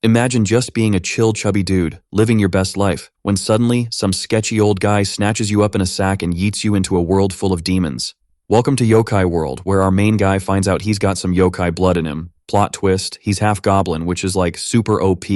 Imagine just being a chill, chubby dude, living your best life, when suddenly some sketchy old guy snatches you up in a sack and yeets you into a world full of demons. Welcome to Yokai World, where our main guy finds out he's got some yokai blood in him. Plot twist, he's half goblin, which is like super OP.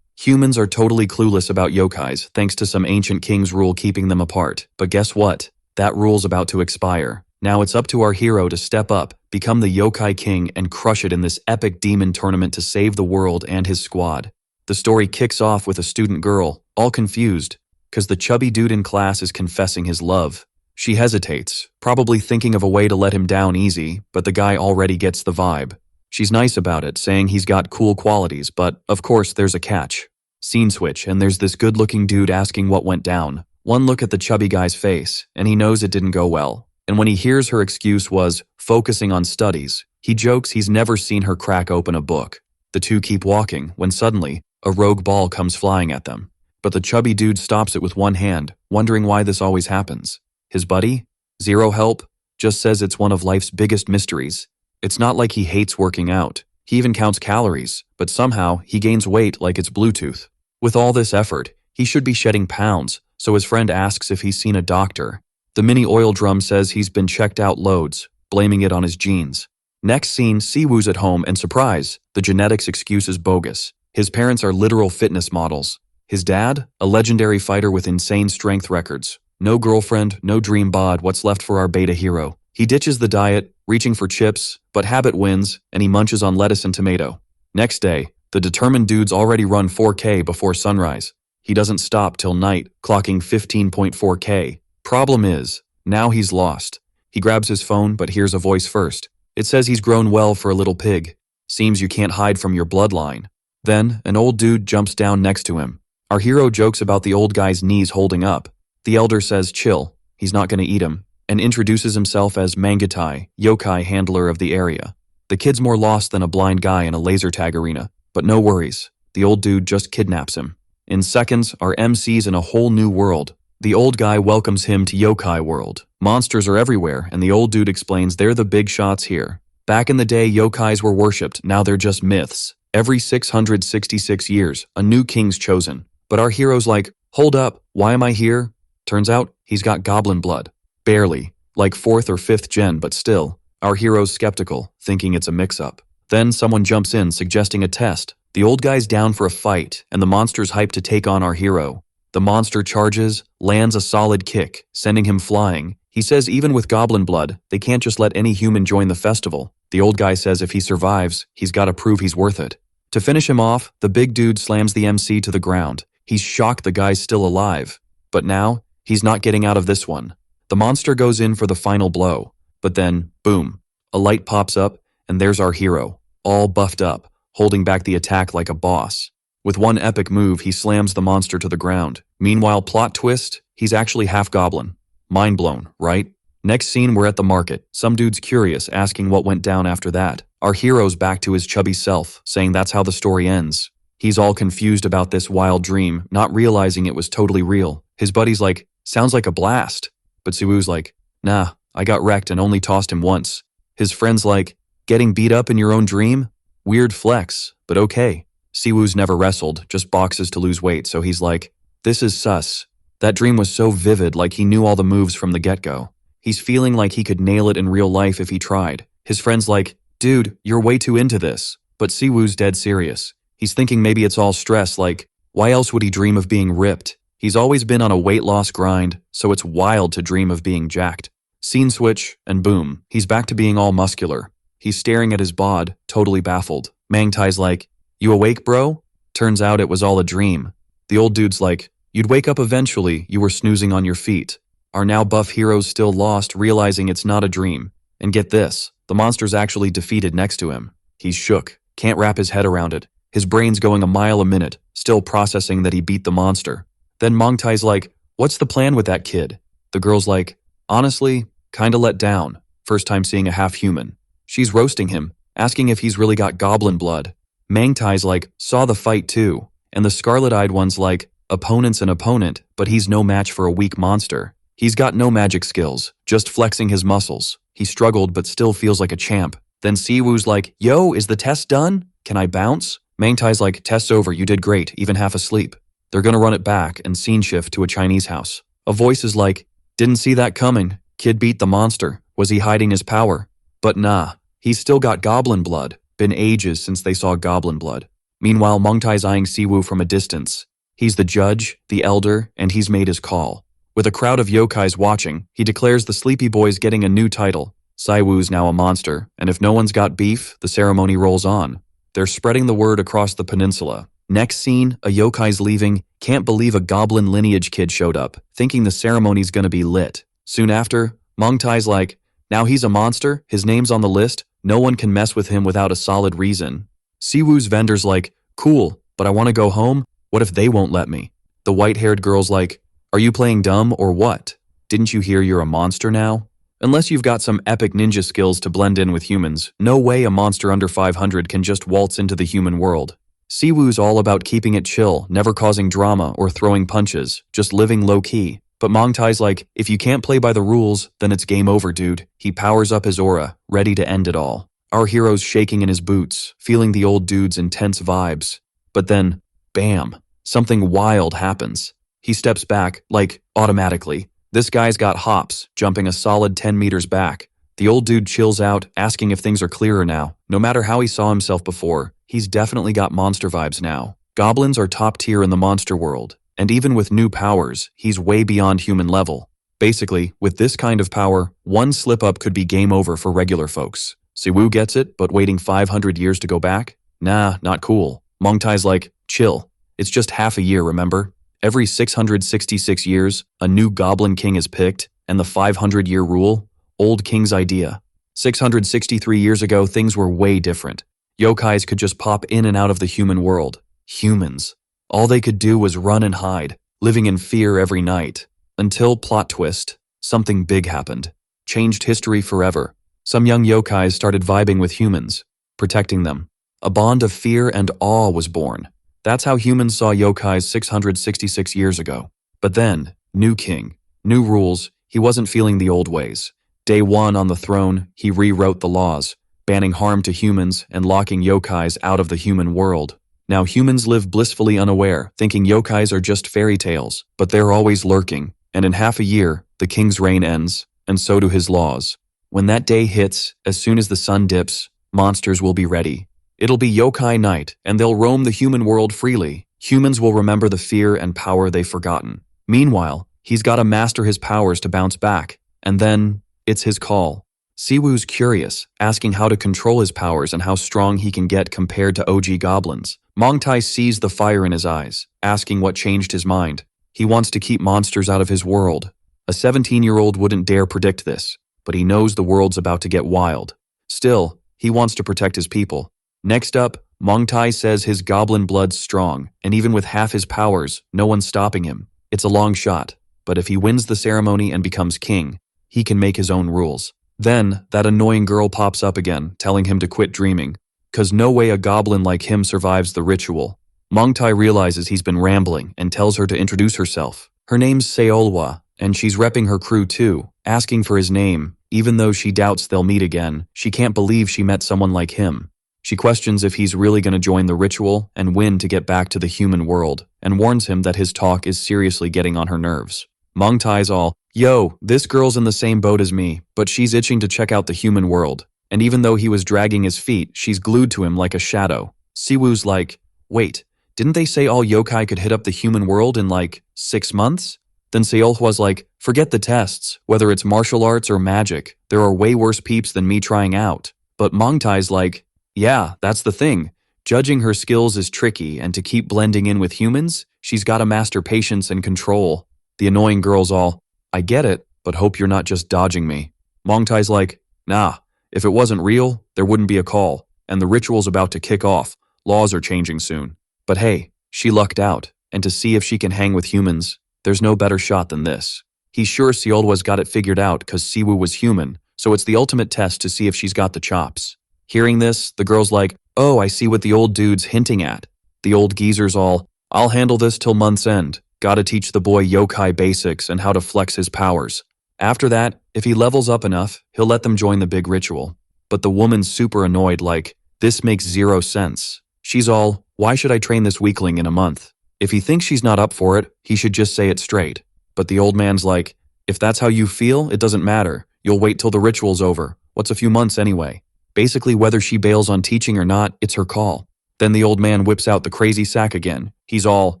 Humans are totally clueless about yokais, thanks to some ancient king's rule keeping them apart. But guess what? That rule's about to expire. Now it's up to our hero to step up, become the yokai king, and crush it in this epic demon tournament to save the world and his squad. The story kicks off with a student girl, all confused, cause the chubby dude in class is confessing his love. She hesitates, probably thinking of a way to let him down easy, but the guy already gets the vibe. She's nice about it, saying he's got cool qualities, but of course there's a catch. Scene switch, and there's this good-looking dude asking what went down. One look at the chubby guy's face, and he knows it didn't go well. And when he hears her excuse was focusing on studies, he jokes he's never seen her crack open a book. The two keep walking, when suddenly, a rogue ball comes flying at them. But the chubby dude stops it with one hand, wondering why this always happens. His buddy? Zero help? Just says it's one of life's biggest mysteries. It's not like he hates working out. He even counts calories, but somehow he gains weight like it's Bluetooth. With all this effort, he should be shedding pounds, so his friend asks if he's seen a doctor. The mini oil drum says he's been checked out loads, blaming it on his genes. Next scene, Siwoo's at home and surprise, the genetics excuse is bogus. His parents are literal fitness models. His dad? A legendary fighter with insane strength records. No girlfriend, no dream bod, what's left for our beta hero. He ditches the diet, reaching for chips, but habit wins, and he munches on lettuce and tomato. Next day, the determined dude's already run 4K before sunrise. He doesn't stop till night, clocking 15.4K. Problem is, now he's lost. He grabs his phone but hears a voice first. It says he's grown well for a little pig. Seems you can't hide from your bloodline. Then, an old dude jumps down next to him. Our hero jokes about the old guy's knees holding up. The elder says chill, he's not gonna eat him, and introduces himself as Mangatai, yokai handler of the area. The kid's more lost than a blind guy in a laser tag arena, but no worries. The old dude just kidnaps him. In seconds, our MC's in a whole new world. The old guy welcomes him to Yokai World. Monsters are everywhere, and the old dude explains they're the big shots here. Back in the day, yokais were worshipped, now they're just myths. Every 666 years, a new king's chosen. But our hero's like, hold up, why am I here? Turns out, he's got goblin blood. Barely. Like 4th or 5th gen, but still. Our hero's skeptical, thinking it's a mix-up. Then someone jumps in, suggesting a test. The old guy's down for a fight, and the monster's hyped to take on our hero. The monster charges, lands a solid kick, sending him flying. He says even with goblin blood, they can't just let any human join the festival. The old guy says if he survives, he's gotta prove he's worth it. To finish him off, the big dude slams the MC to the ground. He's shocked the guy's still alive. But now, he's not getting out of this one. The monster goes in for the final blow. But then, boom, a light pops up, and there's our hero, all buffed up, holding back the attack like a boss. With one epic move, he slams the monster to the ground. Meanwhile, plot twist, he's actually half goblin. Mind blown, right? Next scene, we're at the market. Some dude's curious, asking what went down after that. Our hero's back to his chubby self, saying that's how the story ends. He's all confused about this wild dream, not realizing it was totally real. His buddy's like, sounds like a blast. But Siwoo's like, nah, I got wrecked and only tossed him once. His friend's like, getting beat up in your own dream? Weird flex, but okay. Siwoo's never wrestled, just boxes to lose weight, so he's like, this is sus. That dream was so vivid, like he knew all the moves from the get-go. He's feeling like he could nail it in real life if he tried. His friend's like, dude, you're way too into this. But Siwoo's dead serious. He's thinking maybe it's all stress, like, why else would he dream of being ripped? He's always been on a weight loss grind, so it's wild to dream of being jacked. Scene switch, and boom, he's back to being all muscular. He's staring at his bod, totally baffled. Mangtai's like, you awake, bro? Turns out it was all a dream. The old dude's like, you'd wake up eventually, you were snoozing on your feet. Our now buff hero's still lost, realizing it's not a dream. And get this, the monster's actually defeated next to him. He's shook, can't wrap his head around it. His brain's going a mile a minute, still processing that he beat the monster. Then Mangtai's like, what's the plan with that kid? The girl's like, honestly, kinda let down. First time seeing a half-human. She's roasting him, asking if he's really got goblin blood. Mangtai's like, saw the fight too. And the scarlet-eyed one's like, opponent's an opponent, but he's no match for a weak monster. He's got no magic skills, just flexing his muscles. He struggled but still feels like a champ. Then Siwoo's like, yo, is the test done? Can I bounce? Mangtai's like, test's over, you did great, even half asleep. They're gonna run it back and scene shift to a Chinese house. A voice is like, didn't see that coming. Kid beat the monster. Was he hiding his power? But nah, he's still got goblin blood. Been ages since they saw goblin blood. Meanwhile, Mangtai's eyeing Siwoo from a distance. He's the judge, the elder, and he's made his call. With a crowd of yokais watching, he declares the sleepy boy's getting a new title. Siwoo's now a monster, and if no one's got beef, the ceremony rolls on. They're spreading the word across the peninsula. Next scene, a yokai's leaving, can't believe a goblin lineage kid showed up, thinking the ceremony's gonna be lit. Soon after, Mangtai's like, now he's a monster, his name's on the list, no one can mess with him without a solid reason. Siwoo's vendor's like, cool, but I wanna go home, what if they won't let me? The white-haired girl's like, are you playing dumb or what? Didn't you hear you're a monster now? Unless you've got some epic ninja skills to blend in with humans, no way a monster under 500 can just waltz into the human world. Siwoo's all about keeping it chill, never causing drama or throwing punches, just living low-key. But Mangtai's like, if you can't play by the rules, then it's game over, dude. He powers up his aura, ready to end it all. Our hero's shaking in his boots, feeling the old dude's intense vibes. But then, bam, something wild happens. He steps back, like, automatically. This guy's got hops, jumping a solid 10 meters back. The old dude chills out, asking if things are clearer now. No matter how he saw himself before, he's definitely got monster vibes now. Goblins are top tier in the monster world, and even with new powers, he's way beyond human level. Basically, with this kind of power, one slip-up could be game over for regular folks. Siwoo gets it, but waiting 500 years to go back? Nah, not cool. Mangtai's like, chill. It's just half a year, remember? Every 666 years, a new goblin king is picked, and the 500-year rule? Old king's idea. 663 years ago, things were way different. Yokais could just pop in and out of the human world. Humans. All they could do was run and hide, living in fear every night. Until, plot twist, something big happened. Changed history forever. Some young yokais started vibing with humans, protecting them. A bond of fear and awe was born. That's how humans saw yokais 666 years ago. But then, new king, new rules, he wasn't feeling the old ways. Day one on the throne, he rewrote the laws, banning harm to humans and locking yokais out of the human world. Now humans live blissfully unaware, thinking yokais are just fairy tales, but they're always lurking, and in half a year, the king's reign ends, and so do his laws. When that day hits, as soon as the sun dips, monsters will be ready. It'll be yokai night, and they'll roam the human world freely. Humans will remember the fear and power they've forgotten. Meanwhile, he's got to master his powers to bounce back, and then, it's his call. Siwoo's curious, asking how to control his powers and how strong he can get compared to OG goblins. Mangtai sees the fire in his eyes, asking what changed his mind. He wants to keep monsters out of his world. A 17-year-old wouldn't dare predict this, but he knows the world's about to get wild. Still, he wants to protect his people. Next up, Mangtai says his goblin blood's strong, and even with half his powers, no one's stopping him. It's a long shot, but if he wins the ceremony and becomes king, he can make his own rules. Then, that annoying girl pops up again, telling him to quit dreaming. 'Cause no way a goblin like him survives the ritual. Mangtai realizes he's been rambling and tells her to introduce herself. Her name's Seolhwa, and she's repping her crew too, asking for his name. Even though she doubts they'll meet again, she can't believe she met someone like him. She questions if he's really gonna join the ritual and win to get back to the human world, and warns him that his talk is seriously getting on her nerves. Mangtai's all, yo, this girl's in the same boat as me, but she's itching to check out the human world. And even though he was dragging his feet, she's glued to him like a shadow. Siwoo's like, wait, didn't they say all yokai could hit up the human world in like 6 months? Then Seolhwa's like, forget the tests, whether it's martial arts or magic, there are way worse peeps than me trying out. But Mangtai's like, yeah, that's the thing. Judging her skills is tricky, and to keep blending in with humans, she's gotta master patience and control. The annoying girl's all, I get it, but hope you're not just dodging me. Mangtai's like, nah, if it wasn't real, there wouldn't be a call, and the ritual's about to kick off. Laws are changing soon. But hey, she lucked out, and to see if she can hang with humans, there's no better shot than this. He's sure Seolhwa's got it figured out cause Siwoo was human, so it's the ultimate test to see if she's got the chops. Hearing this, the girl's like, oh, I see what the old dude's hinting at. The old geezer's all, I'll handle this till month's end. Gotta teach the boy yokai basics and how to flex his powers. After that, if he levels up enough, he'll let them join the big ritual. But the woman's super annoyed like, this makes zero sense. She's all, Why should I train this weakling in a month? If he thinks she's not up for it, he should just say it straight. But the old man's like, if that's how you feel, it doesn't matter. You'll wait till the ritual's over. What's a few months anyway? Basically, whether she bails on teaching or not, it's her call. Then the old man whips out the crazy sack again. He's all,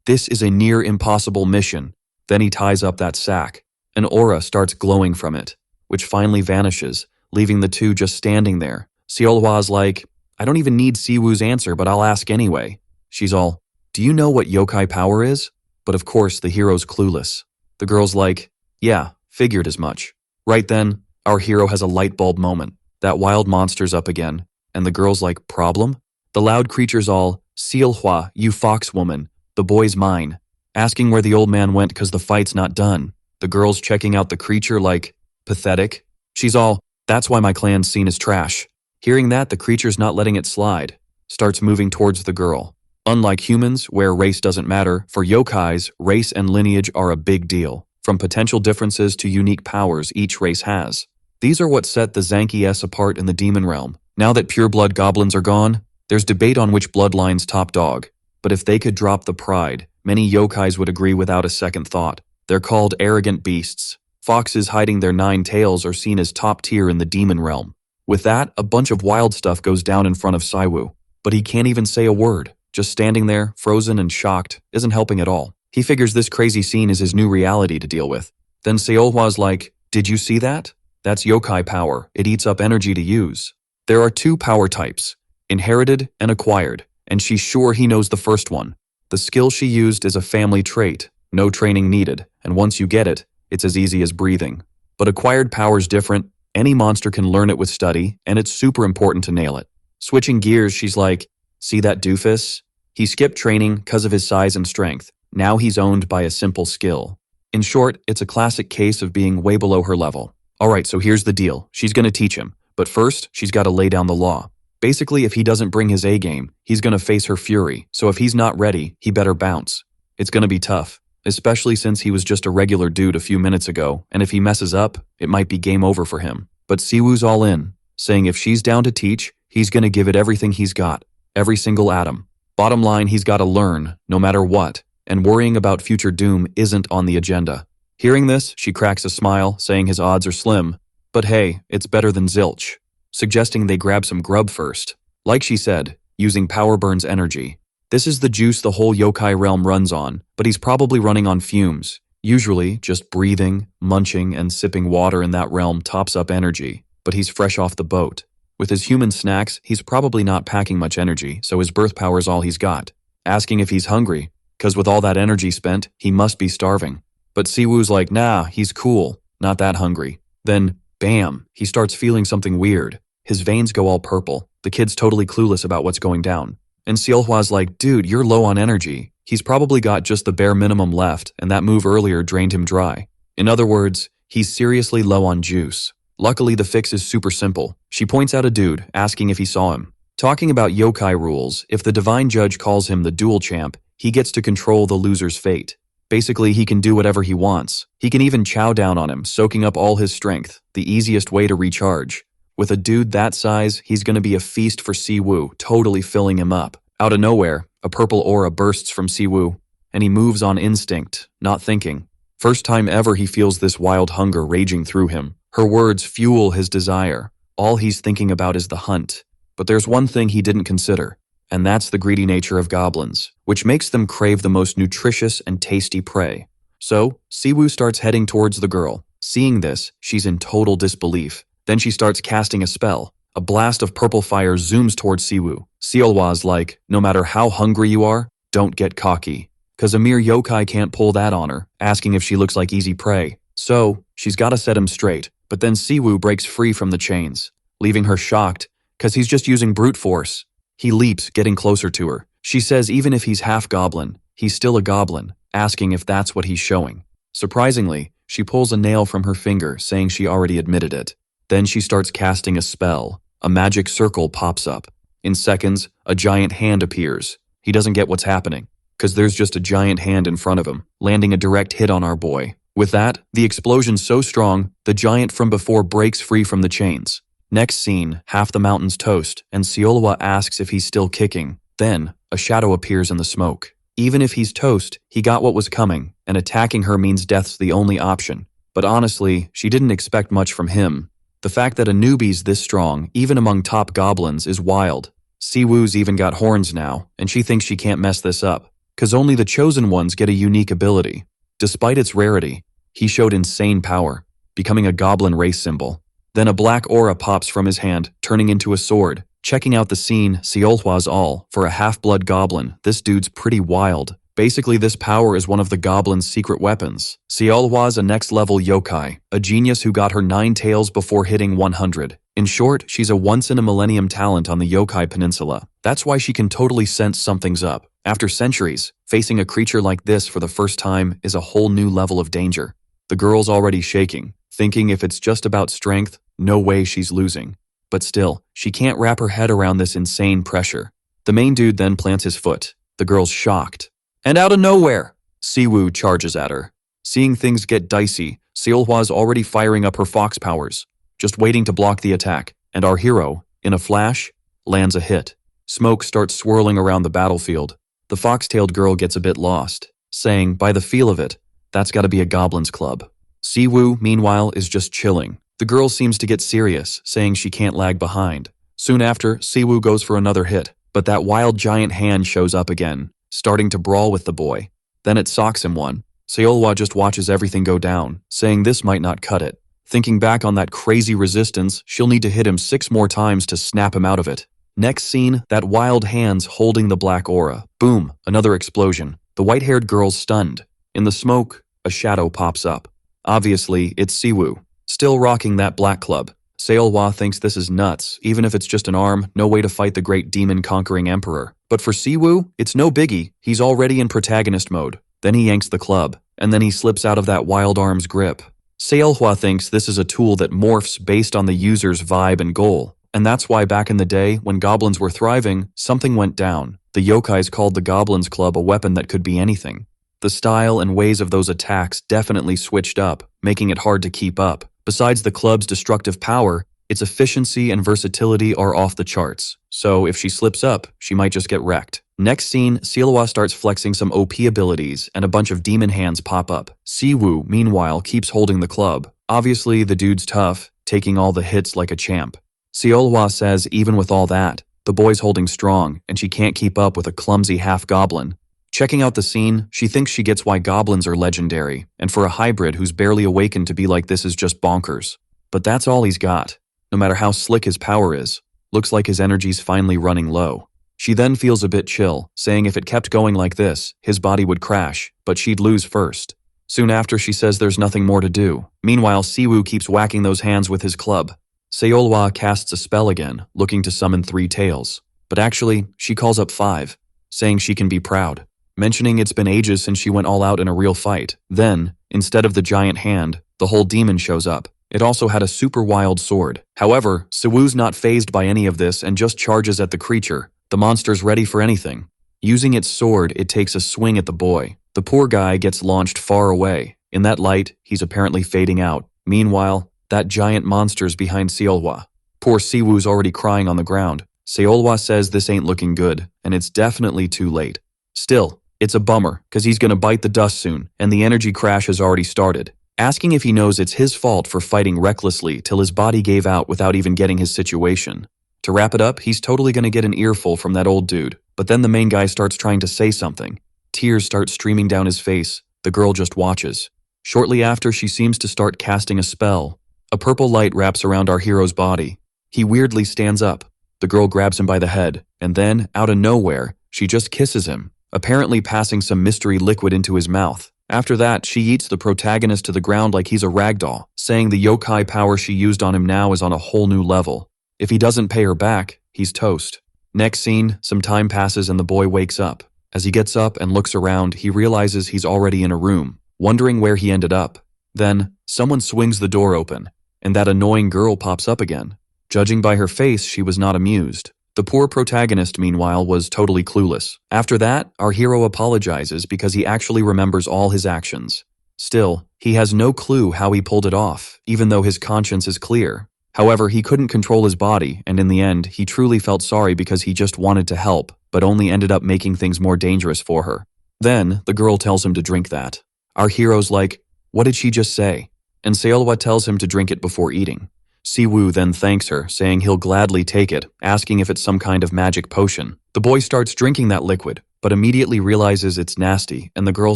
this is a near impossible mission. Then he ties up that sack. An aura starts glowing from it, which finally vanishes, leaving the two just standing there. Seolhwa's like, I don't even need Siwoo's answer, but I'll ask anyway. She's all, do you know what yokai power is? But of course, the hero's clueless. The girl's like, yeah, figured as much. Right then, our hero has a light bulb moment. That wild monster's up again, and the girl's like, problem? The loud creature's all, Seolhwa, you fox woman, the boy's mine. Asking where the old man went because the fight's not done. The girl's checking out the creature like, pathetic. She's all, that's why my clan's seen as trash. Hearing that, the creature's not letting it slide. Starts moving towards the girl. Unlike humans, where race doesn't matter, for yokais, race and lineage are a big deal. From potential differences to unique powers each race has. These are what set the Zanki-s apart in the demon realm. Now that pureblood goblins are gone, there's debate on which bloodline's top dog. But if they could drop the pride, many yokais would agree without a second thought. They're called arrogant beasts. Foxes hiding their 9 tails are seen as top tier in the demon realm. With that, a bunch of wild stuff goes down in front of Siwoo. But he can't even say a word. Just standing there, frozen and shocked, isn't helping at all. He figures this crazy scene is his new reality to deal with. Then Seolhwa's like, did you see that? That's yokai power. It eats up energy to use. There are 2 power types, inherited and acquired, and she's sure he knows the first one. The skill she used is a family trait, no training needed, and once you get it, it's as easy as breathing. But acquired power's different. Any monster can learn it with study, and it's super important to nail it. Switching gears, she's like, see that doofus? He skipped training because of his size and strength. Now he's owned by a simple skill. In short, it's a classic case of being way below her level. Alright, so here's the deal. She's gonna teach him. But first, she's gotta lay down the law. Basically, if he doesn't bring his A game, he's gonna face her fury. So if he's not ready, he better bounce. It's gonna be tough, especially since he was just a regular dude a few minutes ago, and if he messes up, it might be game over for him. But Siwoo's all in, saying if she's down to teach, he's gonna give it everything he's got. Every single atom. Bottom line, he's gotta learn, no matter what, and worrying about future doom isn't on the agenda. Hearing this, she cracks a smile, saying his odds are slim. But hey, it's better than zilch. Suggesting they grab some grub first. Like she said, using power burns energy. This is the juice the whole yokai realm runs on, but he's probably running on fumes. Usually, just breathing, munching, and sipping water in that realm tops up energy, but he's fresh off the boat. With his human snacks, he's probably not packing much energy, so his birth power's all he's got. Asking if he's hungry, cause with all that energy spent, he must be starving. But Siwoo's like, nah, he's cool, not that hungry. Then, bam, he starts feeling something weird. His veins go all purple. The kid's totally clueless about what's going down. And Seolhwa's like, dude, you're low on energy. He's probably got just the bare minimum left, and that move earlier drained him dry. In other words, he's seriously low on juice. Luckily, the fix is super simple. She points out a dude, asking if he saw him. Talking about yokai rules, if the divine judge calls him the duel champ, he gets to control the loser's fate. Basically, he can do whatever he wants. He can even chow down on him, soaking up all his strength, the easiest way to recharge. With a dude that size, he's gonna be a feast for Siwoo, totally filling him up. Out of nowhere, a purple aura bursts from Siwoo, and he moves on instinct, not thinking. First time ever he feels this wild hunger raging through him. Her words fuel his desire. All he's thinking about is the hunt. But there's one thing he didn't consider, and that's the greedy nature of goblins, which makes them crave the most nutritious and tasty prey. So, Siwoo starts heading towards the girl. Seeing this, she's in total disbelief. Then she starts casting a spell. A blast of purple fire zooms towards Siwoo. Seolhwa's like, no matter how hungry you are, don't get cocky. Cause a mere yokai can't pull that on her, asking if she looks like easy prey. So, she's gotta set him straight. But then Siwoo breaks free from the chains, leaving her shocked, cause he's just using brute force. He leaps, getting closer to her. She says even if he's half goblin, he's still a goblin, asking if that's what he's showing. Surprisingly, she pulls a nail from her finger, saying she already admitted it. Then she starts casting a spell. A magic circle pops up. In seconds, a giant hand appears. He doesn't get what's happening, cause there's just a giant hand in front of him, landing a direct hit on our boy. With that, the explosion's so strong, the giant from before breaks free from the chains. Next scene, half the mountain's toast, and Seolhwa asks if he's still kicking. Then, a shadow appears in the smoke. Even if he's toast, he got what was coming, and attacking her means death's the only option. But honestly, she didn't expect much from him. The fact that a newbie's this strong, even among top goblins, is wild. Siwoo's even got horns now, and she thinks she can't mess this up, 'cause only the chosen ones get a unique ability. Despite its rarity, he showed insane power, becoming a goblin race symbol. Then a black aura pops from his hand, turning into a sword. Checking out the scene, Seolhwa's all. For a half-blood goblin, this dude's pretty wild. Basically, this power is one of the goblin's secret weapons. Seolhwa's a next-level yokai, a genius who got her 9 tails before hitting 100. In short, she's a once-in-a-millennium talent on the yokai peninsula. That's why she can totally sense something's up. After centuries, facing a creature like this for the first time is a whole new level of danger. The girl's already shaking, thinking if it's just about strength, no way she's losing. But still, she can't wrap her head around this insane pressure. The main dude then plants his foot. The girl's shocked. And out of nowhere, Siwoo charges at her. Seeing things get dicey, Seolhwa's already firing up her fox powers, just waiting to block the attack, and our hero, in a flash, lands a hit. Smoke starts swirling around the battlefield. The fox-tailed girl gets a bit lost, saying, by the feel of it, that's gotta be a goblin's club. Siwoo, meanwhile, is just chilling. The girl seems to get serious, saying she can't lag behind. Soon after, Siwoo goes for another hit, but that wild giant hand shows up again, starting to brawl with the boy. Then it socks him one. Seolhwa just watches everything go down, saying this might not cut it. Thinking back on that crazy resistance, she'll need to hit him 6 more times to snap him out of it. Next scene, that wild hand's holding the black aura. Boom, another explosion. The white-haired girl's stunned. In the smoke, a shadow pops up. Obviously, it's Siwoo, still rocking that black club. Seolhwa thinks this is nuts. Even if it's just an arm, no way to fight the great demon-conquering emperor. But for Siwoo, it's no biggie. He's already in protagonist mode. Then he yanks the club, and then he slips out of that wild arm's grip. Seolhwa thinks this is a tool that morphs based on the user's vibe and goal. And that's why back in the day, when goblins were thriving, something went down. The yokais called the Goblins Club a weapon that could be anything. The style and ways of those attacks definitely switched up, making it hard to keep up. Besides the club's destructive power, its efficiency and versatility are off the charts. So if she slips up, she might just get wrecked. Next scene, Seolhwa starts flexing some OP abilities and a bunch of demon hands pop up. Siwoo, meanwhile, keeps holding the club. Obviously, the dude's tough, taking all the hits like a champ. Seolhwa says even with all that, the boy's holding strong and she can't keep up with a clumsy half-goblin. Checking out the scene, she thinks she gets why goblins are legendary, and for a hybrid who's barely awakened to be like this is just bonkers. But that's all he's got. No matter how slick his power is, looks like his energy's finally running low. She then feels a bit chill, saying if it kept going like this, his body would crash, but she'd lose first. Soon after, she says there's nothing more to do. Meanwhile, Siwoo keeps whacking those hands with his club. Seolhwa casts a spell again, looking to summon 3 tails. But actually, she calls up 5, saying she can be proud, mentioning it's been ages since she went all out in a real fight. Then, instead of the giant hand, the whole demon shows up. It also had a super wild sword. However, Siwoo's not fazed by any of this and just charges at the creature. The monster's ready for anything. Using its sword, it takes a swing at the boy. The poor guy gets launched far away. In that light, he's apparently fading out. Meanwhile, that giant monster's behind Seolhwa. Poor Siwoo's already crying on the ground. Seolhwa says this ain't looking good, and it's definitely too late. Still, it's a bummer, cause he's gonna bite the dust soon, and the energy crash has already started. Asking if he knows it's his fault for fighting recklessly till his body gave out without even getting his situation. To wrap it up, he's totally gonna get an earful from that old dude, but then the main guy starts trying to say something. Tears start streaming down his face. The girl just watches. Shortly after, she seems to start casting a spell. A purple light wraps around our hero's body. He weirdly stands up. The girl grabs him by the head, and then, out of nowhere, she just kisses him, apparently passing some mystery liquid into his mouth. After that, she eats the protagonist to the ground like he's a ragdoll, saying the yokai power she used on him now is on a whole new level. If he doesn't pay her back, he's toast. Next scene, some time passes and the boy wakes up. As he gets up and looks around, he realizes he's already in a room, wondering where he ended up. Then, someone swings the door open, and that annoying girl pops up again. Judging by her face, she was not amused. The poor protagonist, meanwhile, was totally clueless. After that, our hero apologizes because he actually remembers all his actions. Still, he has no clue how he pulled it off, even though his conscience is clear. However, he couldn't control his body, and in the end, he truly felt sorry because he just wanted to help, but only ended up making things more dangerous for her. Then, the girl tells him to drink that. Our hero's like, "What did she just say?" And Seolhwa tells him to drink it before eating. Siwoo then thanks her, saying he'll gladly take it, asking if it's some kind of magic potion. The boy starts drinking that liquid, but immediately realizes it's nasty, and the girl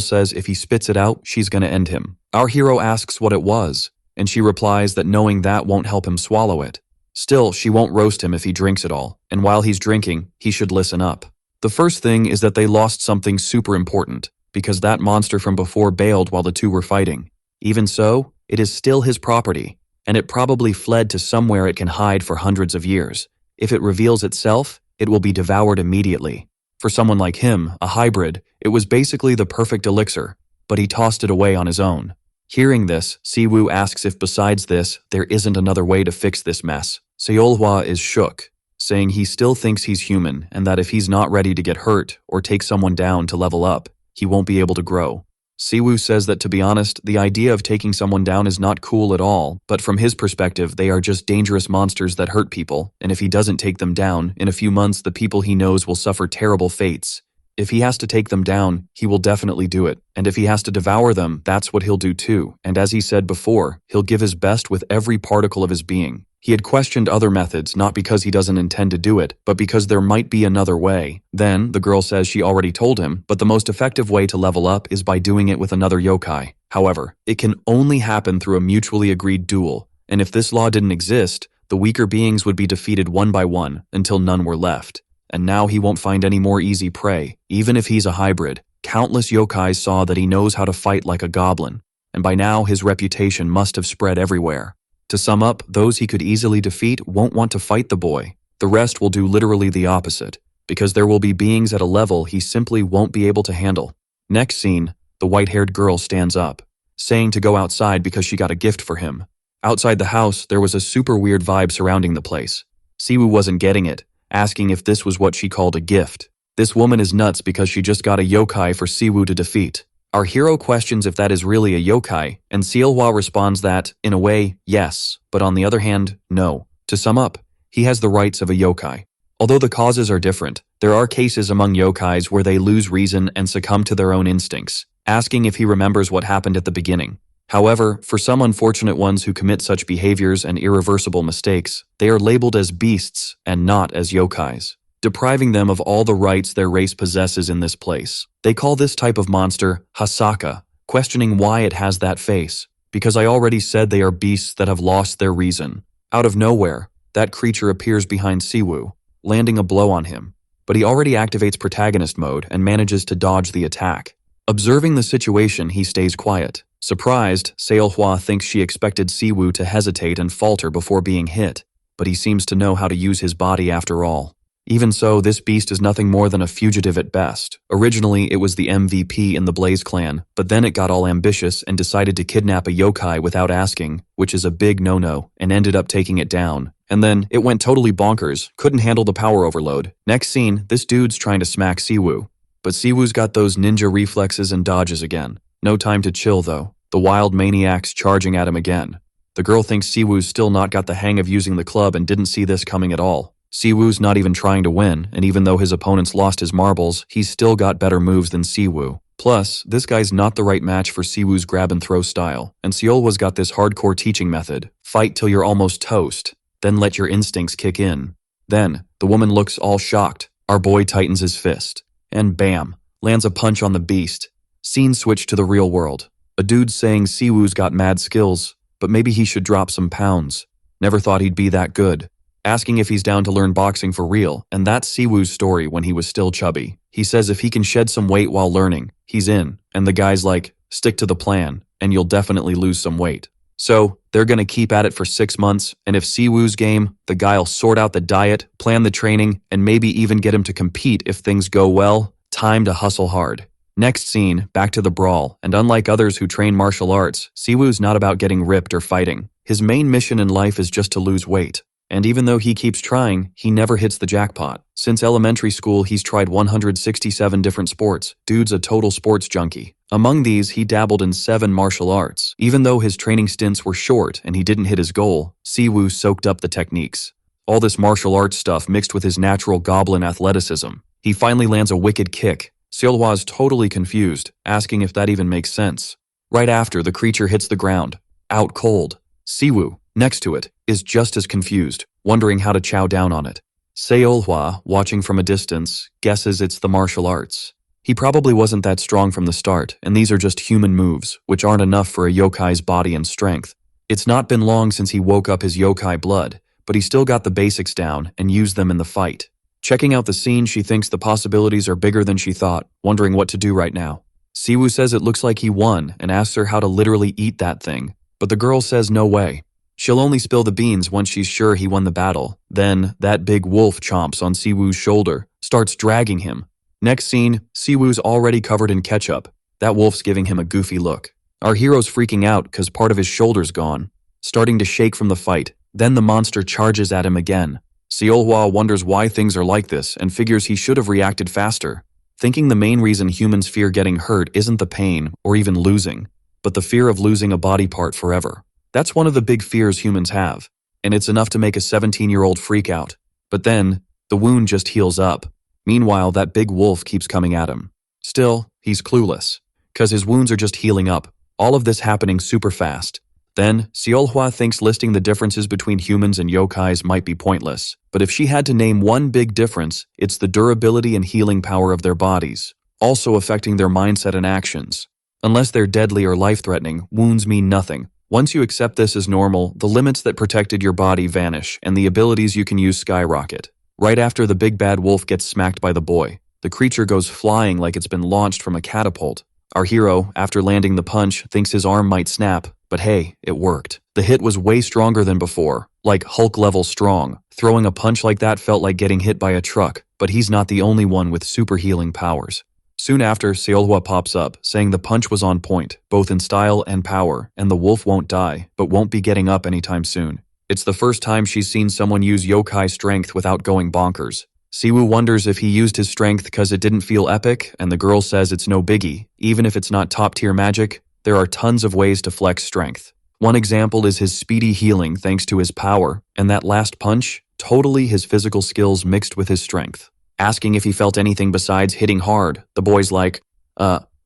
says if he spits it out, she's gonna end him. Our hero asks what it was, and she replies that knowing that won't help him swallow it. Still, she won't roast him if he drinks it all, and while he's drinking, he should listen up. The first thing is that they lost something super important, because that monster from before bailed while the two were fighting. Even so, it is still his property, and it probably fled to somewhere it can hide for hundreds of years. If it reveals itself, it will be devoured immediately. For someone like him, a hybrid, it was basically the perfect elixir, but he tossed it away on his own. Hearing this, Siwoo asks if besides this, there isn't another way to fix this mess. Seolhwa is shook, saying he still thinks he's human and that if he's not ready to get hurt or take someone down to level up, he won't be able to grow. Siwoo says that to be honest, the idea of taking someone down is not cool at all, but from his perspective, they are just dangerous monsters that hurt people, and if he doesn't take them down, in a few months the people he knows will suffer terrible fates. If he has to take them down, he will definitely do it, and if he has to devour them, that's what he'll do too, and as he said before, he'll give his best with every particle of his being. He had questioned other methods not because he doesn't intend to do it, but because there might be another way. Then, the girl says she already told him, but the most effective way to level up is by doing it with another yokai. However, it can only happen through a mutually agreed duel, and if this law didn't exist, the weaker beings would be defeated one by one until none were left. And now he won't find any more easy prey. Even if he's a hybrid, countless yokais saw that he knows how to fight like a goblin, and by now his reputation must have spread everywhere. To sum up, those he could easily defeat won't want to fight the boy. The rest will do literally the opposite, because there will be beings at a level he simply won't be able to handle. Next scene, the white-haired girl stands up, saying to go outside because she got a gift for him. Outside the house, there was a super weird vibe surrounding the place. Siwoo wasn't getting it, asking if this was what she called a gift. This woman is nuts because she just got a yokai for Siwoo to defeat. Our hero questions if that is really a yokai, and Seolhwa responds that, in a way, yes, but on the other hand, no. To sum up, he has the rights of a yokai. Although the causes are different, there are cases among yokais where they lose reason and succumb to their own instincts, asking if he remembers what happened at the beginning. However, for some unfortunate ones who commit such behaviors and irreversible mistakes, they are labeled as beasts and not as yokais, depriving them of all the rights their race possesses in this place. They call this type of monster Hasaka, questioning why it has that face, because I already said they are beasts that have lost their reason. Out of nowhere, that creature appears behind Siwoo, landing a blow on him, but he already activates protagonist mode and manages to dodge the attack. Observing the situation, he stays quiet. Surprised, Seolhwa thinks she expected Siwoo to hesitate and falter before being hit, but he seems to know how to use his body after all. Even so, this beast is nothing more than a fugitive at best. Originally, it was the MVP in the Blaze clan, but then it got all ambitious and decided to kidnap a yokai without asking, which is a big no-no, and ended up taking it down. And then, it went totally bonkers, couldn't handle the power overload. Next scene, this dude's trying to smack Siwoo. But Siwoo's got those ninja reflexes and dodges again. No time to chill though. The wild maniac's charging at him again. The girl thinks Siwoo's still not got the hang of using the club and didn't see this coming at all. Siwoo's not even trying to win, and even though his opponents lost his marbles, he's still got better moves than Siwoo. Plus, this guy's not the right match for Siwoo's grab and throw style, and Seolhwa's got this hardcore teaching method. Fight till you're almost toast, then let your instincts kick in. Then, the woman looks all shocked. Our boy tightens his fist, and bam, lands a punch on the beast. Scene switch to the real world. A dude saying Siwoo's got mad skills, but maybe he should drop some pounds. Never thought he'd be that good. Asking if he's down to learn boxing for real, and that's Siwoo's story when he was still chubby. He says if he can shed some weight while learning, he's in, and the guy's like, stick to the plan, and you'll definitely lose some weight. So, they're gonna keep at it for 6 months, and if Siwoo's game, the guy'll sort out the diet, plan the training, and maybe even get him to compete if things go well. Time to hustle hard. Next scene, back to the brawl, and unlike others who train martial arts, Siwoo's not about getting ripped or fighting. His main mission in life is just to lose weight. And even though he keeps trying, he never hits the jackpot. Since elementary school, he's tried 167 different sports. Dude's a total sports junkie. Among these, he dabbled in 7 martial arts. Even though his training stints were short and he didn't hit his goal, Siwoo soaked up the techniques. All this martial arts stuff mixed with his natural goblin athleticism. He finally lands a wicked kick. Seolhwa is totally confused, asking if that even makes sense. Right after, the creature hits the ground, out cold. Siwoo, next to it, is just as confused, wondering how to chow down on it. Seolhwa, watching from a distance, guesses it's the martial arts. He probably wasn't that strong from the start, and these are just human moves, which aren't enough for a yokai's body and strength. It's not been long since he woke up his yokai blood, but he still got the basics down and used them in the fight. Checking out the scene, she thinks the possibilities are bigger than she thought, wondering what to do right now. Siwoo says it looks like he won and asks her how to literally eat that thing, but the girl says no way. She'll only spill the beans once she's sure he won the battle. Then, that big wolf chomps on Siwoo's shoulder, starts dragging him. Next scene, Siwoo's already covered in ketchup. That wolf's giving him a goofy look. Our hero's freaking out because part of his shoulder's gone, starting to shake from the fight. Then the monster charges at him again. Seolhwa wonders why things are like this and figures he should have reacted faster, thinking the main reason humans fear getting hurt isn't the pain or even losing, but the fear of losing a body part forever. That's one of the big fears humans have, and it's enough to make a 17-year-old freak out. But then, the wound just heals up. Meanwhile, that big wolf keeps coming at him. Still, he's clueless, because his wounds are just healing up, all of this happening super fast. Then, Seolhwa thinks listing the differences between humans and yokais might be pointless, but if she had to name one big difference, it's the durability and healing power of their bodies, also affecting their mindset and actions. Unless they're deadly or life-threatening, wounds mean nothing. Once you accept this as normal, the limits that protected your body vanish, and the abilities you can use skyrocket. Right after the big bad wolf gets smacked by the boy, the creature goes flying like it's been launched from a catapult. Our hero, after landing the punch, thinks his arm might snap, but hey, it worked. The hit was way stronger than before, like Hulk-level strong. Throwing a punch like that felt like getting hit by a truck, but he's not the only one with super healing powers. Soon after, Seolhwa pops up, saying the punch was on point, both in style and power, and the wolf won't die, but won't be getting up anytime soon. It's the first time she's seen someone use yokai strength without going bonkers. Siwoo wonders if he used his strength because it didn't feel epic, and the girl says it's no biggie. Even if it's not top-tier magic, there are tons of ways to flex strength. One example is his speedy healing thanks to his power, and that last punch, totally his physical skills mixed with his strength. Asking if he felt anything besides hitting hard, the boy's like,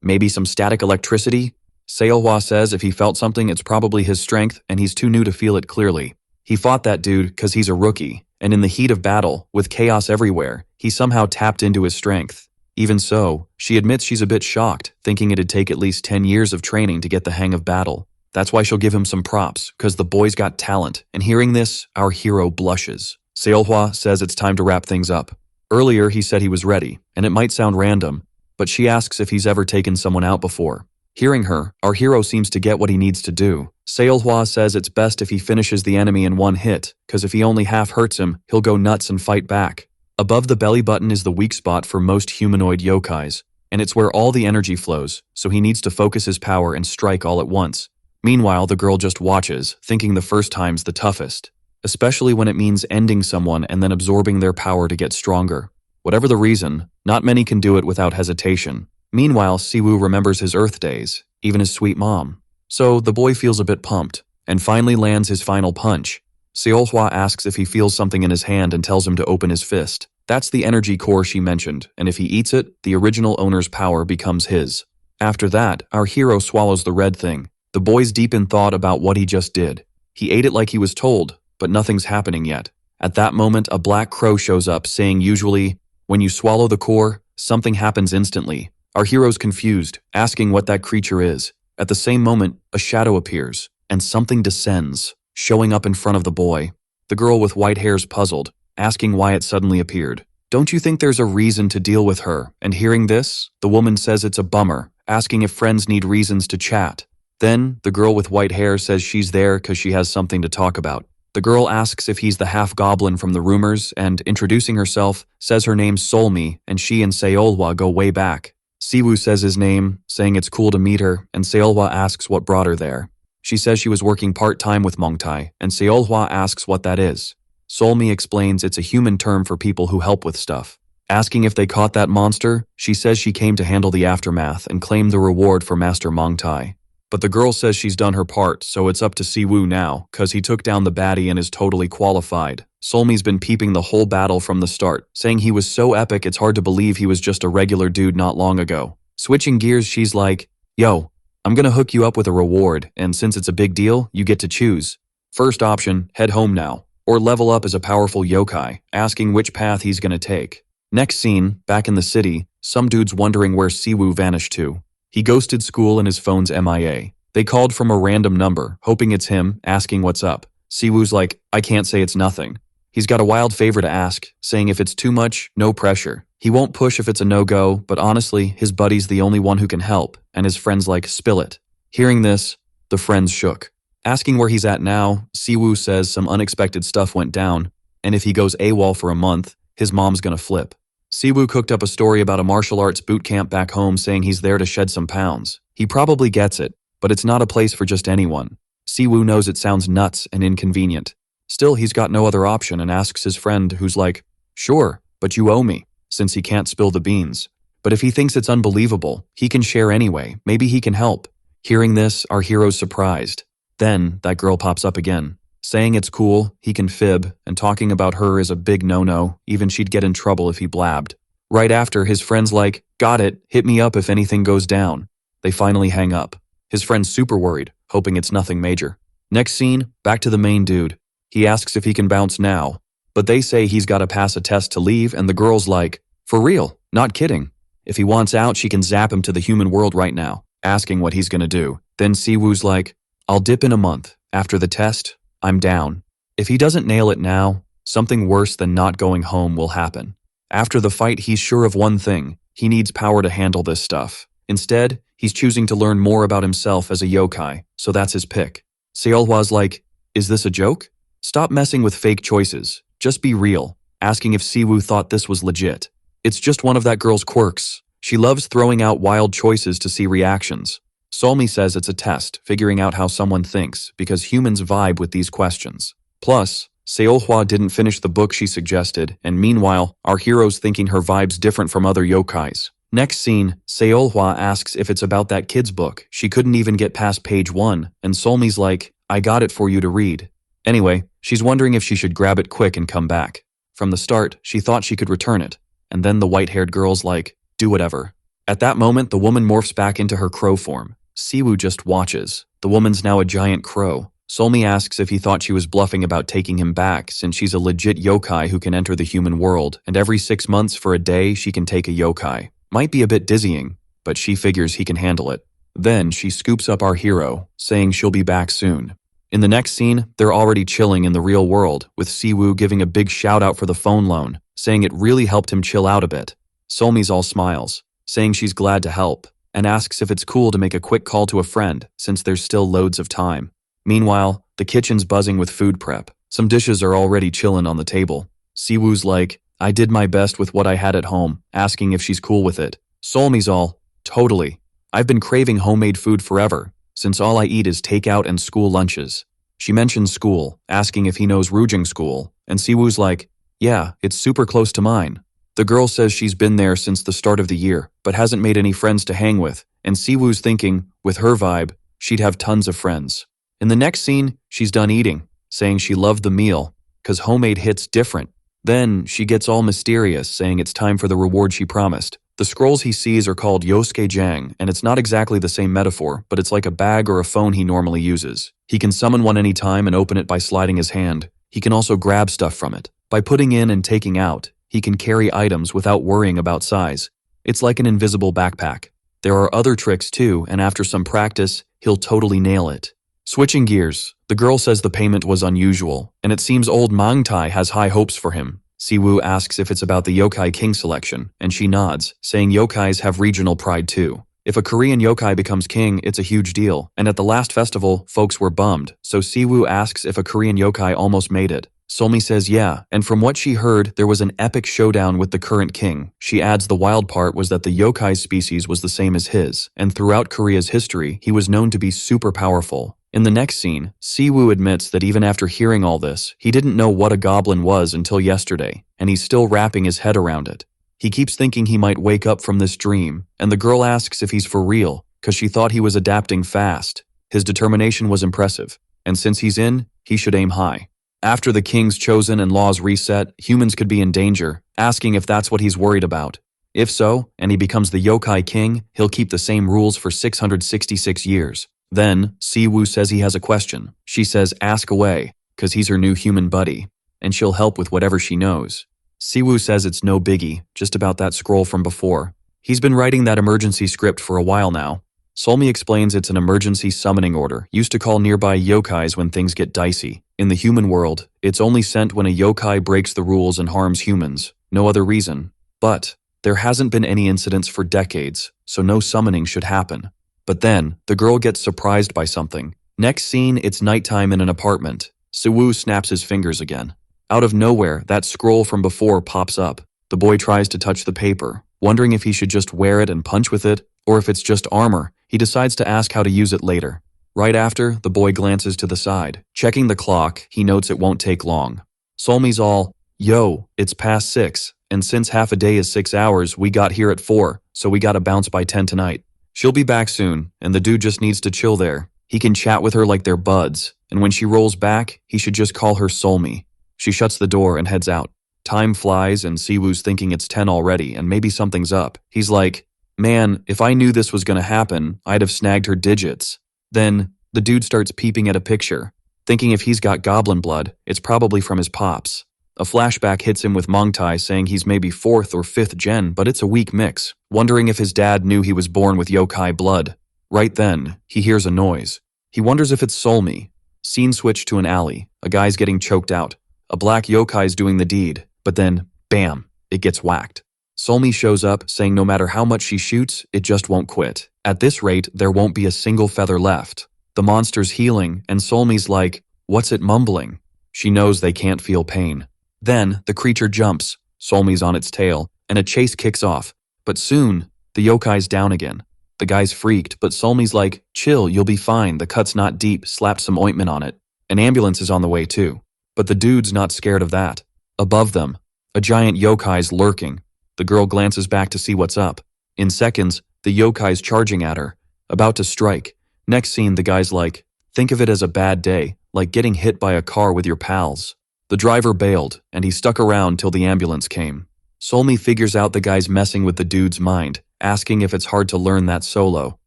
maybe some static electricity? Seolhwa says if he felt something, it's probably his strength, and he's too new to feel it clearly. He fought that dude because he's a rookie, and in the heat of battle, with chaos everywhere, he somehow tapped into his strength. Even so, she admits she's a bit shocked, thinking it'd take at least 10 years of training to get the hang of battle. That's why she'll give him some props, because the boy's got talent, and hearing this, our hero blushes. Seolhwa says it's time to wrap things up. Earlier, he said he was ready, and it might sound random, but she asks if he's ever taken someone out before. Hearing her, our hero seems to get what he needs to do. Seolhwa says it's best if he finishes the enemy in one hit, because if he only half hurts him, he'll go nuts and fight back. Above the belly button is the weak spot for most humanoid yokais, and it's where all the energy flows, so he needs to focus his power and strike all at once. Meanwhile, the girl just watches, thinking the first time's the toughest, especially when it means ending someone and then absorbing their power to get stronger. Whatever the reason, not many can do it without hesitation. Meanwhile, Siwoo remembers his Earth days, even his sweet mom. So the boy feels a bit pumped, and finally lands his final punch. Seolhwa asks if he feels something in his hand and tells him to open his fist. That's the energy core she mentioned, and if he eats it, the original owner's power becomes his. After that, our hero swallows the red thing. The boy's deep in thought about what he just did. He ate it like he was told, but nothing's happening yet. At that moment, a black crow shows up, saying usually, when you swallow the core, something happens instantly. Our hero's confused, asking what that creature is. At the same moment, a shadow appears, and something descends, showing up in front of the boy. The girl with white hair's puzzled, asking why it suddenly appeared. Don't you think there's a reason to deal with her? And hearing this, the woman says it's a bummer, asking if friends need reasons to chat. Then, the girl with white hair says she's there because she has something to talk about. The girl asks if he's the half-goblin from the rumors, and, introducing herself, says her name's Solmi, and she and Seolhwa go way back. Siwoo says his name, saying it's cool to meet her, and Seolhwa asks what brought her there. She says she was working part-time with Mongtai, and Seolhwa asks what that is. Solmi explains it's a human term for people who help with stuff. Asking if they caught that monster, she says she came to handle the aftermath and claim the reward for Master Mangtai. But the girl says she's done her part, so it's up to Siwoo now, cause he took down the baddie and is totally qualified. Solmi's been peeping the whole battle from the start, saying he was so epic it's hard to believe he was just a regular dude not long ago. Switching gears, she's like, yo, I'm gonna hook you up with a reward, and since it's a big deal, you get to choose. First option, head home now, or level up as a powerful yokai, asking which path he's gonna take. Next scene, back in the city, some dude's wondering where Siwoo vanished to. He ghosted school and his phone's MIA. They called from a random number, hoping it's him, asking what's up. Siwoo's like, I can't say it's nothing. He's got a wild favor to ask, saying if it's too much, no pressure. He won't push if it's a no-go, but honestly, his buddy's the only one who can help, and his friend's like, spill it. Hearing this, the friends shook. Asking where he's at now, Siwoo says some unexpected stuff went down, and if he goes AWOL for a month, his mom's gonna flip. Siwoo cooked up a story about a martial arts boot camp back home saying he's there to shed some pounds. He probably gets it, but it's not a place for just anyone. Siwoo knows it sounds nuts and inconvenient. Still, he's got no other option and asks his friend, who's like, sure, but you owe me, since he can't spill the beans. But if he thinks it's unbelievable, he can share anyway, maybe he can help. Hearing this, our hero's surprised. Then, that girl pops up again. Saying it's cool, he can fib, and talking about her is a big no-no, even she'd get in trouble if he blabbed. Right after, his friend's like, got it, hit me up if anything goes down. They finally hang up. His friend's super worried, hoping it's nothing major. Next scene, back to the main dude. He asks if he can bounce now, but they say he's gotta pass a test to leave, and the girl's like, for real, not kidding. If he wants out, she can zap him to the human world right now, asking what he's gonna do. Then Siwoo's like, I'll dip in a month. After the test, I'm down. If he doesn't nail it now, something worse than not going home will happen. After the fight, he's sure of one thing. He needs power to handle this stuff. Instead, he's choosing to learn more about himself as a yokai, so that's his pick. Seolhwa's like, is this a joke? Stop messing with fake choices. Just be real, asking if Siwoo thought this was legit. It's just one of that girl's quirks. She loves throwing out wild choices to see reactions. Solmi says it's a test, figuring out how someone thinks, because humans vibe with these questions. Plus, Seolhwa didn't finish the book she suggested, and meanwhile, our hero's thinking her vibe's different from other yokais. Next scene, Seolhwa asks if it's about that kid's book. She couldn't even get past page 1, and Solmi's like, I got it for you to read. Anyway, she's wondering if she should grab it quick and come back. From the start, she thought she could return it, and then the white-haired girl's like, do whatever. At that moment, the woman morphs back into her crow form. Siwoo just watches. The woman's now a giant crow. Solmi asks if he thought she was bluffing about taking him back, since she's a legit yokai who can enter the human world, and every 6 months for a day she can take a yokai. Might be a bit dizzying, but she figures he can handle it. Then she scoops up our hero, saying she'll be back soon. In the next scene, they're already chilling in the real world, with Siwoo giving a big shout out for the phone loan, saying it really helped him chill out a bit. Solmi's all smiles, saying she's glad to help, and asks if it's cool to make a quick call to a friend, since there's still loads of time. Meanwhile, the kitchen's buzzing with food prep. Some dishes are already chillin' on the table. Siwoo's like, I did my best with what I had at home, asking if she's cool with it. Solmi's all, totally. I've been craving homemade food forever, since all I eat is takeout and school lunches. She mentions school, asking if he knows Rujing School, and Siwoo's like, yeah, it's super close to mine. The girl says she's been there since the start of the year, but hasn't made any friends to hang with, and Siwoo's thinking, with her vibe, she'd have tons of friends. In the next scene, she's done eating, saying she loved the meal, 'cause homemade hits different. Then, she gets all mysterious, saying it's time for the reward she promised. The scrolls he sees are called Yosuke Jang, and it's not exactly the same metaphor, but it's like a bag or a phone he normally uses. He can summon one anytime and open it by sliding his hand. He can also grab stuff from it. By putting in and taking out, he can carry items without worrying about size. It's like an invisible backpack. There are other tricks too, and after some practice, he'll totally nail it. Switching gears, the girl says the payment was unusual, and it seems old Mangtai has high hopes for him. Siwoo asks if it's about the Yokai King selection, and she nods, saying yokais have regional pride too. If a Korean yokai becomes king, it's a huge deal, and at the last festival, folks were bummed, so Siwoo asks if a Korean yokai almost made it. Solmi says yeah, and from what she heard, there was an epic showdown with the current king. She adds the wild part was that the yokai species was the same as his, and throughout Korea's history, he was known to be super powerful. In the next scene, Siwoo admits that even after hearing all this, he didn't know what a goblin was until yesterday, and he's still wrapping his head around it. He keeps thinking he might wake up from this dream, and the girl asks if he's for real, cause she thought he was adapting fast. His determination was impressive, and since he's in, he should aim high. After the king's chosen and laws reset, humans could be in danger, asking if that's what he's worried about. If so, and he becomes the yokai king, he'll keep the same rules for 666 years. Then, Siwoo says he has a question. She says ask away, cause he's her new human buddy, and she'll help with whatever she knows. Siwoo says it's no biggie, just about that scroll from before. He's been writing that emergency script for a while now. Solmi explains it's an emergency summoning order, used to call nearby yokais when things get dicey. In the human world, it's only sent when a yokai breaks the rules and harms humans, no other reason. But there hasn't been any incidents for decades, so no summoning should happen. But then, the girl gets surprised by something. Next scene, it's nighttime in an apartment. Siwoo snaps his fingers again. Out of nowhere, that scroll from before pops up. The boy tries to touch the paper, wondering if he should just wear it and punch with it, or if it's just armor. He decides to ask how to use it later. Right after, the boy glances to the side. Checking the clock, he notes it won't take long. Solmi's all, yo, it's past 6, and since half a day is 6 hours, we got here at 4, so we gotta bounce by 10 tonight. She'll be back soon, and the dude just needs to chill there. He can chat with her like they're buds, and when she rolls back, he should just call her Solmi. She shuts the door and heads out. Time flies and Siwoo's thinking it's 10 already and maybe something's up. He's like, man, if I knew this was gonna happen, I'd have snagged her digits. Then, the dude starts peeping at a picture. Thinking if he's got goblin blood, it's probably from his pops. A flashback hits him with Mongtai saying he's maybe 4th or 5th gen, but it's a weak mix. Wondering if his dad knew he was born with yokai blood. Right then, he hears a noise. He wonders if it's Solmi. Scene switch to an alley. A guy's getting choked out. A black yokai's doing the deed, but then, bam, it gets whacked. Solmi shows up, saying no matter how much she shoots, it just won't quit. At this rate, there won't be a single feather left. The monster's healing, and Solmi's like, what's it mumbling? She knows they can't feel pain. Then, the creature jumps, Solmi's on its tail, and a chase kicks off. But soon, the yokai's down again. The guy's freaked, but Solmi's like, chill, you'll be fine, the cut's not deep, slap some ointment on it. An ambulance is on the way too. But the dude's not scared of that. Above them, a giant yokai's lurking. The girl glances back to see what's up. In seconds, the yokai's charging at her, about to strike. Next scene, the guy's like, think of it as a bad day, like getting hit by a car with your pals. The driver bailed, and he stuck around till the ambulance came. Solmi figures out the guy's messing with the dude's mind, asking if it's hard to learn that solo.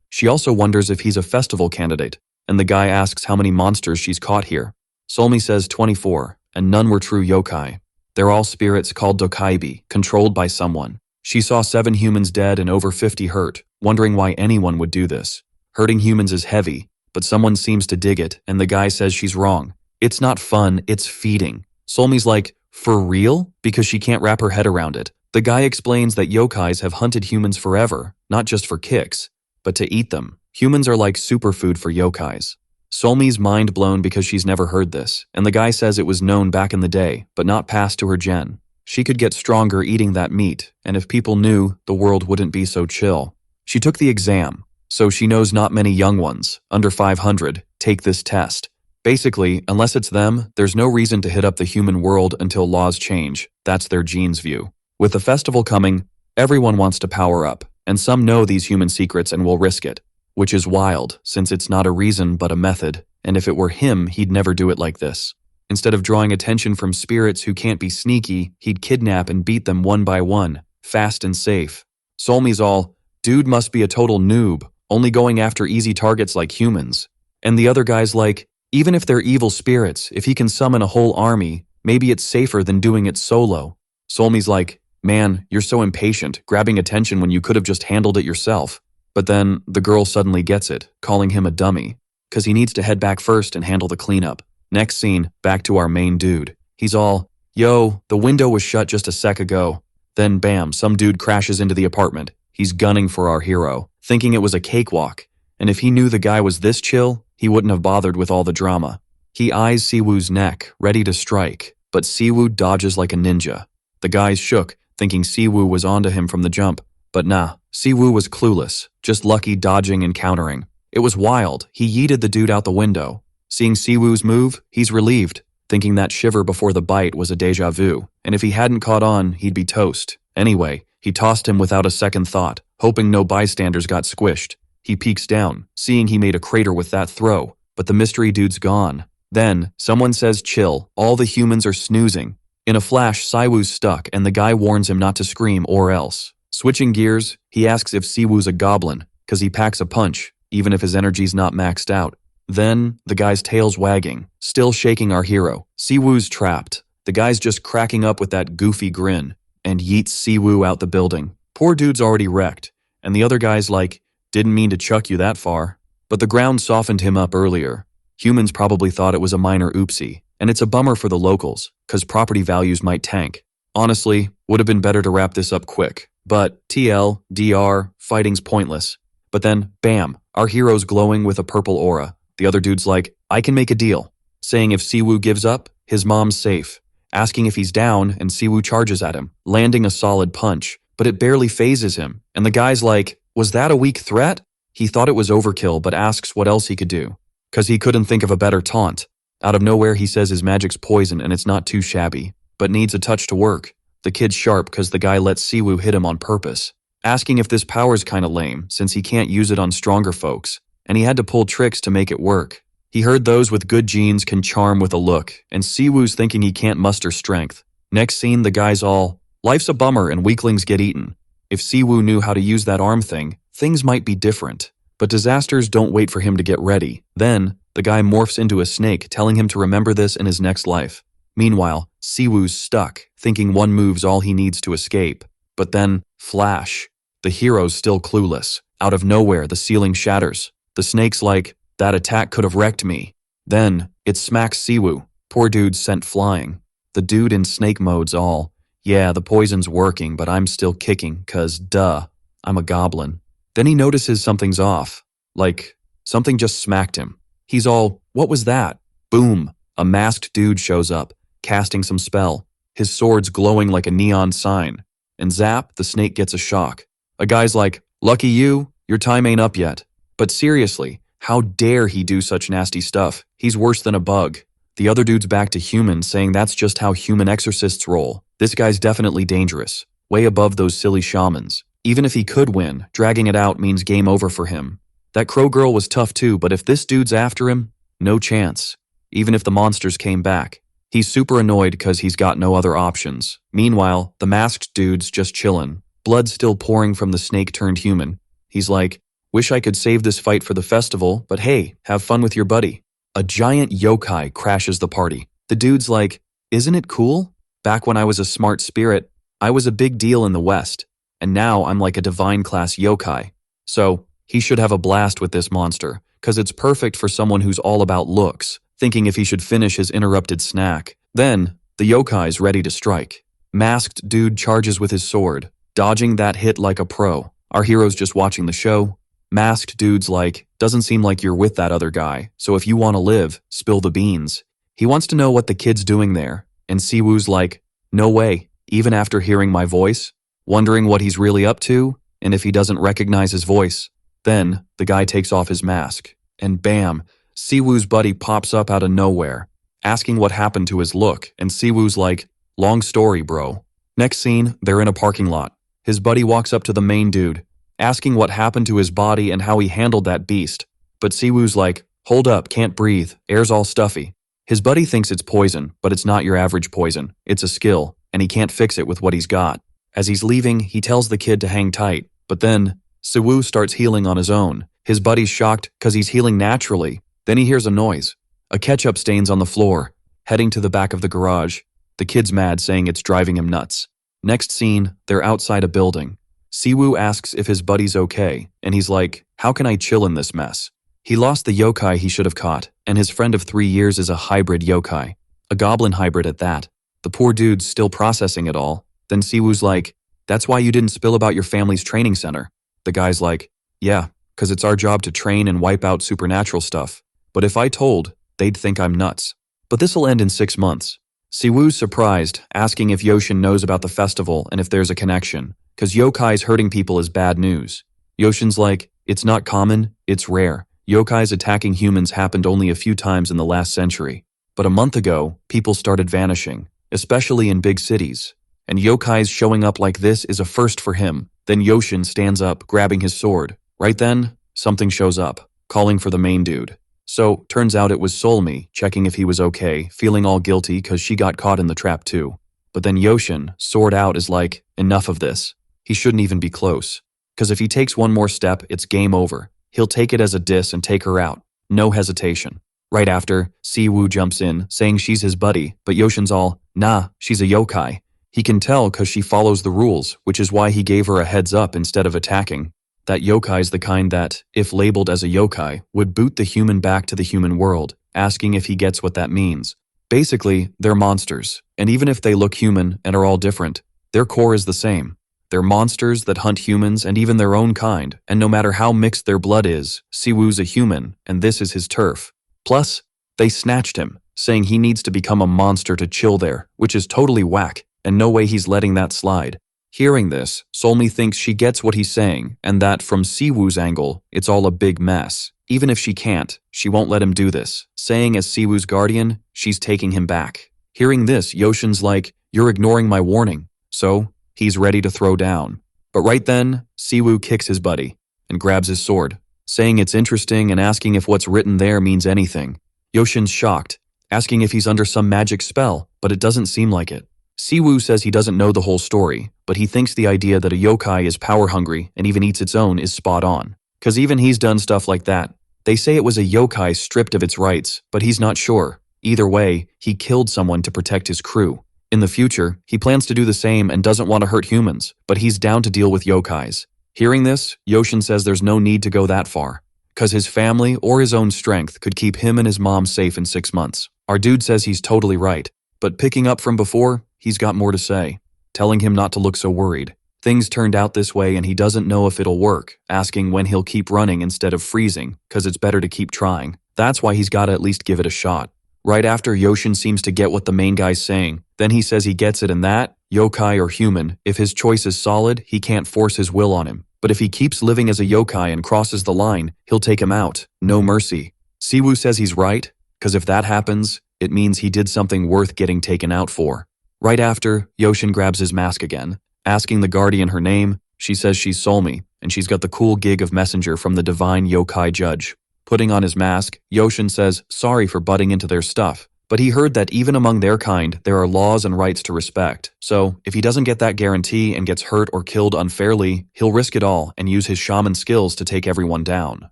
She also wonders if he's a festival candidate, and the guy asks how many monsters she's caught here. Solmi says 24, and none were true yokai. They're all spirits called dokaibi, controlled by someone. She saw 7 humans dead and over 50 hurt, wondering why anyone would do this. Hurting humans is heavy, but someone seems to dig it, and the guy says she's wrong. It's not fun, it's feeding. Solmi's like, for real? Because she can't wrap her head around it. The guy explains that yokais have hunted humans forever, not just for kicks, but to eat them. Humans are like superfood for yokais. Solmi's mind blown because she's never heard this, and the guy says it was known back in the day, but not passed to her gen. She could get stronger eating that meat, and if people knew, the world wouldn't be so chill. She took the exam, so she knows not many young ones, under 500, take this test. Basically, unless it's them, there's no reason to hit up the human world until laws change. That's their genes view. With the festival coming, everyone wants to power up, and some know these human secrets and will risk it. Which is wild, since it's not a reason but a method, and if it were him, he'd never do it like this. Instead of drawing attention from spirits who can't be sneaky, he'd kidnap and beat them one by one, fast and safe. Solmi's all, dude must be a total noob, only going after easy targets like humans. And the other guy's like, even if they're evil spirits, if he can summon a whole army, maybe it's safer than doing it solo. Solmi's like, man, you're so impatient, grabbing attention when you could have just handled it yourself. But then, the girl suddenly gets it, calling him a dummy, cause he needs to head back first and handle the cleanup. Next scene, back to our main dude. He's all, yo, the window was shut just a sec ago. Then bam, some dude crashes into the apartment. He's gunning for our hero, thinking it was a cakewalk. And if he knew the guy was this chill, he wouldn't have bothered with all the drama. He eyes Siwoo's neck, ready to strike, but Siwoo dodges like a ninja. The guys shook, thinking Siwoo was onto him from the jump. But nah, Siwoo was clueless, just lucky dodging and countering. It was wild, he yeeted the dude out the window. Seeing Siwoo's move, he's relieved, thinking that shiver before the bite was a deja vu, and if he hadn't caught on, he'd be toast. Anyway, He tossed him without a second thought, hoping no bystanders got squished. He peeks down, seeing he made a crater with that throw, but the mystery dude's gone. Then, someone says chill, all the humans are snoozing. In a flash, Siwoo's stuck and the guy warns him not to scream or else. Switching gears, he asks if Siwoo's a goblin, cause he packs a punch, even if his energy's not maxed out. Then, the guy's tail's wagging, still shaking our hero. Siwoo's trapped. The guy's just cracking up with that goofy grin, and yeets Siwoo out the building. Poor dude's already wrecked, and the other guy's like, didn't mean to chuck you that far. But the ground softened him up earlier. Humans probably thought it was a minor oopsie, and it's a bummer for the locals, cause property values might tank. Honestly, would have been better to wrap this up quick. But TL, DR, fighting's pointless. But then, bam, our hero's glowing with a purple aura. The other dude's like, I can make a deal. Saying if Siwoo gives up, his mom's safe. Asking if he's down, and Siwoo charges at him, landing a solid punch. But it barely phases him, and the guy's like, was that a weak threat? He thought it was overkill, but asks what else he could do. Cause he couldn't think of a better taunt. Out of nowhere, he says his magic's poison and it's not too shabby, but needs a touch to work. The kid's sharp cause the guy lets Siwoo hit him on purpose. Asking if this power's kinda lame, since he can't use it on stronger folks, and he had to pull tricks to make it work. He heard those with good genes can charm with a look, and Siwoo's thinking he can't muster strength. Next scene, the guy's all, life's a bummer and weaklings get eaten. If Siwoo knew how to use that arm thing, things might be different. But disasters don't wait for him to get ready. Then, the guy morphs into a snake, telling him to remember this in his next life. Meanwhile, Siwoo's stuck, thinking one move's all he needs to escape. But then, flash. The hero's still clueless. Out of nowhere, the ceiling shatters. The snake's like, that attack could have wrecked me. Then, it smacks Siwoo. Poor dude's sent flying. The dude in snake mode's all, yeah, the poison's working, but I'm still kicking, cause duh, I'm a goblin. Then he notices something's off. Like, something just smacked him. He's all, what was that? Boom, a masked dude shows up, casting some spell. His sword's glowing like a neon sign. And zap, the snake gets a shock. A guy's like, lucky you, your time ain't up yet. But seriously, how dare he do such nasty stuff? He's worse than a bug. The other dude's back to human, saying that's just how human exorcists roll. This guy's definitely dangerous, way above those silly shamans. Even if he could win, dragging it out means game over for him. That crow girl was tough too, but if this dude's after him, no chance. Even if the monsters came back. He's super annoyed cause he's got no other options. Meanwhile, the masked dude's just chillin'. Blood still pouring from the snake turned human. He's like, wish I could save this fight for the festival, but hey, have fun with your buddy. A giant yokai crashes the party. The dude's like, isn't it cool? Back when I was a smart spirit, I was a big deal in the West. And now I'm like a divine class yokai. So, he should have a blast with this monster, cause it's perfect for someone who's all about looks, thinking if he should finish his interrupted snack. Then, the yokai's ready to strike. Masked dude charges with his sword, dodging that hit like a pro. Our hero's just watching the show. Masked dude's like, doesn't seem like you're with that other guy, so if you want to live, spill the beans. He wants to know what the kid's doing there, and Siwoo's like, no way, even after hearing my voice? Wondering what he's really up to, and if he doesn't recognize his voice. Then, the guy takes off his mask, and bam, Siwoo's buddy pops up out of nowhere, asking what happened to his look, and Siwoo's like, long story, bro. Next scene, they're in a parking lot. His buddy walks up to the main dude, asking what happened to his body and how he handled that beast. But Siwoo's like, hold up, can't breathe, air's all stuffy. His buddy thinks it's poison, but it's not your average poison. It's a skill, and he can't fix it with what he's got. As he's leaving, he tells the kid to hang tight, but then, Siwoo starts healing on his own. His buddy's shocked cause he's healing naturally. Then he hears a noise. A ketchup stains on the floor, heading to the back of the garage. The kid's mad, saying it's driving him nuts. Next scene, they're outside a building. Siwoo asks if his buddy's okay, and he's like, how can I chill in this mess? He lost the yokai he should have caught, and his friend of 3 years is a hybrid yokai. A goblin hybrid at that. The poor dude's still processing it all. Then Siwoo's like, that's why you didn't spill about your family's training center. The guy's like, yeah, cause it's our job to train and wipe out supernatural stuff. But if I told, they'd think I'm nuts. But this'll end in 6 months. Siwoo's surprised, asking if Yoshin knows about the festival and if there's a connection, cause yokais hurting people is bad news. Yoshin's like, it's not common, it's rare. Yokais attacking humans happened only a few times in the last century. But a month ago, people started vanishing, especially in big cities. and yokais showing up like this is a first for him. Then Yoshin stands up, grabbing his sword. Right then, something shows up, calling for the main dude. So, turns out it was Solmi, checking if he was okay, feeling all guilty cause she got caught in the trap too. But then Yoshin, sword out, is like, enough of this. He shouldn't even be close. Cause if he takes one more step, it's game over. He'll take it as a diss and take her out. No hesitation. Right after, Siwoo jumps in, saying she's his buddy, but Yoshin's all, nah, she's a yokai. He can tell cause she follows the rules, which is why he gave her a heads up instead of attacking. That yokai's the kind that, if labeled as a yokai, would boot the human back to the human world, asking if he gets what that means. Basically, they're monsters, and even if they look human and are all different, their core is the same. They're monsters that hunt humans and even their own kind, and no matter how mixed their blood is, Siwoo's a human, and this is his turf. Plus, they snatched him, saying he needs to become a monster to chill there, which is totally whack, and no way he's letting that slide. Hearing this, Solmi thinks she gets what he's saying, and that from Siwoo's angle, it's all a big mess. Even if she can't, she won't let him do this, saying as Siwoo's guardian, she's taking him back. Hearing this, Yoshin's like, you're ignoring my warning. So, he's ready to throw down. But right then, Siwoo kicks his buddy and grabs his sword, saying it's interesting and asking if what's written there means anything. Yoshin's shocked, asking if he's under some magic spell, but it doesn't seem like it. Siwoo says he doesn't know the whole story, but he thinks the idea that a yokai is power-hungry and even eats its own is spot on. Cause even he's done stuff like that. They say it was a yokai stripped of its rights, but he's not sure. Either way, he killed someone to protect his crew. In the future, he plans to do the same and doesn't want to hurt humans, but he's down to deal with yokais. Hearing this, Yoshin says there's no need to go that far, cause his family or his own strength could keep him and his mom safe in 6 months. Our dude says he's totally right, but picking up from before, he's got more to say, telling him not to look so worried. Things turned out this way and he doesn't know if it'll work, asking when he'll keep running instead of freezing, cause it's better to keep trying. That's why he's gotta at least give it a shot. Right after, Yoshin seems to get what the main guy's saying. Then he says he gets it, and that, yokai or human, if his choice is solid, he can't force his will on him. But if he keeps living as a yokai and crosses the line, he'll take him out. No mercy. Siwoo says he's right, cause if that happens, it means he did something worth getting taken out for. Right after, Yoshin grabs his mask again, asking the guardian her name. She says she's Solmi, and she's got the cool gig of messenger from the divine yokai judge. Putting on his mask, Yoshin says sorry for butting into their stuff, but he heard that even among their kind, there are laws and rights to respect. So, if he doesn't get that guarantee and gets hurt or killed unfairly, he'll risk it all and use his shaman skills to take everyone down.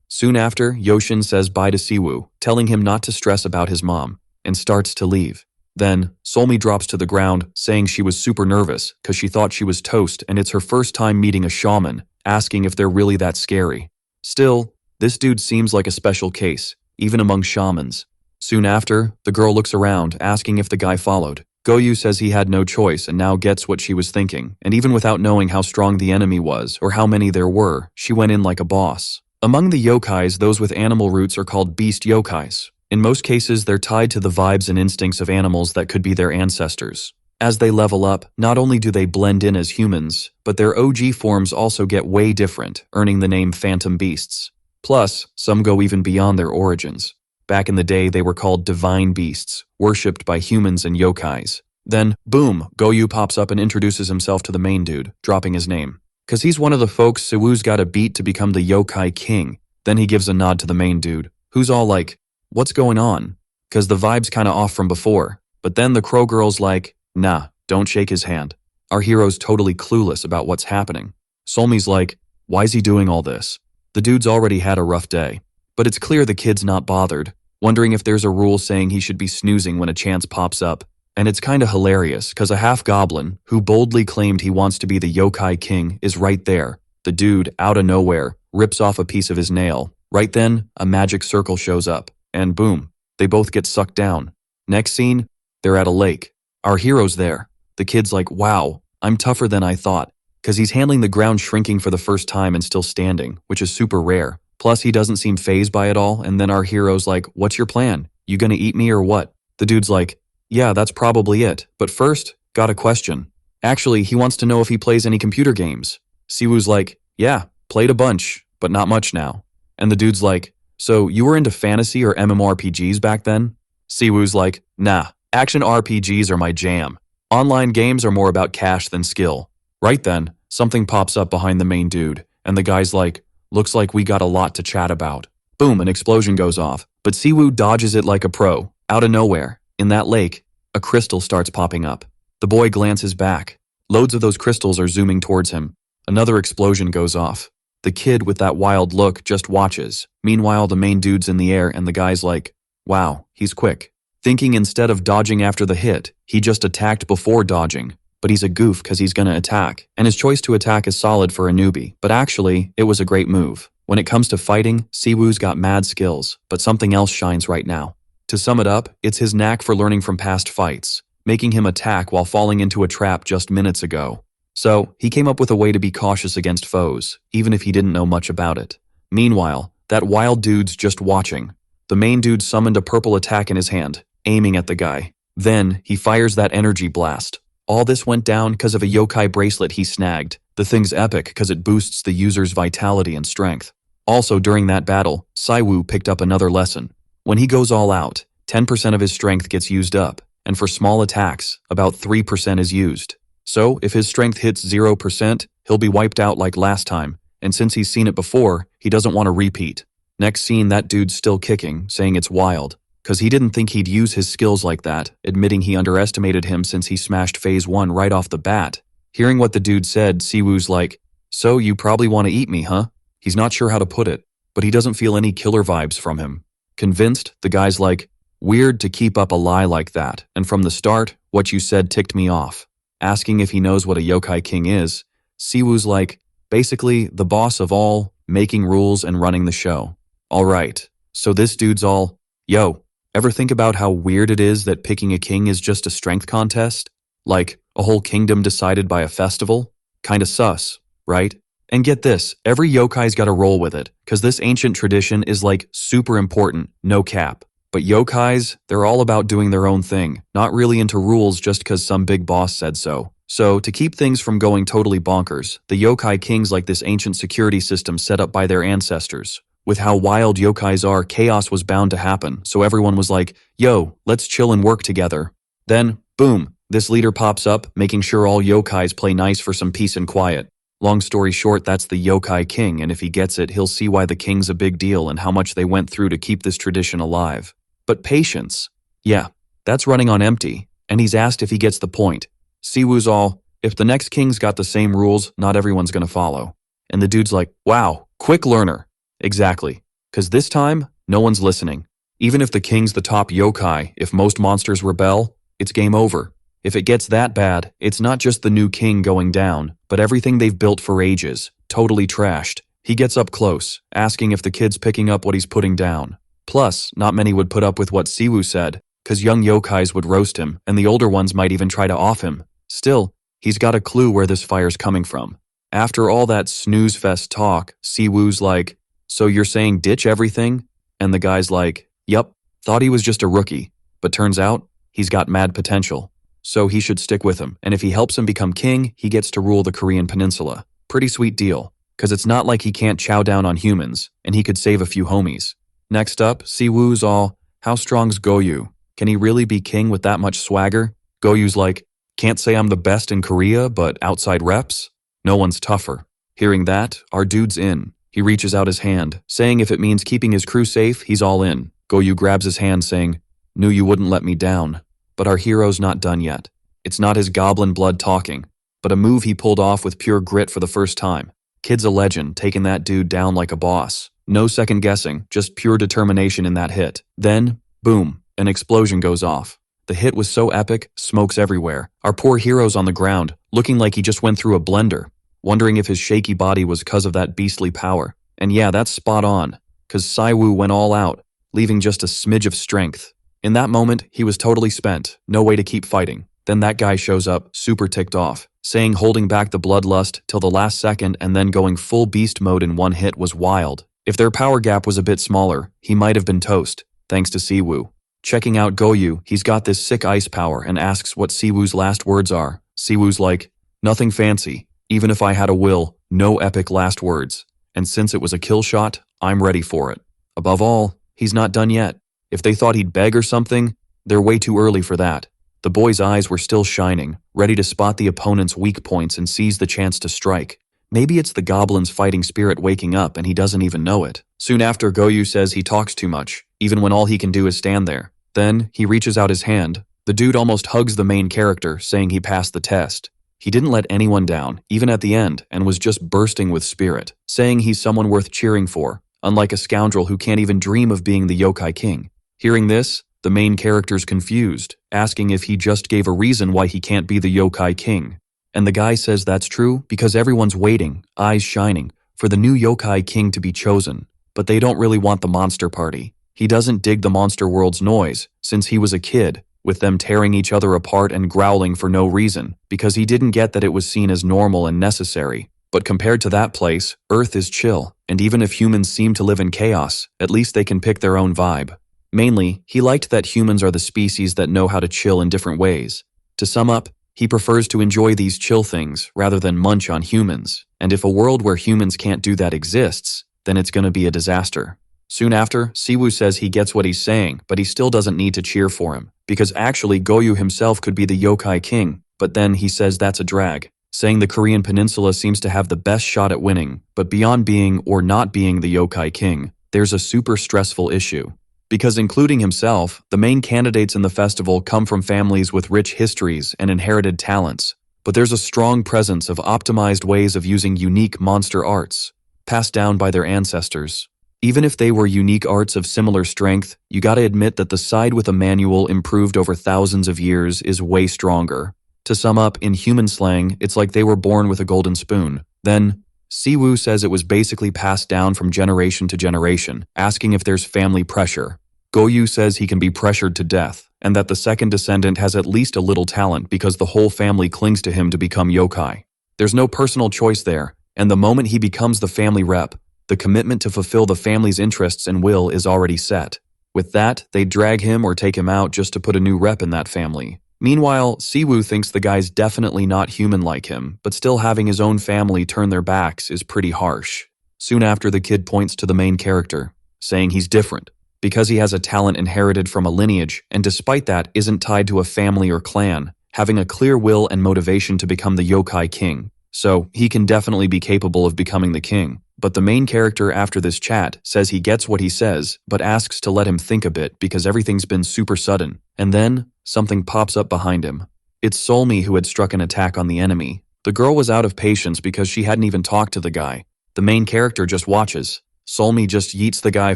Soon after, Yoshin says bye to Siwoo, telling him not to stress about his mom, and starts to leave. Then, Solmi drops to the ground, saying she was super nervous cause she thought she was toast and it's her first time meeting a shaman, asking if they're really that scary. Still, this dude seems like a special case, even among shamans. Soon after, the girl looks around, asking if the guy followed. Goyu says he had no choice and now gets what she was thinking, and even without knowing how strong the enemy was or how many there were, she went in like a boss. Among the yokais, those with animal roots are called beast yokais. In most cases, they're tied to the vibes and instincts of animals that could be their ancestors. As they level up, not only do they blend in as humans, but their OG forms also get way different, earning the name phantom beasts. Plus, some go even beyond their origins. Back in the day, they were called divine beasts, worshipped by humans and yokais. Then, boom, Goyu pops up and introduces himself to the main dude, dropping his name. Cause he's one of the folks Siwoo's gotta beat to become the yokai king. Then he gives a nod to the main dude, who's all like, what's going on? Cause the vibe's kinda off from before. But then the crow girl's like, nah, don't shake his hand. Our hero's totally clueless about what's happening. Solmi's like, why's he doing all this? The dude's already had a rough day. But it's clear the kid's not bothered, wondering if there's a rule saying he should be snoozing when a chance pops up. And it's kinda hilarious, cause a half-goblin, who boldly claimed he wants to be the yokai king, is right there. The dude, out of nowhere, rips off a piece of his nail. Right then, a magic circle shows up, and boom, they both get sucked down. Next scene, they're at a lake. Our hero's there. The kid's like, wow, I'm tougher than I thought. Cause he's handling the ground shrinking for the first time and still standing, which is super rare. Plus, he doesn't seem fazed by it all, and then our hero's like, what's your plan? You gonna eat me or what? The dude's like, yeah, that's probably it, but first, got a question. Actually, he wants to know if he plays any computer games. Siwoo's like, yeah, played a bunch, but not much now. And the dude's like, so you were into fantasy or MMORPGs back then? Siwoo's like, nah, action RPGs are my jam. Online games are more about cash than skill. Right then, something pops up behind the main dude, and the guy's like, looks like we got a lot to chat about. Boom, an explosion goes off, but Siwoo dodges it like a pro. Out of nowhere, in that lake, a crystal starts popping up. The boy glances back. Loads of those crystals are zooming towards him. Another explosion goes off. The kid with that wild look just watches. Meanwhile, the main dude's in the air and the guy's like, wow, he's quick. Thinking instead of dodging after the hit, he just attacked before dodging. But he's a goof because he's gonna attack, and his choice to attack is solid for a newbie, but actually, it was a great move. When it comes to fighting, Siwoo's got mad skills, but something else shines right now. To sum it up, it's his knack for learning from past fights, making him attack while falling into a trap just minutes ago. So, he came up with a way to be cautious against foes, even if he didn't know much about it. Meanwhile, that wild dude's just watching. The main dude summoned a purple attack in his hand, aiming at the guy. Then, he fires that energy blast. All this went down because of a yokai bracelet he snagged. The thing's epic because it boosts the user's vitality and strength. Also, during that battle, Siwoo picked up another lesson. When he goes all out, 10% of his strength gets used up, and for small attacks, about 3% is used. So, if his strength hits 0%, he'll be wiped out like last time, and since he's seen it before, he doesn't want to repeat. Next scene, that dude's still kicking, saying it's wild, because he didn't think he'd use his skills like that, admitting he underestimated him since he smashed phase 1 right off the bat. Hearing what the dude said, Siwoo's like, so you probably want to eat me, huh? He's not sure how to put it, but he doesn't feel any killer vibes from him. Convinced, the guy's like, weird to keep up a lie like that, and from the start, what you said ticked me off. Asking if he knows what a yokai king is, Siwoo's like, basically, the boss of all, making rules and running the show. Alright, so this dude's all, yo, ever think about how weird it is that picking a king is just a strength contest? Like, a whole kingdom decided by a festival? Kinda sus, right? And get this, every yokai's gotta roll with it, cause this ancient tradition is like super important, no cap. But yokais, they're all about doing their own thing, not really into rules just cause some big boss said so. So, to keep things from going totally bonkers, the yokai kings like this ancient security system set up by their ancestors. With how wild yokais are, chaos was bound to happen, so everyone was like, yo, let's chill and work together. Then, boom, this leader pops up, making sure all yokais play nice for some peace and quiet. Long story short, that's the yokai king, and if he gets it, he'll see why the king's a big deal and how much they went through to keep this tradition alive. But patience, yeah, that's running on empty, and he's asked if he gets the point. Siwoo's all, if the next king's got the same rules, not everyone's gonna follow. And the dude's like, wow, quick learner. Exactly, cause this time, no one's listening. Even if the king's the top yokai, if most monsters rebel, it's game over. If it gets that bad, it's not just the new king going down, but everything they've built for ages, totally trashed. He gets up close, asking if the kid's picking up what he's putting down. Plus, not many would put up with what Siwoo said, cause young yokais would roast him, and the older ones might even try to off him. Still, he's got a clue where this fire's coming from. After all that snooze fest talk, Siwoo's like, so you're saying ditch everything? And the guy's like, yup, thought he was just a rookie, but turns out, he's got mad potential. So he should stick with him, and if he helps him become king, he gets to rule the Korean peninsula. Pretty sweet deal, cause it's not like he can't chow down on humans, and he could save a few homies. Next up, Siwoo's all, how strong's Goyu? Can he really be king with that much swagger? Goyu's like, can't say I'm the best in Korea, but outside reps? No one's tougher. Hearing that, our dude's in. He reaches out his hand, saying if it means keeping his crew safe, he's all in. Goyu grabs his hand saying, knew you wouldn't let me down. But our hero's not done yet. It's not his goblin blood talking, but a move he pulled off with pure grit for the first time. Kid's a legend, taking that dude down like a boss. No second guessing, just pure determination in that hit. Then, boom, an explosion goes off. The hit was so epic, smoke's everywhere. Our poor hero's on the ground, looking like he just went through a blender, wondering if his shaky body was cause of that beastly power. And yeah, that's spot on, cause Siwoo went all out, leaving just a smidge of strength. In that moment, he was totally spent, no way to keep fighting. Then that guy shows up, super ticked off, saying holding back the bloodlust till the last second and then going full beast mode in one hit was wild. If their power gap was a bit smaller, he might have been toast, thanks to Siwoo. Checking out Goyu, he's got this sick ice power and asks what Siwoo's last words are. Siwoo's like, nothing fancy, even if I had a will, no epic last words. And since it was a kill shot, I'm ready for it. Above all, he's not done yet. If they thought he'd beg or something, they're way too early for that. The boy's eyes were still shining, ready to spot the opponent's weak points and seize the chance to strike. Maybe it's the goblin's fighting spirit waking up and he doesn't even know it. Soon after, Goyu says he talks too much, even when all he can do is stand there. Then, he reaches out his hand. The dude almost hugs the main character, saying he passed the test. He didn't let anyone down, even at the end, and was just bursting with spirit, saying he's someone worth cheering for, unlike a scoundrel who can't even dream of being the yokai king. Hearing this, the main character's confused, asking if he just gave a reason why he can't be the yokai king. And the guy says that's true because everyone's waiting, eyes shining, for the new yokai king to be chosen, but they don't really want the monster party. He doesn't dig the monster world's noise, since he was a kid, with them tearing each other apart and growling for no reason, because he didn't get that it was seen as normal and necessary. But compared to that place, Earth is chill, and even if humans seem to live in chaos, at least they can pick their own vibe. Mainly, he liked that humans are the species that know how to chill in different ways. To sum up, he prefers to enjoy these chill things rather than munch on humans, and if a world where humans can't do that exists, then it's gonna be a disaster. Soon after, Siwoo says he gets what he's saying, but he still doesn't need to cheer for him, because actually Goyu himself could be the yokai king, but then he says that's a drag, saying the Korean peninsula seems to have the best shot at winning, but beyond being or not being the yokai king, there's a super stressful issue. Because including himself, the main candidates in the festival come from families with rich histories and inherited talents, but there's a strong presence of optimized ways of using unique monster arts, passed down by their ancestors. Even if they were unique arts of similar strength, you gotta admit that the side with a manual improved over thousands of years is way stronger. To sum up, in human slang, it's like they were born with a golden spoon. Then, Siwoo says it was basically passed down from generation to generation, asking if there's family pressure. Goyu says he can be pressured to death, and that the second descendant has at least a little talent because the whole family clings to him to become yokai. There's no personal choice there, and the moment he becomes the family rep, the commitment to fulfill the family's interests and will is already set. With that, they drag him or take him out just to put a new rep in that family. Meanwhile, Siwoo thinks the guy's definitely not human like him, but still having his own family turn their backs is pretty harsh. Soon after, the kid points to the main character, saying he's different, because he has a talent inherited from a lineage, and despite that isn't tied to a family or clan, having a clear will and motivation to become the yokai king. So, he can definitely be capable of becoming the king. But the main character after this chat says he gets what he says, but asks to let him think a bit because everything's been super sudden. And then, something pops up behind him. It's Solmi who had struck an attack on the enemy. The girl was out of patience because she hadn't even talked to the guy. The main character just watches. Solmi just yeets the guy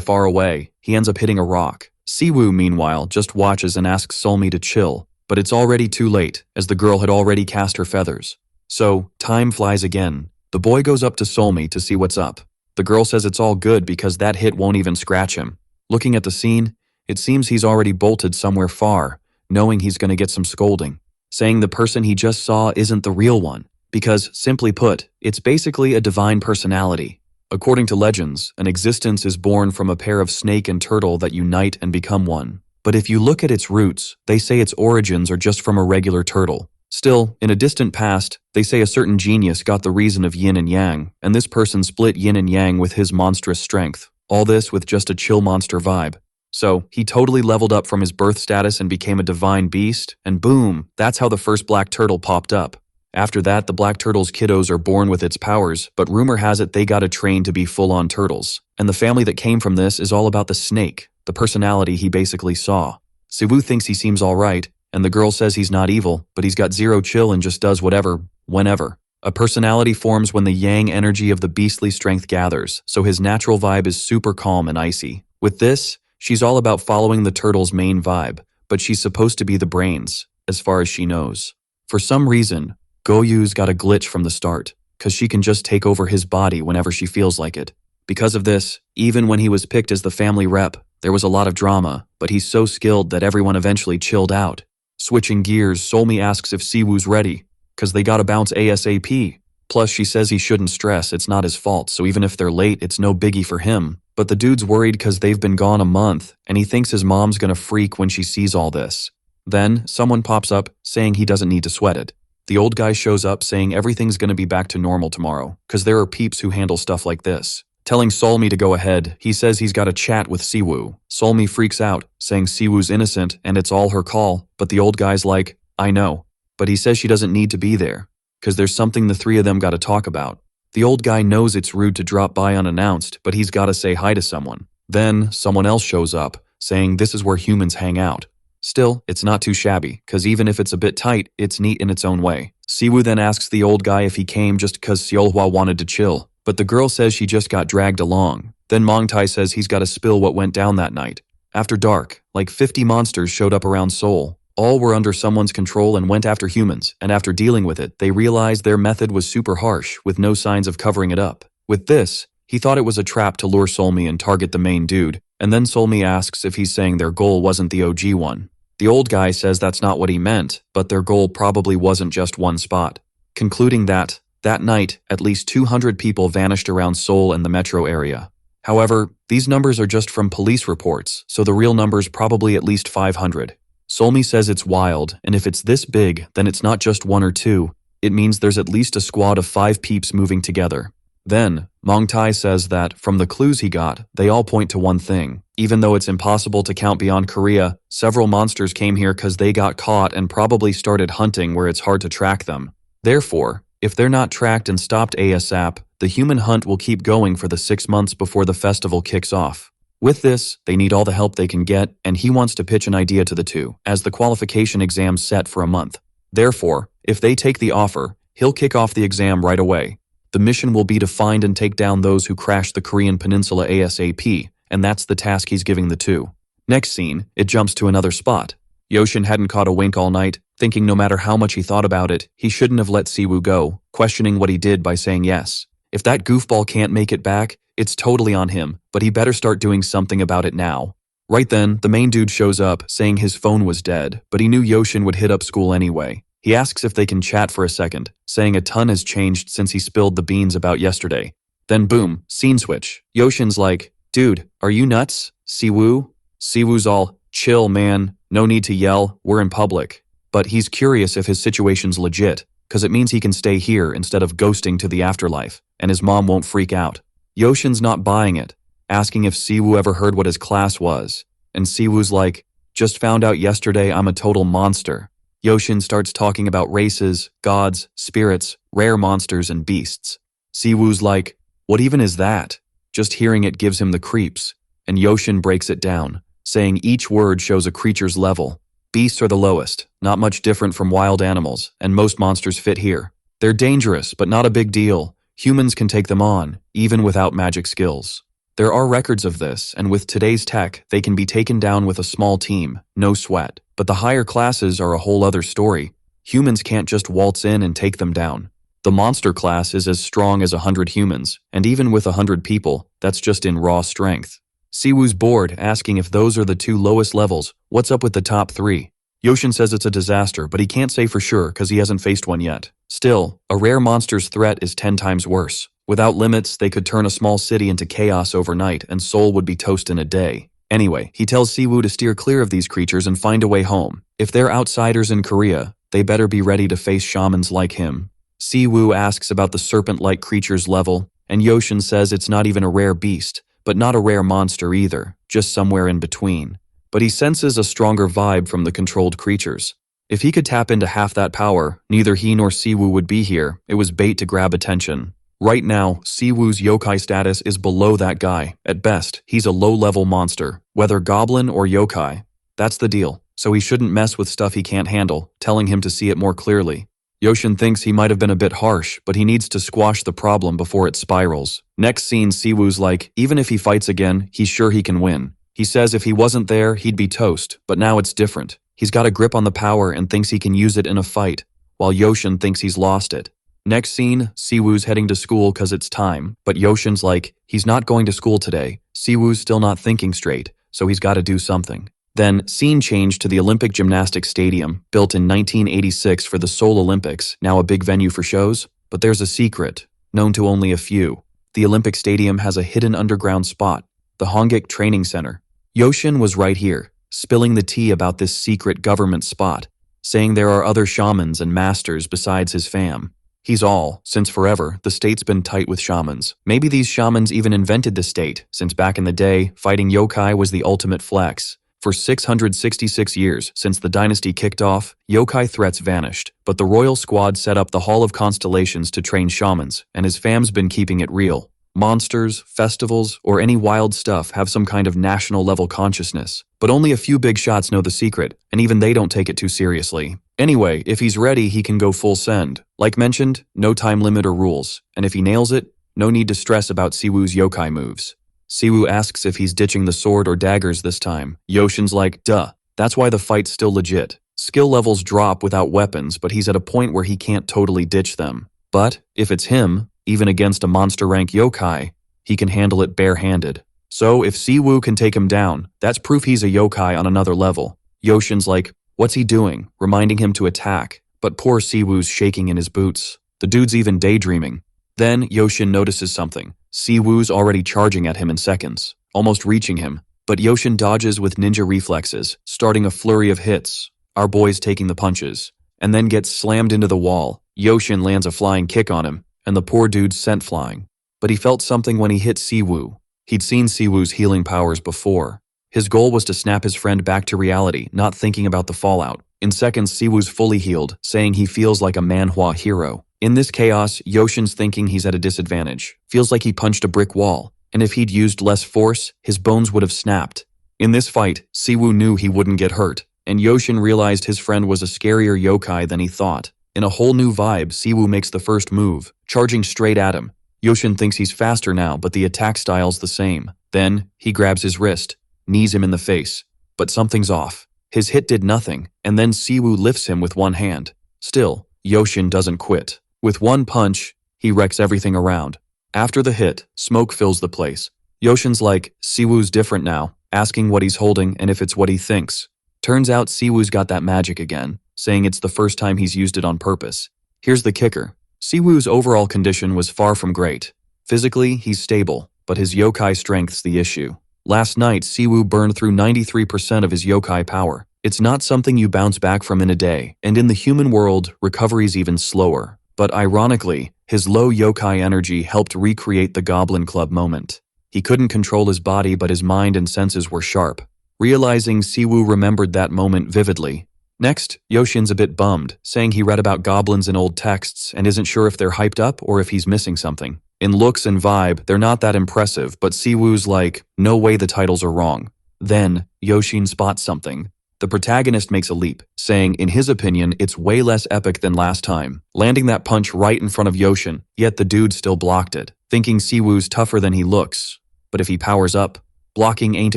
far away. He ends up hitting a rock. Siwoo, meanwhile, just watches and asks Solmi to chill. But it's already too late, as the girl had already cast her feathers. So, time flies again. The boy goes up to Solmi to see what's up. The girl says it's all good because that hit won't even scratch him. Looking at the scene, it seems he's already bolted somewhere far, knowing he's going to get some scolding, saying the person he just saw isn't the real one, because, simply put, it's basically a divine personality. According to legends, an existence is born from a pair of snake and turtle that unite and become one. But if you look at its roots, they say its origins are just from a regular turtle. Still, in a distant past, they say a certain genius got the reason of yin and yang, and this person split yin and yang with his monstrous strength. All this with just a chill monster vibe. So, he totally leveled up from his birth status and became a divine beast, and boom, that's how the first black turtle popped up. After that, the black turtle's kiddos are born with its powers, but rumor has it they gotta train to be full-on turtles. And the family that came from this is all about the snake, the personality he basically saw. Siwoo thinks he seems alright, and the girl says he's not evil, but he's got zero chill and just does whatever, whenever. A personality forms when the yang energy of the beastly strength gathers, so his natural vibe is super calm and icy. With this, she's all about following the turtle's main vibe, but she's supposed to be the brains, as far as she knows. For some reason, Goyu's got a glitch from the start, cause she can just take over his body whenever she feels like it. Because of this, even when he was picked as the family rep, there was a lot of drama, but he's so skilled that everyone eventually chilled out. Switching gears, Solmi asks if Siwoo's ready, cause they gotta bounce ASAP. Plus, she says he shouldn't stress, it's not his fault, so even if they're late, it's no biggie for him. But the dude's worried cause they've been gone a month, and he thinks his mom's gonna freak when she sees all this. Then, someone pops up, saying he doesn't need to sweat it. The old guy shows up saying everything's gonna be back to normal tomorrow, cause there are peeps who handle stuff like this. Telling Solmi to go ahead, he says he's got a chat with Siwoo. Solmi freaks out, saying Siwoo's innocent and it's all her call, but the old guy's like, I know. But he says she doesn't need to be there, because there's something the three of them gotta talk about. The old guy knows it's rude to drop by unannounced, but he's gotta say hi to someone. Then, someone else shows up, saying this is where humans hang out. Still, it's not too shabby, cause even if it's a bit tight, it's neat in its own way. Siwoo then asks the old guy if he came just cause Seolhwa wanted to chill, but the girl says she just got dragged along. Then Mongtai says he's gotta spill what went down that night. After dark, like 50 monsters showed up around Seoul. All were under someone's control and went after humans, and after dealing with it, they realized their method was super harsh, with no signs of covering it up. With this, he thought it was a trap to lure Solmi and target the main dude, and then Solmi asks if he's saying their goal wasn't the OG one. The old guy says that's not what he meant, but their goal probably wasn't just one spot. Concluding that night, at least 200 people vanished around Seoul and the metro area. However, these numbers are just from police reports, so the real number's probably at least 500. Solmi says it's wild, and if it's this big, then it's not just one or two. It means there's at least a squad of 5 peeps moving together. Then, Mongtai says that, from the clues he got, they all point to one thing. Even though it's impossible to count beyond Korea, several monsters came here cause they got caught and probably started hunting where it's hard to track them. Therefore, if they're not tracked and stopped ASAP, the human hunt will keep going for the 6 months before the festival kicks off. With this, they need all the help they can get, and he wants to pitch an idea to the two, as the qualification exam's set for a month. Therefore, if they take the offer, he'll kick off the exam right away. The mission will be to find and take down those who crashed the Korean peninsula ASAP, and that's the task he's giving the two. Next scene, it jumps to another spot. Yoshin hadn't caught a wink all night, thinking no matter how much he thought about it, he shouldn't have let Siwoo go, questioning what he did by saying yes. If that goofball can't make it back, it's totally on him, but he better start doing something about it now. Right then, the main dude shows up, saying his phone was dead, but he knew Yoshin would hit up school anyway. He asks if they can chat for a second, saying a ton has changed since he spilled the beans about yesterday. Then boom, scene switch. Yoshin's like, dude, are you nuts? Siwoo? Siwoo's all, chill man, no need to yell, we're in public. But he's curious if his situation's legit, cause it means he can stay here instead of ghosting to the afterlife, and his mom won't freak out. Yoshin's not buying it, asking if Siwoo ever heard what his class was. And Siwoo's like, just found out yesterday I'm a total monster. Yoshin starts talking about races, gods, spirits, rare monsters, and beasts. Siwoo's like, what even is that? Just hearing it gives him the creeps, and Yoshin breaks it down, saying each word shows a creature's level. Beasts are the lowest, not much different from wild animals, and most monsters fit here. They're dangerous, but not a big deal. Humans can take them on, even without magic skills. There are records of this, and with today's tech, they can be taken down with a small team, no sweat. But the higher classes are a whole other story. Humans can't just waltz in and take them down. The monster class is as strong as 100 humans, and even with 100 people, that's just in raw strength. Siwoo's bored, asking if those are the 2 lowest levels, what's up with the top 3? Yoshin says it's a disaster, but he can't say for sure because he hasn't faced one yet. Still, a rare monster's threat is 10 times worse. Without limits, they could turn a small city into chaos overnight, and Seoul would be toast in a day. Anyway, he tells Siwoo to steer clear of these creatures and find a way home. If they're outsiders in Korea, they better be ready to face shamans like him. Siwoo asks about the serpent-like creature's level, and Yoshin says it's not even a rare beast, but not a rare monster either, just somewhere in between. But he senses a stronger vibe from the controlled creatures. If he could tap into half that power, neither he nor Siwoo would be here. It was bait to grab attention. Right now, Siwoo's yokai status is below that guy. At best, he's a low-level monster, whether goblin or yokai. That's the deal, so he shouldn't mess with stuff he can't handle, telling him to see it more clearly. Yoshin thinks he might have been a bit harsh, but he needs to squash the problem before it spirals. Next scene, Siwoo's like, even if he fights again, he's sure he can win. He says if he wasn't there, he'd be toast, but now it's different. He's got a grip on the power and thinks he can use it in a fight, while Yoshin thinks he's lost it. Next scene, Siwoo's heading to school cause it's time, but Yoshin's like, he's not going to school today. Siwoo's still not thinking straight, so he's got to do something. Then, scene change to the Olympic Gymnastics Stadium, built in 1986 for the Seoul Olympics, now a big venue for shows. But there's a secret, known to only a few. The Olympic Stadium has a hidden underground spot, the Hongik Training Center. Yoshin was right here, spilling the tea about this secret government spot, saying there are other shamans and masters besides his fam. He's all, since forever, the state's been tight with shamans. Maybe these shamans even invented the state, since back in the day, fighting yokai was the ultimate flex. For 666 years since the dynasty kicked off, yokai threats vanished, but the royal squad set up the Hall of Constellations to train shamans, and his fam's been keeping it real. Monsters, festivals, or any wild stuff have some kind of national-level consciousness, but only a few big shots know the secret, and even they don't take it too seriously. Anyway, if he's ready, he can go full send. Like mentioned, no time limit or rules, and if he nails it, no need to stress about Siwoo's yokai moves. Siwoo asks if he's ditching the sword or daggers this time. Yoshin's like, duh, that's why the fight's still legit. Skill levels drop without weapons, but he's at a point where he can't totally ditch them. But if it's him, even against a monster rank yokai, he can handle it barehanded. So if Siwoo can take him down, that's proof he's a yokai on another level. Yoshin's like, what's he doing? Reminding him to attack, but poor Siwoo's shaking in his boots. The dude's even daydreaming. Then Yoshin notices something. Siwoo's already charging at him in seconds, almost reaching him, but Yoshin dodges with ninja reflexes, starting a flurry of hits. Our boy's taking the punches, and then gets slammed into the wall. Yoshin lands a flying kick on him, and the poor dude's sent flying. But he felt something when he hit Siwoo. He'd seen Siwoo's healing powers before. His goal was to snap his friend back to reality, not thinking about the fallout. In seconds, Siwoo's fully healed, saying he feels like a Manhwa hero. In this chaos, Yoshin's thinking he's at a disadvantage. Feels like he punched a brick wall, and if he'd used less force, his bones would have snapped. In this fight, Siwoo knew he wouldn't get hurt, and Yoshin realized his friend was a scarier yokai than he thought. In a whole new vibe, Siwoo makes the first move, charging straight at him. Yoshin thinks he's faster now, but the attack style's the same. Then, he grabs his wrist, knees him in the face. But something's off. His hit did nothing, and then Siwoo lifts him with one hand. Still, Yoshin doesn't quit. With one punch, he wrecks everything around. After the hit, smoke fills the place. Yoshin's like, Siwoo's different now, asking what he's holding and if it's what he thinks. Turns out Siwoo's got that magic again, saying it's the first time he's used it on purpose. Here's the kicker. Siwoo's overall condition was far from great. Physically, he's stable, but his yokai strength's the issue. Last night, Siwoo burned through 93% of his yokai power. It's not something you bounce back from in a day, and in the human world, recovery's even slower. But ironically, his low yokai energy helped recreate the Goblin Club moment. He couldn't control his body, but his mind and senses were sharp. Realizing Siwoo remembered that moment vividly. Next, Yoshin's a bit bummed, saying he read about goblins in old texts and isn't sure if they're hyped up or if he's missing something. In looks and vibe, they're not that impressive, but Siwoo's like, no way the titles are wrong. Then, Yoshin spots something. The protagonist makes a leap, saying in his opinion it's way less epic than last time, landing that punch right in front of Yoshin, yet the dude still blocked it, thinking Siwoo's tougher than he looks. But if he powers up, blocking ain't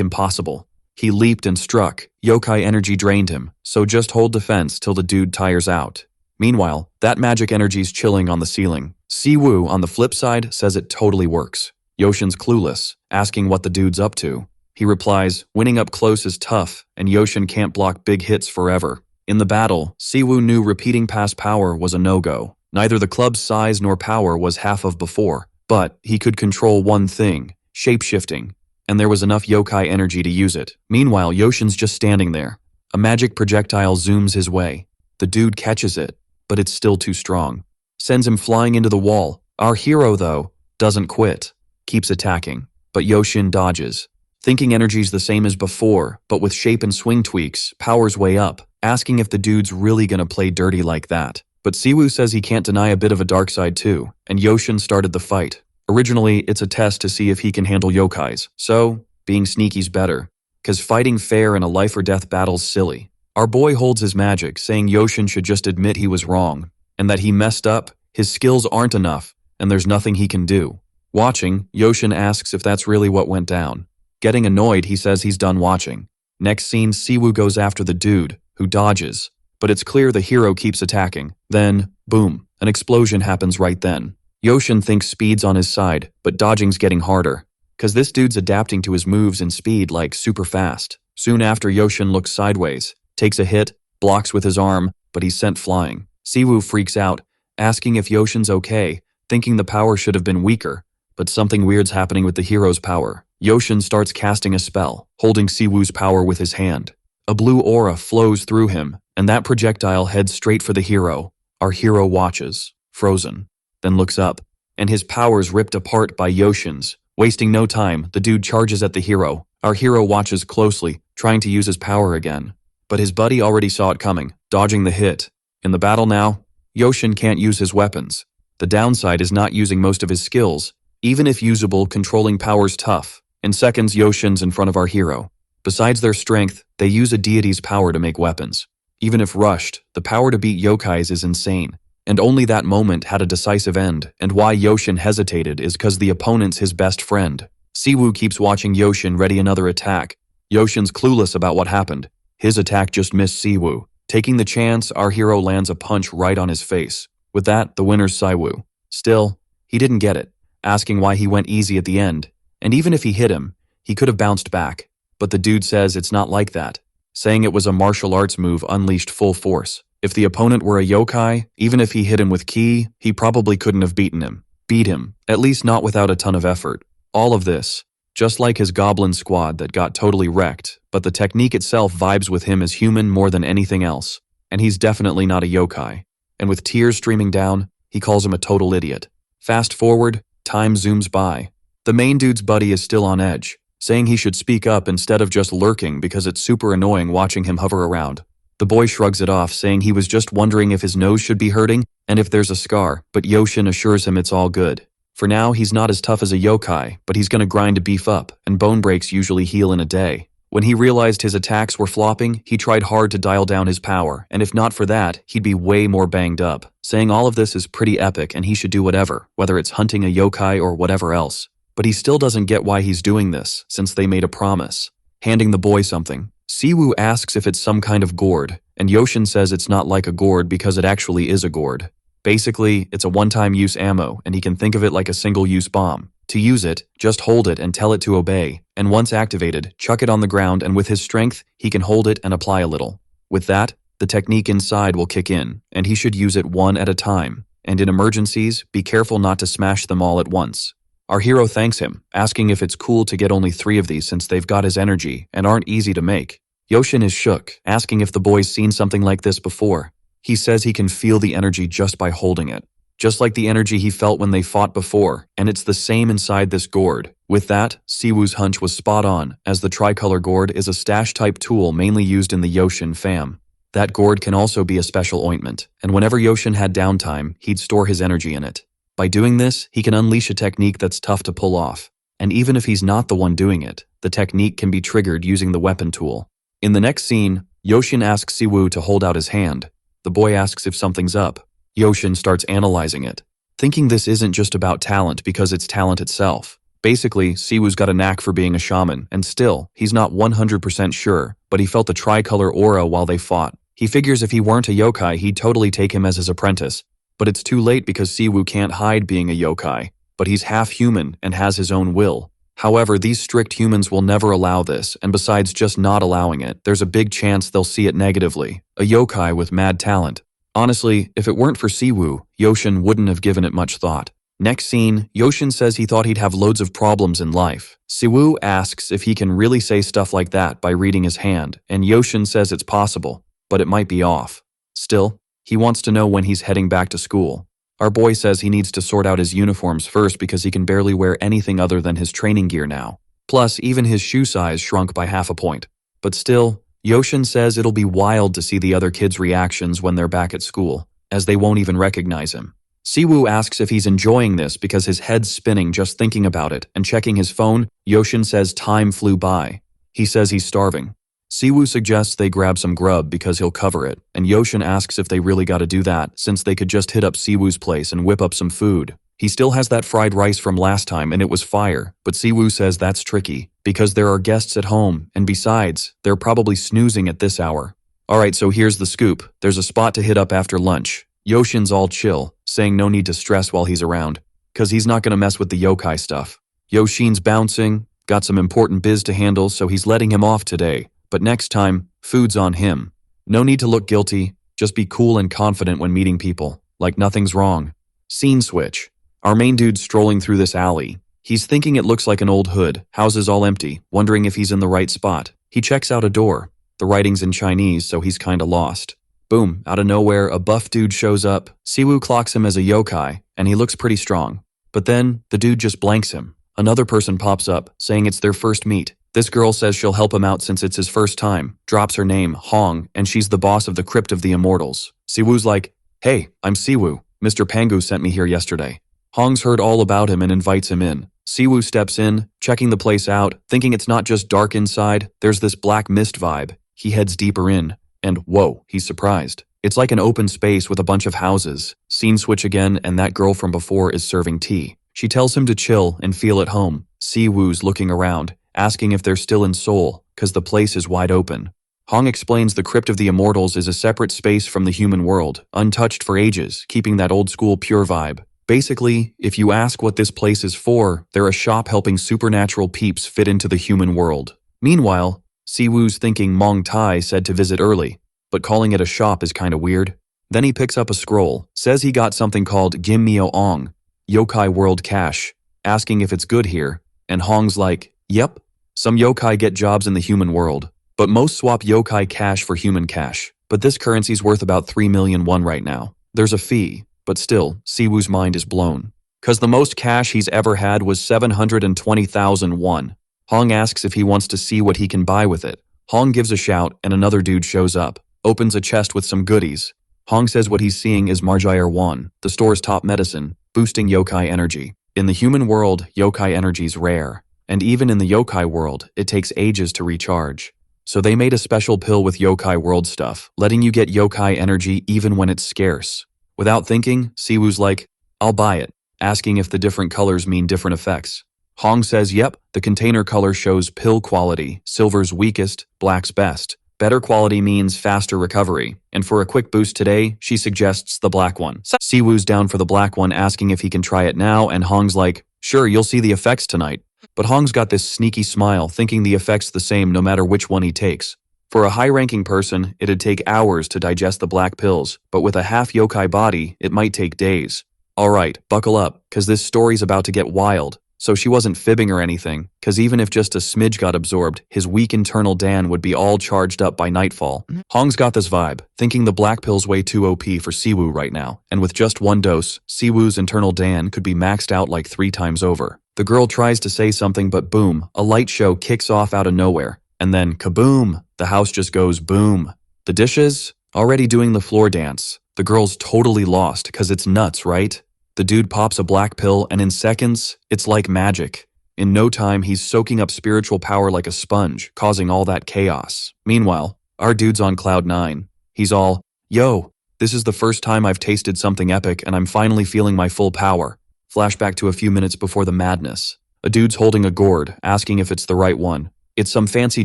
impossible. He leaped and struck, yokai energy drained him, so just hold defense till the dude tires out. Meanwhile, that magic energy's chilling on the ceiling. Siwoo, on the flip side, says it totally works. Yoshin's clueless, asking what the dude's up to. He replies, winning up close is tough, and Yoshin can't block big hits forever. In the battle, Siwoo knew repeating past power was a no-go. Neither the club's size nor power was half of before, but he could control one thing, shape-shifting, and there was enough yokai energy to use it. Meanwhile, Yoshin's just standing there. A magic projectile zooms his way. The dude catches it, but it's still too strong. Sends him flying into the wall. Our hero, though, doesn't quit. Keeps attacking, but Yoshin dodges. Thinking energy's the same as before, but with shape and swing tweaks, power's way up, asking if the dude's really gonna play dirty like that. But Siwoo says he can't deny a bit of a dark side too, and Yoshin started the fight. Originally, it's a test to see if he can handle yokais, so being sneaky's better, cause fighting fair in a life or death battle's silly. Our boy holds his magic, saying Yoshin should just admit he was wrong, and that he messed up, his skills aren't enough, and there's nothing he can do. Watching, Yoshin asks if that's really what went down. Getting annoyed, he says he's done watching. Next scene, Siwoo goes after the dude, who dodges. But it's clear the hero keeps attacking. Then, boom, an explosion happens right then. Yoshin thinks speed's on his side, but dodging's getting harder. Cause this dude's adapting to his moves and speed like super fast. Soon after, Yoshin looks sideways, takes a hit, blocks with his arm, but he's sent flying. Siwoo freaks out, asking if Yoshin's okay, thinking the power should have been weaker. But something weird's happening with the hero's power. Yoshin starts casting a spell, holding Siwoo's power with his hand. A blue aura flows through him, and that projectile heads straight for the hero. Our hero watches, frozen, then looks up, and his power's ripped apart by Yoshin's. Wasting no time, the dude charges at the hero, Our hero watches closely, trying to use his power again. But his buddy already saw it coming, dodging the hit. In the battle now, Yoshin can't use his weapons. The downside is not using most of his skills. Even if usable, controlling power's tough. In seconds, Yoshin's in front of our hero. Besides their strength, they use a deity's power to make weapons. Even if rushed, the power to beat yokais is insane. And only that moment had a decisive end, and why Yoshin hesitated is because the opponent's his best friend. Siwoo keeps watching Yoshin ready another attack. Yoshin's clueless about what happened. His attack just missed Siwoo. Taking the chance, our hero lands a punch right on his face. With that, the winner's Siwoo. Still, he didn't get it, asking why he went easy at the end. And even if he hit him, he could have bounced back. But the dude says it's not like that, saying it was a martial arts move unleashed full force. If the opponent were a yokai, even if he hit him with ki, he probably couldn't have beat him, at least not without a ton of effort. All of this, just like his goblin squad that got totally wrecked, but the technique itself vibes with him as human more than anything else. And he's definitely not a yokai. And with tears streaming down, he calls him a total idiot. Fast forward, time zooms by. The main dude's buddy is still on edge, saying he should speak up instead of just lurking because it's super annoying watching him hover around. The boy shrugs it off, saying he was just wondering if his nose should be hurting and if there's a scar, but Yoshin assures him it's all good. For now, he's not as tough as a yokai, but he's gonna grind to beef up, and bone breaks usually heal in a day. When he realized his attacks were flopping, he tried hard to dial down his power, and if not for that, he'd be way more banged up, saying all of this is pretty epic and he should do whatever, whether it's hunting a yokai or whatever else. But he still doesn't get why he's doing this, since they made a promise. Handing the boy something, Siwoo asks if it's some kind of gourd, and Yoshin says it's not like a gourd because it actually is a gourd. Basically, it's a one-time use ammo, and he can think of it like a single-use bomb. To use it, just hold it and tell it to obey, and once activated, chuck it on the ground, and with his strength, he can hold it and apply a little. With that, the technique inside will kick in, and he should use it one at a time. And in emergencies, be careful not to smash them all at once. Our hero thanks him, asking if it's cool to get only 3 of these since they've got his energy and aren't easy to make. Yoshin is shook, asking if the boy's seen something like this before. He says he can feel the energy just by holding it, just like the energy he felt when they fought before, and it's the same inside this gourd. With that, Siwoo's hunch was spot on, as the tricolor gourd is a stash-type tool mainly used in the Yoshin fam. That gourd can also be a special ointment, and whenever Yoshin had downtime, he'd store his energy in it. By doing this, he can unleash a technique that's tough to pull off. And even if he's not the one doing it, the technique can be triggered using the weapon tool. In the next scene, Yoshin asks Siwoo to hold out his hand. The boy asks if something's up. Yoshin starts analyzing it, thinking this isn't just about talent because it's talent itself. Basically, Siwoo's got a knack for being a shaman, and still, he's not 100% sure, but he felt the tricolor aura while they fought. He figures if he weren't a yokai, he'd totally take him as his apprentice. But it's too late because Siwoo can't hide being a yokai, but he's half human and has his own will. However, these strict humans will never allow this, and besides just not allowing it, there's a big chance they'll see it negatively. A yokai with mad talent. Honestly, if it weren't for Siwoo, Yoshin wouldn't have given it much thought. Next scene, Yoshin says he thought he'd have loads of problems in life. Siwoo asks if he can really say stuff like that by reading his hand, and Yoshin says it's possible, but it might be off. Still, he wants to know when he's heading back to school. Our boy says he needs to sort out his uniforms first because he can barely wear anything other than his training gear now. Plus, even his shoe size shrunk by half a point. But still, Yoshin says it'll be wild to see the other kids' reactions when they're back at school, as they won't even recognize him. Siwoo asks if he's enjoying this because his head's spinning just thinking about it, and checking his phone, Yoshin says time flew by. He says he's starving. Siwoo suggests they grab some grub because he'll cover it, and Yoshin asks if they really gotta do that since they could just hit up Siwoo's place and whip up some food. He still has that fried rice from last time and it was fire, but Siwoo says that's tricky because there are guests at home, and besides, they're probably snoozing at this hour. Alright, so here's the scoop. There's a spot to hit up after lunch. Yoshin's all chill, saying no need to stress while he's around, cause he's not gonna mess with the yokai stuff. Yoshin's bouncing, got some important biz to handle, so he's letting him off today. But next time, food's on him. No need to look guilty, just be cool and confident when meeting people, like nothing's wrong. Scene switch. Our main dude's strolling through this alley. He's thinking it looks like an old hood, houses all empty, wondering if he's in the right spot. He checks out a door. The writing's in Chinese, so he's kinda lost. Boom, out of nowhere, a buff dude shows up. Siwoo clocks him as a yokai, and he looks pretty strong. But then, the dude just blanks him. Another person pops up, saying it's their first meet. This girl says she'll help him out since it's his first time, drops her name, Hong, and she's the boss of the Crypt of the Immortals. Siwoo's like, "Hey, I'm Siwoo. Mr. Pangu sent me here yesterday." Hong's heard all about him and invites him in. Siwoo steps in, checking the place out, thinking it's not just dark inside, there's this black mist vibe. He heads deeper in, and whoa, he's surprised. It's like an open space with a bunch of houses. Scene switch again, and that girl from before is serving tea. She tells him to chill and feel at home. Siwoo's looking around, asking if they're still in Seoul, cause the place is wide open. Hong explains the Crypt of the Immortals is a separate space from the human world, untouched for ages, keeping that old school pure vibe. Basically, if you ask what this place is for, they're a shop helping supernatural peeps fit into the human world. Meanwhile, Siwoo's thinking Mong Tai said to visit early, but calling it a shop is kinda weird. Then he picks up a scroll, says he got something called Gimmyo Ong, Yokai World Cash, asking if it's good here, and Hong's like, "Yep, some yokai get jobs in the human world, but most swap yokai cash for human cash, but this currency's worth about 3 million won right now. There's a fee, but still, Siwoo's mind is blown. Cause the most cash he's ever had was 720,000 won. Hong asks if he wants to see what he can buy with it. Hong gives a shout and another dude shows up, opens a chest with some goodies. Hong says what he's seeing is Marjair Wan, the store's top medicine, boosting yokai energy. In the human world, yokai energy's rare, and even in the yokai world, it takes ages to recharge. So they made a special pill with yokai world stuff, letting you get yokai energy even when it's scarce. Without thinking, Siwoo's like, "I'll buy it," asking if the different colors mean different effects. Hong says, yep, the container color shows pill quality, silver's weakest, black's best. Better quality means faster recovery, and for a quick boost today, she suggests the black one. Siwoo's down for the black one, asking if he can try it now, and Hong's like, "Sure, you'll see the effects tonight." But Hong's got this sneaky smile, thinking the effect's the same no matter which one he takes. For a high-ranking person, it'd take hours to digest the black pills, but with a half yokai body, it might take days. Alright, buckle up, cause this story's about to get wild. So she wasn't fibbing or anything, cause even if just a smidge got absorbed, his weak internal Dan would be all charged up by nightfall. Hong's got this vibe, thinking the black pill's way too OP for Siwoo right now, and with just one dose, Siwoo's internal Dan could be maxed out like 3 times over. The girl tries to say something but boom, a light show kicks off out of nowhere, and then kaboom, the house just goes boom. The dishes? Already doing the floor dance. The girl's totally lost, cause it's nuts, right? The dude pops a black pill and in seconds, it's like magic. In no time, he's soaking up spiritual power like a sponge, causing all that chaos. Meanwhile, our dude's on cloud 9. He's all, "Yo, this is the first time I've tasted something epic and I'm finally feeling my full power." Flashback to a few minutes before the madness. A dude's holding a gourd, asking if it's the right one. It's some fancy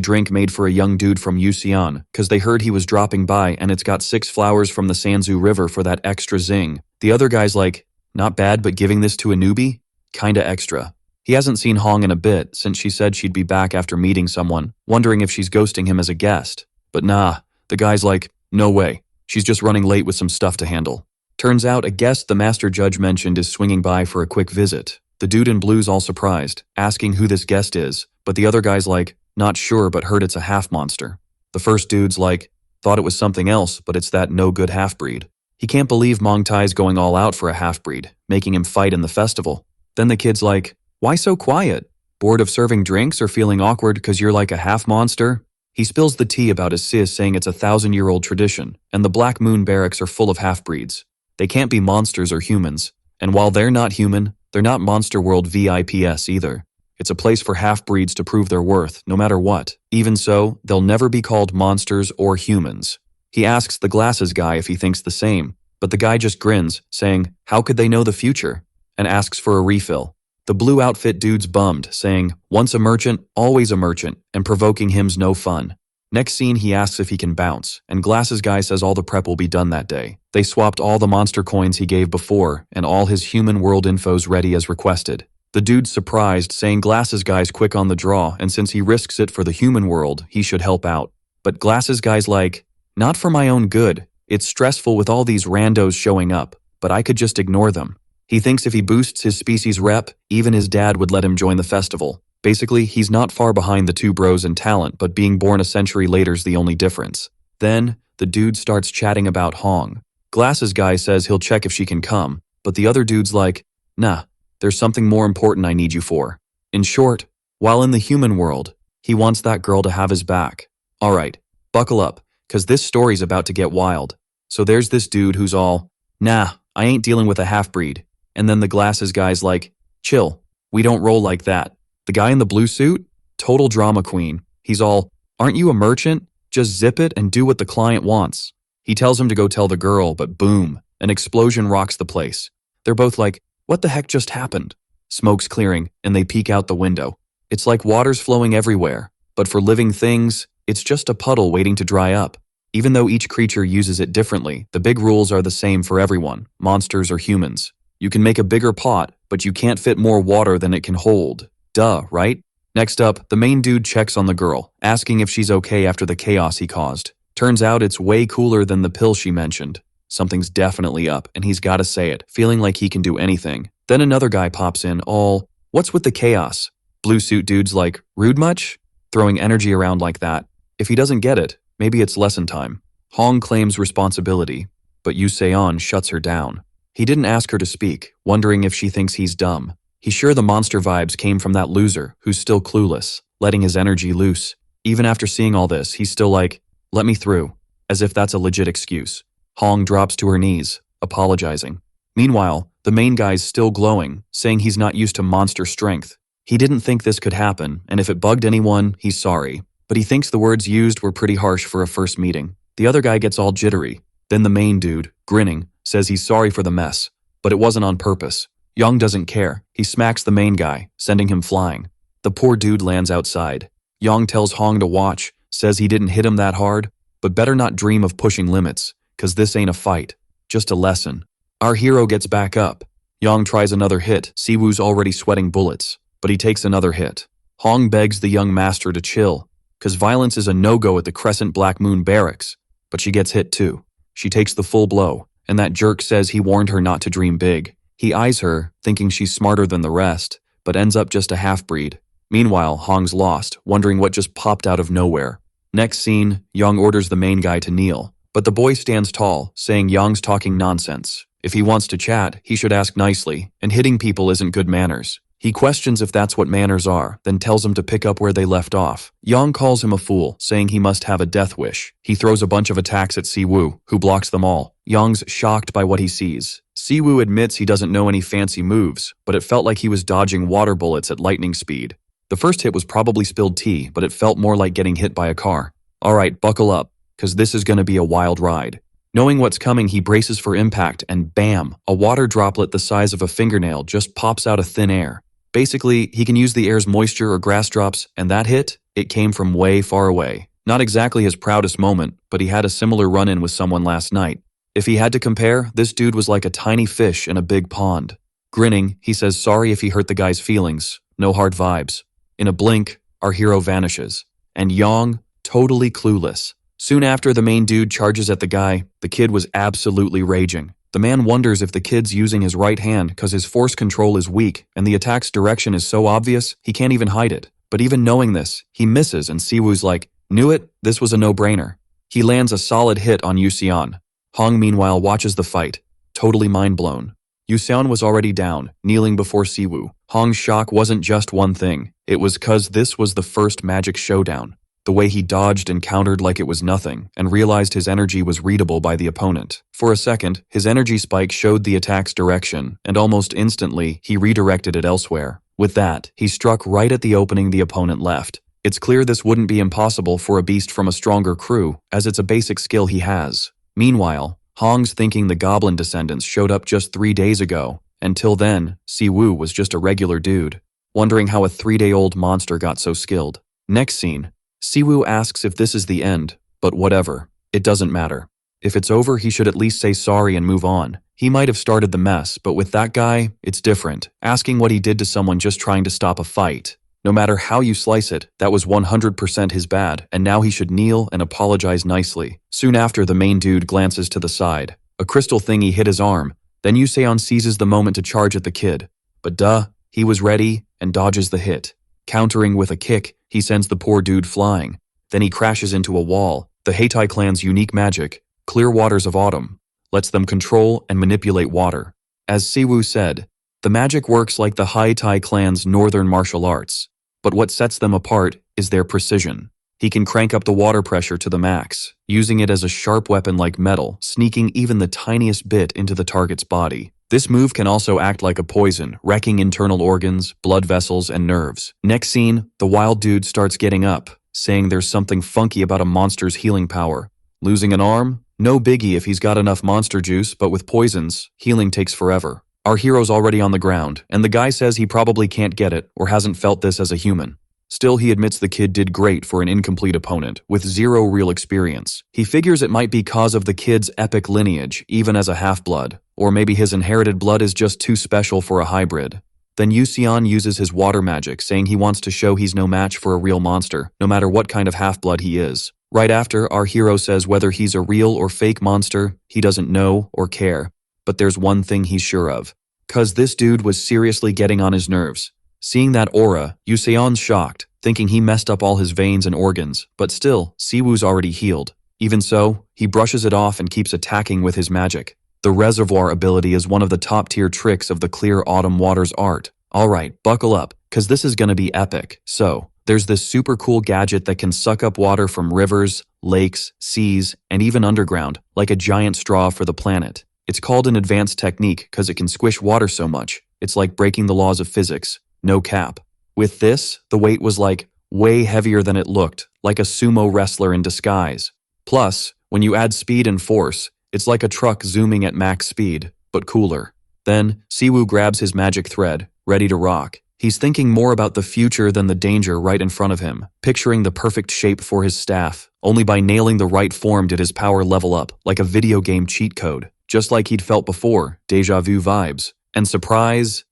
drink made for a young dude from Yuseon, cause they heard he was dropping by and it's got 6 flowers from the Sanzu River for that extra zing. The other guy's like, "Not bad, but giving this to a newbie? Kinda extra." He hasn't seen Hong in a bit since she said she'd be back after meeting someone, wondering if she's ghosting him as a guest. But nah, the guy's like, "No way. She's just running late with some stuff to handle." Turns out a guest the master judge mentioned is swinging by for a quick visit. The dude in blue's all surprised, asking who this guest is, but the other guy's like, "Not sure, but heard it's a half monster." The first dude's like, "Thought it was something else, but it's that no-good half-breed." He can't believe Mong Tai's going all out for a half-breed, making him fight in the festival. Then the kid's like, "Why so quiet? Bored of serving drinks or feeling awkward cause you're like a half-monster?" He spills the tea about his sis saying it's a 1,000-year-old tradition, and the Black Moon barracks are full of half-breeds. They can't be monsters or humans, and while they're not human, they're not Monster World VIPs either. It's a place for half-breeds to prove their worth, no matter what. Even so, they'll never be called monsters or humans. He asks the glasses guy if he thinks the same, but the guy just grins, saying, "How could they know the future?" and asks for a refill. The blue outfit dude's bummed, saying, "Once a merchant, always a merchant, and provoking him's no fun." Next scene, he asks if he can bounce, and glasses guy says all the prep will be done that day. They swapped all the monster coins he gave before, and all his human world info's ready as requested. The dude's surprised, saying glasses guy's quick on the draw, and since he risks it for the human world, he should help out. But glasses guy's like, "Not for my own good. It's stressful with all these randos showing up, but I could just ignore them." He thinks if he boosts his species rep, even his dad would let him join the festival. Basically, he's not far behind the two bros in talent, but being born a century later's the only difference. Then, the dude starts chatting about Hong. Glasses guy says he'll check if she can come, but the other dude's like, "Nah, there's something more important I need you for." In short, while in the human world, He wants that girl to have his back. Alright, buckle up, cause this story's about to get wild. So there's this dude who's all, nah, I ain't dealing with a half-breed. And then the glasses guy's like, chill, we don't roll like that. The guy in the blue suit? Total drama queen. He's all, aren't you a merchant? Just zip it and do what the client wants. He tells him to go tell the girl, but boom, an explosion rocks the place. They're both like, what the heck just happened? Smoke's clearing, and they peek out the window. It's like water's flowing everywhere, but for living things, it's just a puddle waiting to dry up. Even though each creature uses it differently, the big rules are the same for everyone, monsters or humans. You can make a bigger pot, but you can't fit more water than it can hold. Duh, right? Next up, the main dude checks on the girl, asking if she's okay after the chaos he caused. Turns out it's way cooler than the pill she mentioned. Something's definitely up, and he's gotta say it, feeling like he can do anything. Then another guy pops in, all, what's with the chaos? Blue suit dude's like, rude much? Throwing energy around like that. If he doesn't get it, maybe it's lesson time. Hong claims responsibility, but Yu Se-on shuts her down. He didn't ask her to speak, wondering if she thinks he's dumb. He's sure the monster vibes came from that loser, who's still clueless, letting his energy loose. Even after seeing all this, he's still like, let me through, as if that's a legit excuse. Hong drops to her knees, apologizing. Meanwhile, the main guy's still glowing, saying he's not used to monster strength. He didn't think this could happen, and if it bugged anyone, he's sorry. But he thinks the words used were pretty harsh for a first meeting. The other guy gets all jittery. Then the main dude, grinning, says he's sorry for the mess, but it wasn't on purpose. Young doesn't care. He smacks the main guy, sending him flying. The poor dude lands outside. Yang tells Hong to watch, says he didn't hit him that hard, but better not dream of pushing limits, cause this ain't a fight, just a lesson. Our hero gets back up. Yang tries another hit, Siwoo's already sweating bullets, but he takes another hit. Hong begs the young master to chill, cause violence is a no-go at the Crescent Black Moon barracks, but she gets hit too. She takes the full blow, and that jerk says he warned her not to dream big. He eyes her, thinking she's smarter than the rest, but ends up just a half-breed. Meanwhile, Hong's lost, wondering what just popped out of nowhere. Next scene, Yang orders the main guy to kneel, but the boy stands tall, saying Yang's talking nonsense. If he wants to chat, he should ask nicely, and hitting people isn't good manners. He questions if that's what manners are, then tells him to pick up where they left off. Yang calls him a fool, saying he must have a death wish. He throws a bunch of attacks at Siwoo, who blocks them all. Yang's shocked by what he sees. Siwoo admits he doesn't know any fancy moves, but it felt like he was dodging water bullets at lightning speed. The first hit was probably spilled tea, but it felt more like getting hit by a car. Alright, buckle up, cause this is gonna be a wild ride. Knowing what's coming, he braces for impact, and bam, a water droplet the size of a fingernail just pops out of thin air. Basically, he can use the air's moisture or grass drops, and that hit, it came from way far away. Not exactly his proudest moment, but he had a similar run-in with someone last night. If he had to compare, this dude was like a tiny fish in a big pond. Grinning, he says sorry if he hurt the guy's feelings, no hard vibes. In a blink, our hero vanishes. And Yang, totally clueless. Soon after the main dude charges at the guy, the kid was absolutely raging. The man wonders if the kid's using his right hand cause his force control is weak and the attack's direction is so obvious, he can't even hide it. But even knowing this, he misses and Siwoo's like, knew it, this was a no-brainer. He lands a solid hit on Yu Se-on. Hong meanwhile watches the fight, totally mind-blown. Yu Se-on was already down, kneeling before Siwoo. Hong's shock wasn't just one thing, it was cause this was the first magic showdown. The way he dodged and countered like it was nothing, and realized his energy was readable by the opponent. For a second, his energy spike showed the attack's direction, and almost instantly, he redirected it elsewhere. With that, he struck right at the opening the opponent left. It's clear this wouldn't be impossible for a beast from a stronger crew, as it's a basic skill he has. Meanwhile, Hong's thinking the goblin descendants showed up just 3 days ago. Until then, Siwoo was just a regular dude, wondering how a 3-day-old monster got so skilled. Next scene. Siwoo asks if this is the end, but whatever, it doesn't matter. If it's over, he should at least say sorry and move on. He might have started the mess, but with that guy, it's different. Asking what he did to someone just trying to stop a fight. No matter how you slice it, that was 100% his bad, and now he should kneel and apologize nicely. Soon after, the main dude glances to the side. A crystal thingy hit his arm, then Yu Se-on seizes the moment to charge at the kid. But duh, he was ready and dodges the hit. Countering with a kick, he sends the poor dude flying. Then he crashes into a wall. The Heitai clan's unique magic, Clear Waters of Autumn, lets them control and manipulate water. As Siwoo said, the magic works like the Heitai clan's northern martial arts. But what sets them apart is their precision. He can crank up the water pressure to the max, using it as a sharp weapon like metal, sneaking even the tiniest bit into the target's body. This move can also act like a poison, wrecking internal organs, blood vessels, and nerves. Next scene, the wild dude starts getting up, saying there's something funky about a monster's healing power. Losing an arm? No biggie if he's got enough monster juice, but with poisons, healing takes forever. Our hero's already on the ground, and the guy says he probably can't get it or hasn't felt this as a human. Still, he admits the kid did great for an incomplete opponent, with zero real experience. He figures it might be cause of the kid's epic lineage, even as a half-blood, or maybe his inherited blood is just too special for a hybrid. Then Yusion uses his water magic, saying he wants to show he's no match for a real monster, no matter what kind of half-blood he is. Right after, our hero says whether he's a real or fake monster, he doesn't know or care. But there's one thing he's sure of. 'Cause this dude was seriously getting on his nerves. Seeing that aura, Yuseon's shocked, thinking he messed up all his veins and organs, but still, Siwoo's already healed. Even so, he brushes it off and keeps attacking with his magic. The reservoir ability is one of the top-tier tricks of the Clear Autumn Waters art. Alright, buckle up, cause this is gonna be epic. So, there's this super cool gadget that can suck up water from rivers, lakes, seas, and even underground, like a giant straw for the planet. It's called an advanced technique cause it can squish water so much. It's like breaking the laws of physics. No cap. With this, the weight was like way heavier than it looked, like a sumo wrestler in disguise. Plus, when you add speed and force, it's like a truck zooming at max speed, but cooler. Then, Siwoo grabs his magic thread, ready to rock. He's thinking more about the future than the danger right in front of him, picturing the perfect shape for his staff. Only by nailing the right form did his power level up, like a video game cheat code. Just like he'd felt before, deja vu vibes. And surprise,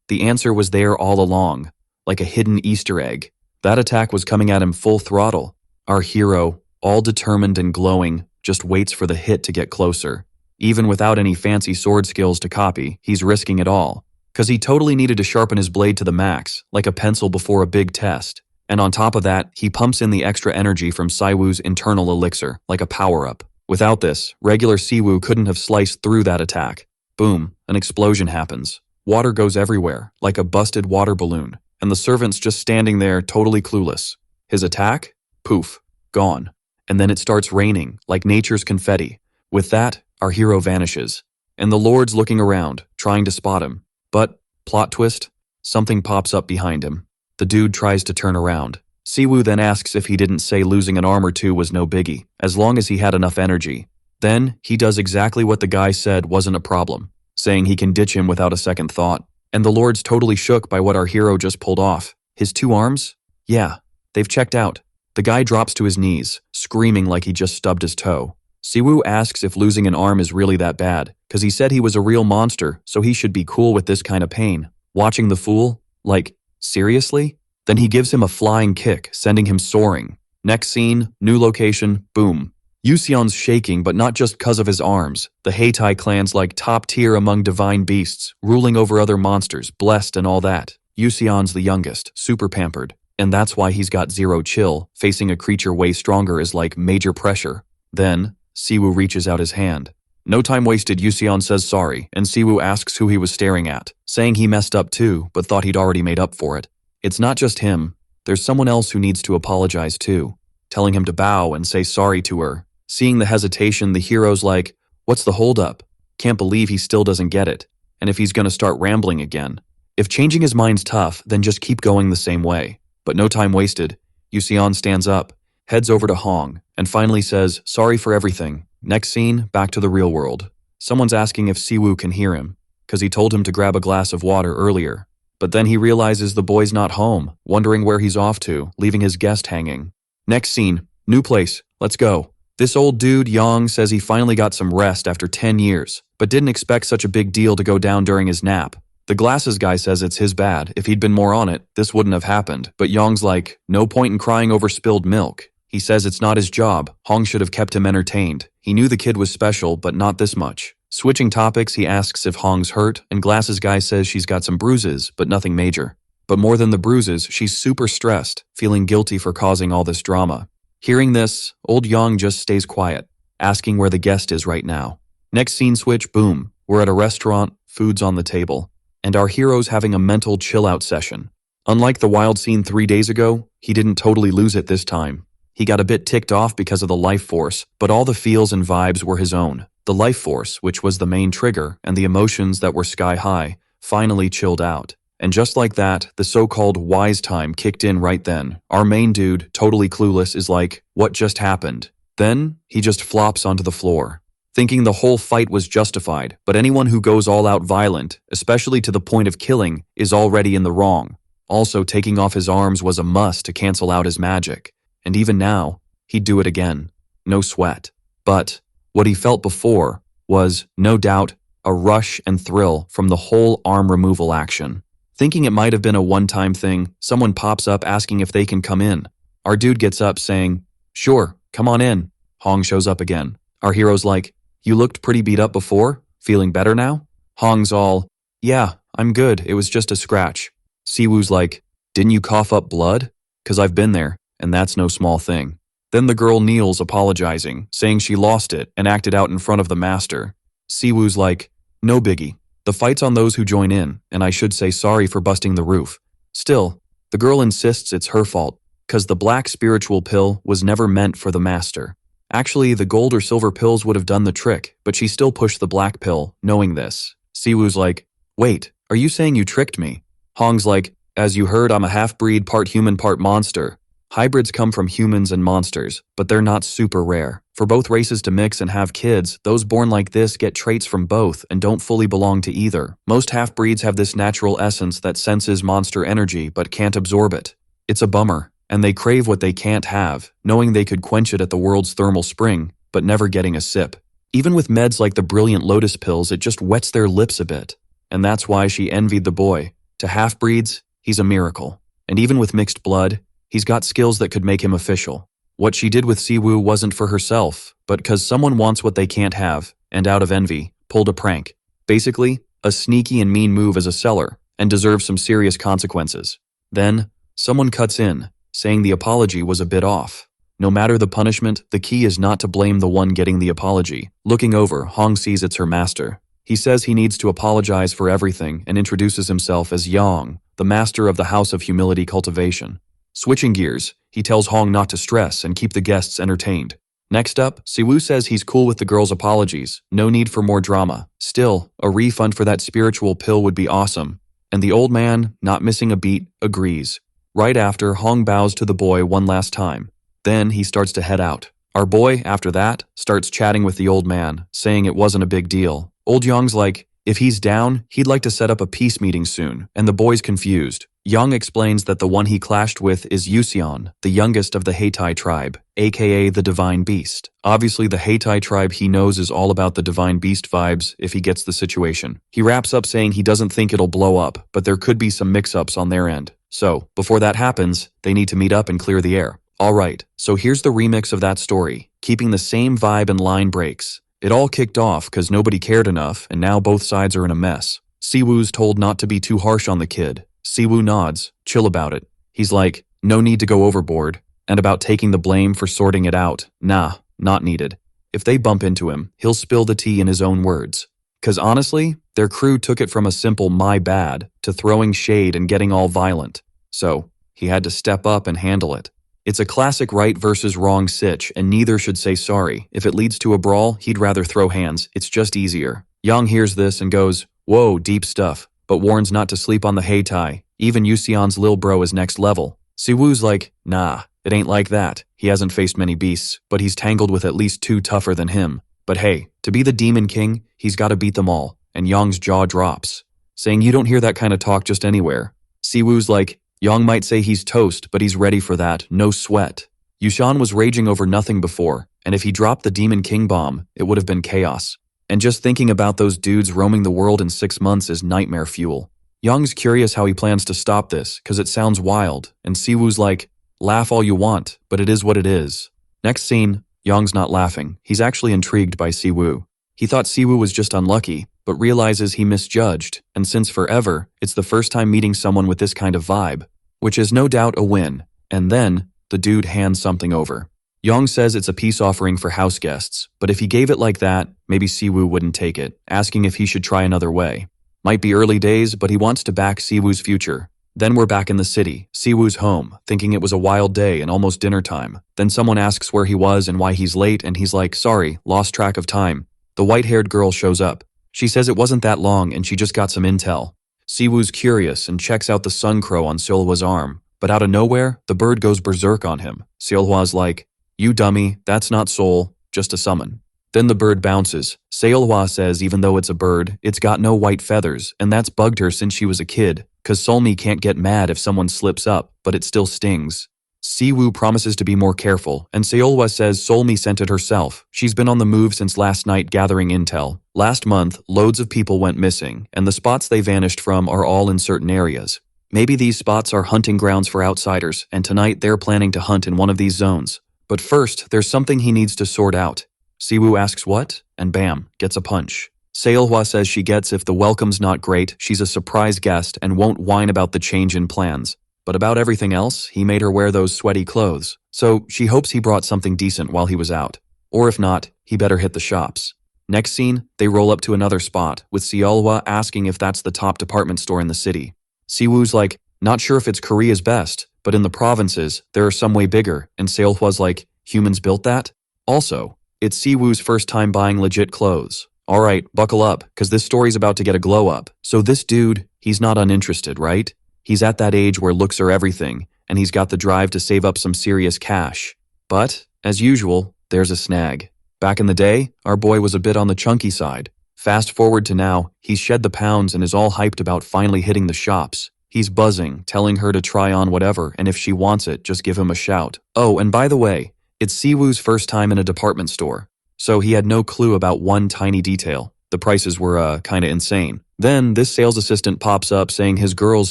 the answer was there all along, like a hidden Easter egg. That attack was coming at him full throttle. Our hero, all determined and glowing, just waits for the hit to get closer. Even without any fancy sword skills to copy, he's risking it all. 'Cause he totally needed to sharpen his blade to the max, like a pencil before a big test. And on top of that, he pumps in the extra energy from Siwoo's internal elixir, like a power-up. Without this, regular Siwoo couldn't have sliced through that attack. Boom, an explosion happens. Water goes everywhere, like a busted water balloon, and the servant's just standing there totally clueless. His attack? Poof, gone. And then it starts raining, like nature's confetti. With that, our hero vanishes. And the Lord's looking around, trying to spot him. But, plot twist, something pops up behind him. The dude tries to turn around. Siwoo then asks if he didn't say losing an arm or two was no biggie, as long as he had enough energy. Then, he does exactly what the guy said wasn't a problem, saying he can ditch him without a second thought. And the Lord's totally shook by what our hero just pulled off. His 2 arms? Yeah, they've checked out. The guy drops to his knees, screaming like he just stubbed his toe. Siwoo asks if losing an arm is really that bad, cause he said he was a real monster, so he should be cool with this kind of pain. Watching the fool? Like, seriously? Then he gives him a flying kick, sending him soaring. Next scene, new location, boom. Yusion's shaking, but not just cause of his arms. The Heitai clan's like top tier among divine beasts, ruling over other monsters, blessed and all that. Yusion's the youngest, super pampered. And that's why he's got zero chill. Facing a creature way stronger is like major pressure. Then, Siwoo reaches out his hand. No time wasted, Yusion says sorry, and Siwoo asks who he was staring at, saying he messed up too, but thought he'd already made up for it. It's not just him. There's someone else who needs to apologize too, telling him to bow and say sorry to her. Seeing the hesitation, the hero's like, what's the holdup? Can't believe he still doesn't get it. And if he's gonna start rambling again. If changing his mind's tough, then just keep going the same way. But no time wasted. Yusion stands up, heads over to Hong, and finally says, sorry for everything. Next scene, back to the real world. Someone's asking if Siwoo can hear him, cause he told him to grab a glass of water earlier. But then he realizes the boy's not home, wondering where he's off to, leaving his guest hanging. Next scene, new place, let's go. This old dude, Yang, says he finally got some rest after 10 years, but didn't expect such a big deal to go down during his nap. The glasses guy says it's his bad. If he'd been more on it, this wouldn't have happened. But Yang's like, no point in crying over spilled milk. He says it's not his job. Hong should have kept him entertained. He knew the kid was special, but not this much. Switching topics, he asks if Hong's hurt, and glasses guy says she's got some bruises, but nothing major. But more than the bruises, she's super stressed, feeling guilty for causing all this drama. Hearing this, old Yang just stays quiet, asking where the guest is right now. Next scene switch, boom. We're at a restaurant, food's on the table, and our hero's having a mental chill-out session. Unlike the wild scene 3 days ago, he didn't totally lose it this time. He got a bit ticked off because of the life force, but all the feels and vibes were his own. The life force, which was the main trigger, and the emotions that were sky high, finally chilled out. And just like that, the so-called wise time kicked in right then. Our main dude, totally clueless, is like, what just happened? Then, he just flops onto the floor, thinking the whole fight was justified, but anyone who goes all out violent, especially to the point of killing, is already in the wrong. Also, taking off his arms was a must to cancel out his magic. And even now, he'd do it again. No sweat. But what he felt before was, no doubt, a rush and thrill from the whole arm removal action. Thinking it might have been a one-time thing, someone pops up asking if they can come in. Our dude gets up saying, "Sure, come on in." Hong shows up again. Our hero's like, "You looked pretty beat up before? Feeling better now?" Hong's all, "Yeah, I'm good, it was just a scratch." Siwoo's like, "Didn't you cough up blood? 'Cause I've been there, and that's no small thing." Then the girl kneels apologizing, saying she lost it and acted out in front of the master. Siwoo's like, "No biggie. The fight's on those who join in, and I should say sorry for busting the roof." Still, the girl insists it's her fault, 'cause the black spiritual pill was never meant for the master. Actually, the gold or silver pills would have done the trick, but she still pushed the black pill, knowing this. Siwoo's like, "Wait, are you saying you tricked me?" Hong's like, "As you heard, I'm a half-breed, part human, part monster. Hybrids come from humans and monsters, but they're not super rare. For both races to mix and have kids, those born like this get traits from both and don't fully belong to either. Most half-breeds have this natural essence that senses monster energy but can't absorb it. It's a bummer, and they crave what they can't have, knowing they could quench it at the world's thermal spring, but never getting a sip. Even with meds like the brilliant lotus pills, it just wets their lips a bit. And that's why she envied the boy. To half-breeds, he's a miracle. And even with mixed blood, he's got skills that could make him official. What she did with Siwoo wasn't for herself, but because someone wants what they can't have, and out of envy, pulled a prank. Basically, a sneaky and mean move as a seller, and deserves some serious consequences. Then, someone cuts in, saying the apology was a bit off. No matter the punishment, the key is not to blame the one getting the apology. Looking over, Hong sees it's her master. He says he needs to apologize for everything and introduces himself as Yang, the master of the House of Humility Cultivation. Switching gears, he tells Hong not to stress and keep the guests entertained. Next up, Siwoo says he's cool with the girl's apologies, no need for more drama. Still, a refund for that spiritual pill would be awesome. And the old man, not missing a beat, agrees. Right after, Hong bows to the boy one last time. Then he starts to head out. Our boy, after that, starts chatting with the old man, saying it wasn't a big deal. Old Yang's like, if he's down, he'd like to set up a peace meeting soon, and the boy's confused. Yang explains that the one he clashed with is Yuseon, the youngest of the Heitai tribe, aka the Divine Beast. Obviously, the Heitai tribe he knows is all about the Divine Beast vibes if he gets the situation. He wraps up saying he doesn't think it'll blow up, but there could be some mix-ups on their end. So, before that happens, they need to meet up and clear the air. Alright, so here's the remix of that story, keeping the same vibe and line breaks. It all kicked off because nobody cared enough, and now both sides are in a mess. Siwoo's told not to be too harsh on the kid. Siwoo nods, chill about it. He's like, no need to go overboard, and about taking the blame for sorting it out. Nah, not needed. If they bump into him, he'll spill the tea in his own words. 'Cause honestly, their crew took it from a simple my bad to throwing shade and getting all violent. So, he had to step up and handle it. It's a classic right versus wrong sitch, and neither should say sorry. If it leads to a brawl, he'd rather throw hands. It's just easier. Yang hears this and goes, whoa, deep stuff, but warns not to sleep on the Heitai. Even Yuseon's lil bro is next level. Siwoo's like, nah, it ain't like that. He hasn't faced many beasts, but he's tangled with at least 2 tougher than him. But hey, to be the Demon King, he's gotta beat them all. And Yang's jaw drops, saying you don't hear that kind of talk just anywhere. Siwoo's like, Yang might say he's toast, but he's ready for that, no sweat. Yuseon was raging over nothing before, and if he dropped the Demon King bomb, it would have been chaos. And just thinking about those dudes roaming the world in 6 months is nightmare fuel. Yang's curious how he plans to stop this, cause it sounds wild, and Siwoo's like, laugh all you want, but it is what it is. Next scene, Yang's not laughing, he's actually intrigued by Siwoo. He thought Siwoo was just unlucky, but realizes he misjudged, and since forever, it's the first time meeting someone with this kind of vibe, which is no doubt a win. And then, the dude hands something over. Yang says it's a peace offering for house guests, but if he gave it like that, maybe Siwoo wouldn't take it, asking if he should try another way. Might be early days, but he wants to back Siwoo's future. Then we're back in the city, Siwoo's home, thinking it was a wild day and almost dinner time. Then someone asks where he was and why he's late, and he's like, sorry, lost track of time. The white-haired girl shows up. She says it wasn't that long and she just got some intel. Siwoo's curious and checks out the sun crow on Seolhwa's arm. But out of nowhere, the bird goes berserk on him. Seolhwa's like, you dummy, that's not Seol, just a summon. Then the bird bounces. Seolhwa says even though it's a bird, it's got no white feathers, and that's bugged her since she was a kid, cause Solmi can't get mad if someone slips up, but it still stings. Siwoo promises to be more careful, and Seolhwa says Solmi sent it herself. She's been on the move since last night gathering intel. Last month, loads of people went missing, and the spots they vanished from are all in certain areas. Maybe these spots are hunting grounds for outsiders, and tonight they're planning to hunt in one of these zones. But first, there's something he needs to sort out. Siwoo asks what? And bam, gets a punch. Seolhwa says she gets if the welcome's not great, she's a surprise guest and won't whine about the change in plans. But about everything else, he made her wear those sweaty clothes. So she hopes he brought something decent while he was out. Or if not, he better hit the shops. Next scene, they roll up to another spot, with Seolhwa asking if that's the top department store in the city. Siwoo's like, not sure if it's Korea's best, but in the provinces, there are some way bigger, and Seolhwa's like, humans built that? Also, it's Siwoo's first time buying legit clothes. Alright, buckle up, cause this story's about to get a glow up. So this dude, he's not uninterested, right? He's at that age where looks are everything, and he's got the drive to save up some serious cash. But, as usual, there's a snag. Back in the day, our boy was a bit on the chunky side. Fast forward to now, he's shed the pounds and is all hyped about finally hitting the shops. He's buzzing, telling her to try on whatever, and if she wants it, just give him a shout. Oh, and by the way, it's Siwoo's first time in a department store. So he had no clue about one tiny detail. The prices were, kinda insane. Then, this sales assistant pops up saying his girl's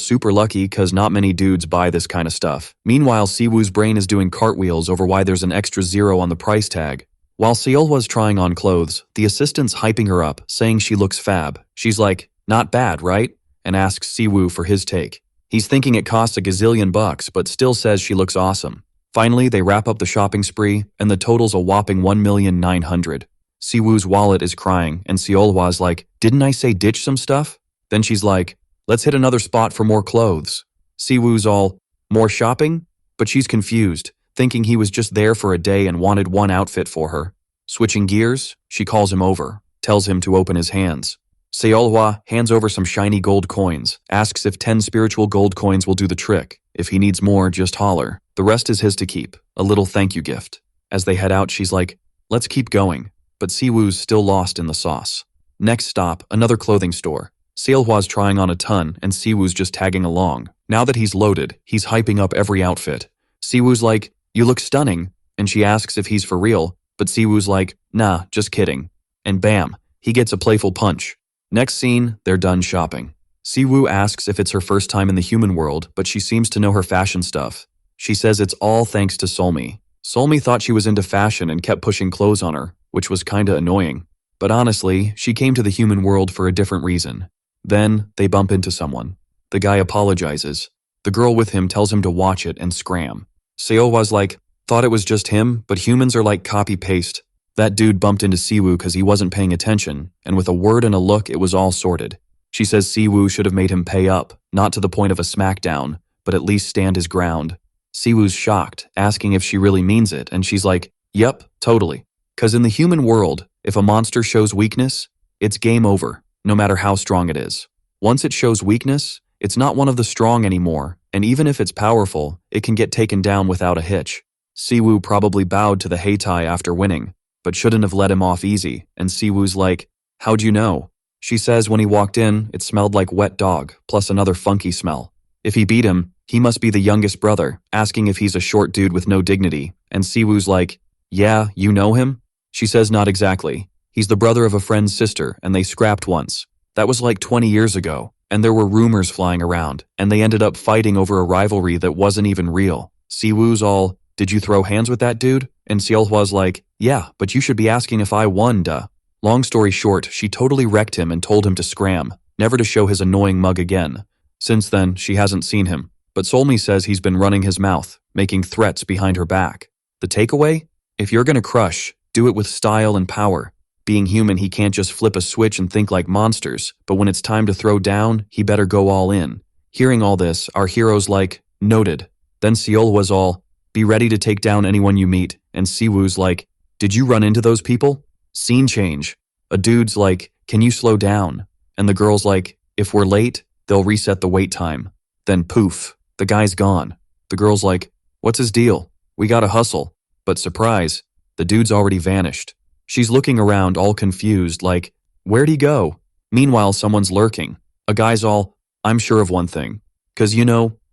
super lucky cause not many dudes buy this kinda stuff. Meanwhile, Siwoo's brain is doing cartwheels over why there's an extra 0 on the price tag. While Seolhwa's trying on clothes, the assistant's hyping her up, saying she looks fab. She's like, not bad, right? And asks Siwoo for his take. He's thinking it costs a gazillion bucks, but still says she looks awesome. Finally, they wrap up the shopping spree, and the total's a whopping 1,900,000. Siwoo's wallet is crying, and Seolhwa's like, didn't I say ditch some stuff? Then she's like, let's hit another spot for more clothes. Siwoo's all, more shopping? But she's confused, thinking he was just there for a day and wanted one outfit for her. Switching gears, she calls him over, tells him to open his hands. Seolhwa hands over some shiny gold coins, asks if 10 spiritual gold coins will do the trick. If he needs more, just holler. The rest is his to keep, a little thank you gift. As they head out, she's like, let's keep going. But Siwoo's still lost in the sauce. Next stop, another clothing store. Seolhwa's trying on a ton, and Siwoo's just tagging along. Now that he's loaded, he's hyping up every outfit. Siwoo's like, you look stunning, and she asks if he's for real, but Siwoo's like, nah, just kidding. And bam, he gets a playful punch. Next scene, they're done shopping. Siwoo asks if it's her first time in the human world, but she seems to know her fashion stuff. She says it's all thanks to Solmi. Solmi thought she was into fashion and kept pushing clothes on her, which was kinda annoying. But honestly, she came to the human world for a different reason. Then, they bump into someone. The guy apologizes. The girl with him tells him to watch it and scram. Seolhwa's like, thought it was just him, but humans are like copy-paste. That dude bumped into Siwoo cause he wasn't paying attention, and with a word and a look, it was all sorted. She says Siwoo should have made him pay up, not to the point of a smackdown, but at least stand his ground. Siwoo's shocked, asking if she really means it, and she's like, yep, totally. Cause in the human world, if a monster shows weakness, it's game over, no matter how strong it is. Once it shows weakness, it's not one of the strong anymore, and even if it's powerful, it can get taken down without a hitch. Siwoo probably bowed to the Heitai after winning, but shouldn't have let him off easy, and Siwoo's like, how'd you know? She says when he walked in, it smelled like wet dog, plus another funky smell. If he beat him, he must be the youngest brother, asking if he's a short dude with no dignity, and Siwoo's like, yeah, you know him? She says not exactly. He's the brother of a friend's sister, and they scrapped once. That was like 20 years ago, and there were rumors flying around, and they ended up fighting over a rivalry that wasn't even real. Siwoo's all, did you throw hands with that dude? And Seolhwa's like, yeah, but you should be asking if I won, duh. Long story short, she totally wrecked him and told him to scram, never to show his annoying mug again. Since then, she hasn't seen him, but Solmi says he's been running his mouth, making threats behind her back. The takeaway? If you're gonna crush, do it with style and power. Being human, he can't just flip a switch and think like monsters, but when it's time to throw down, he better go all in. Hearing all this, our hero's like, noted. Then Seol was all, be ready to take down anyone you meet, and Siwoo's like, did you run into those people? Scene change. A dude's like, can you slow down? And the girl's like, if we're late, they'll reset the wait time. Then poof, the guy's gone. The girl's like, what's his deal? We gotta hustle. But surprise, the dude's already vanished. She's looking around all confused like, where'd he go? Meanwhile, someone's lurking. A guy's all, I'm sure of one thing. 'Cause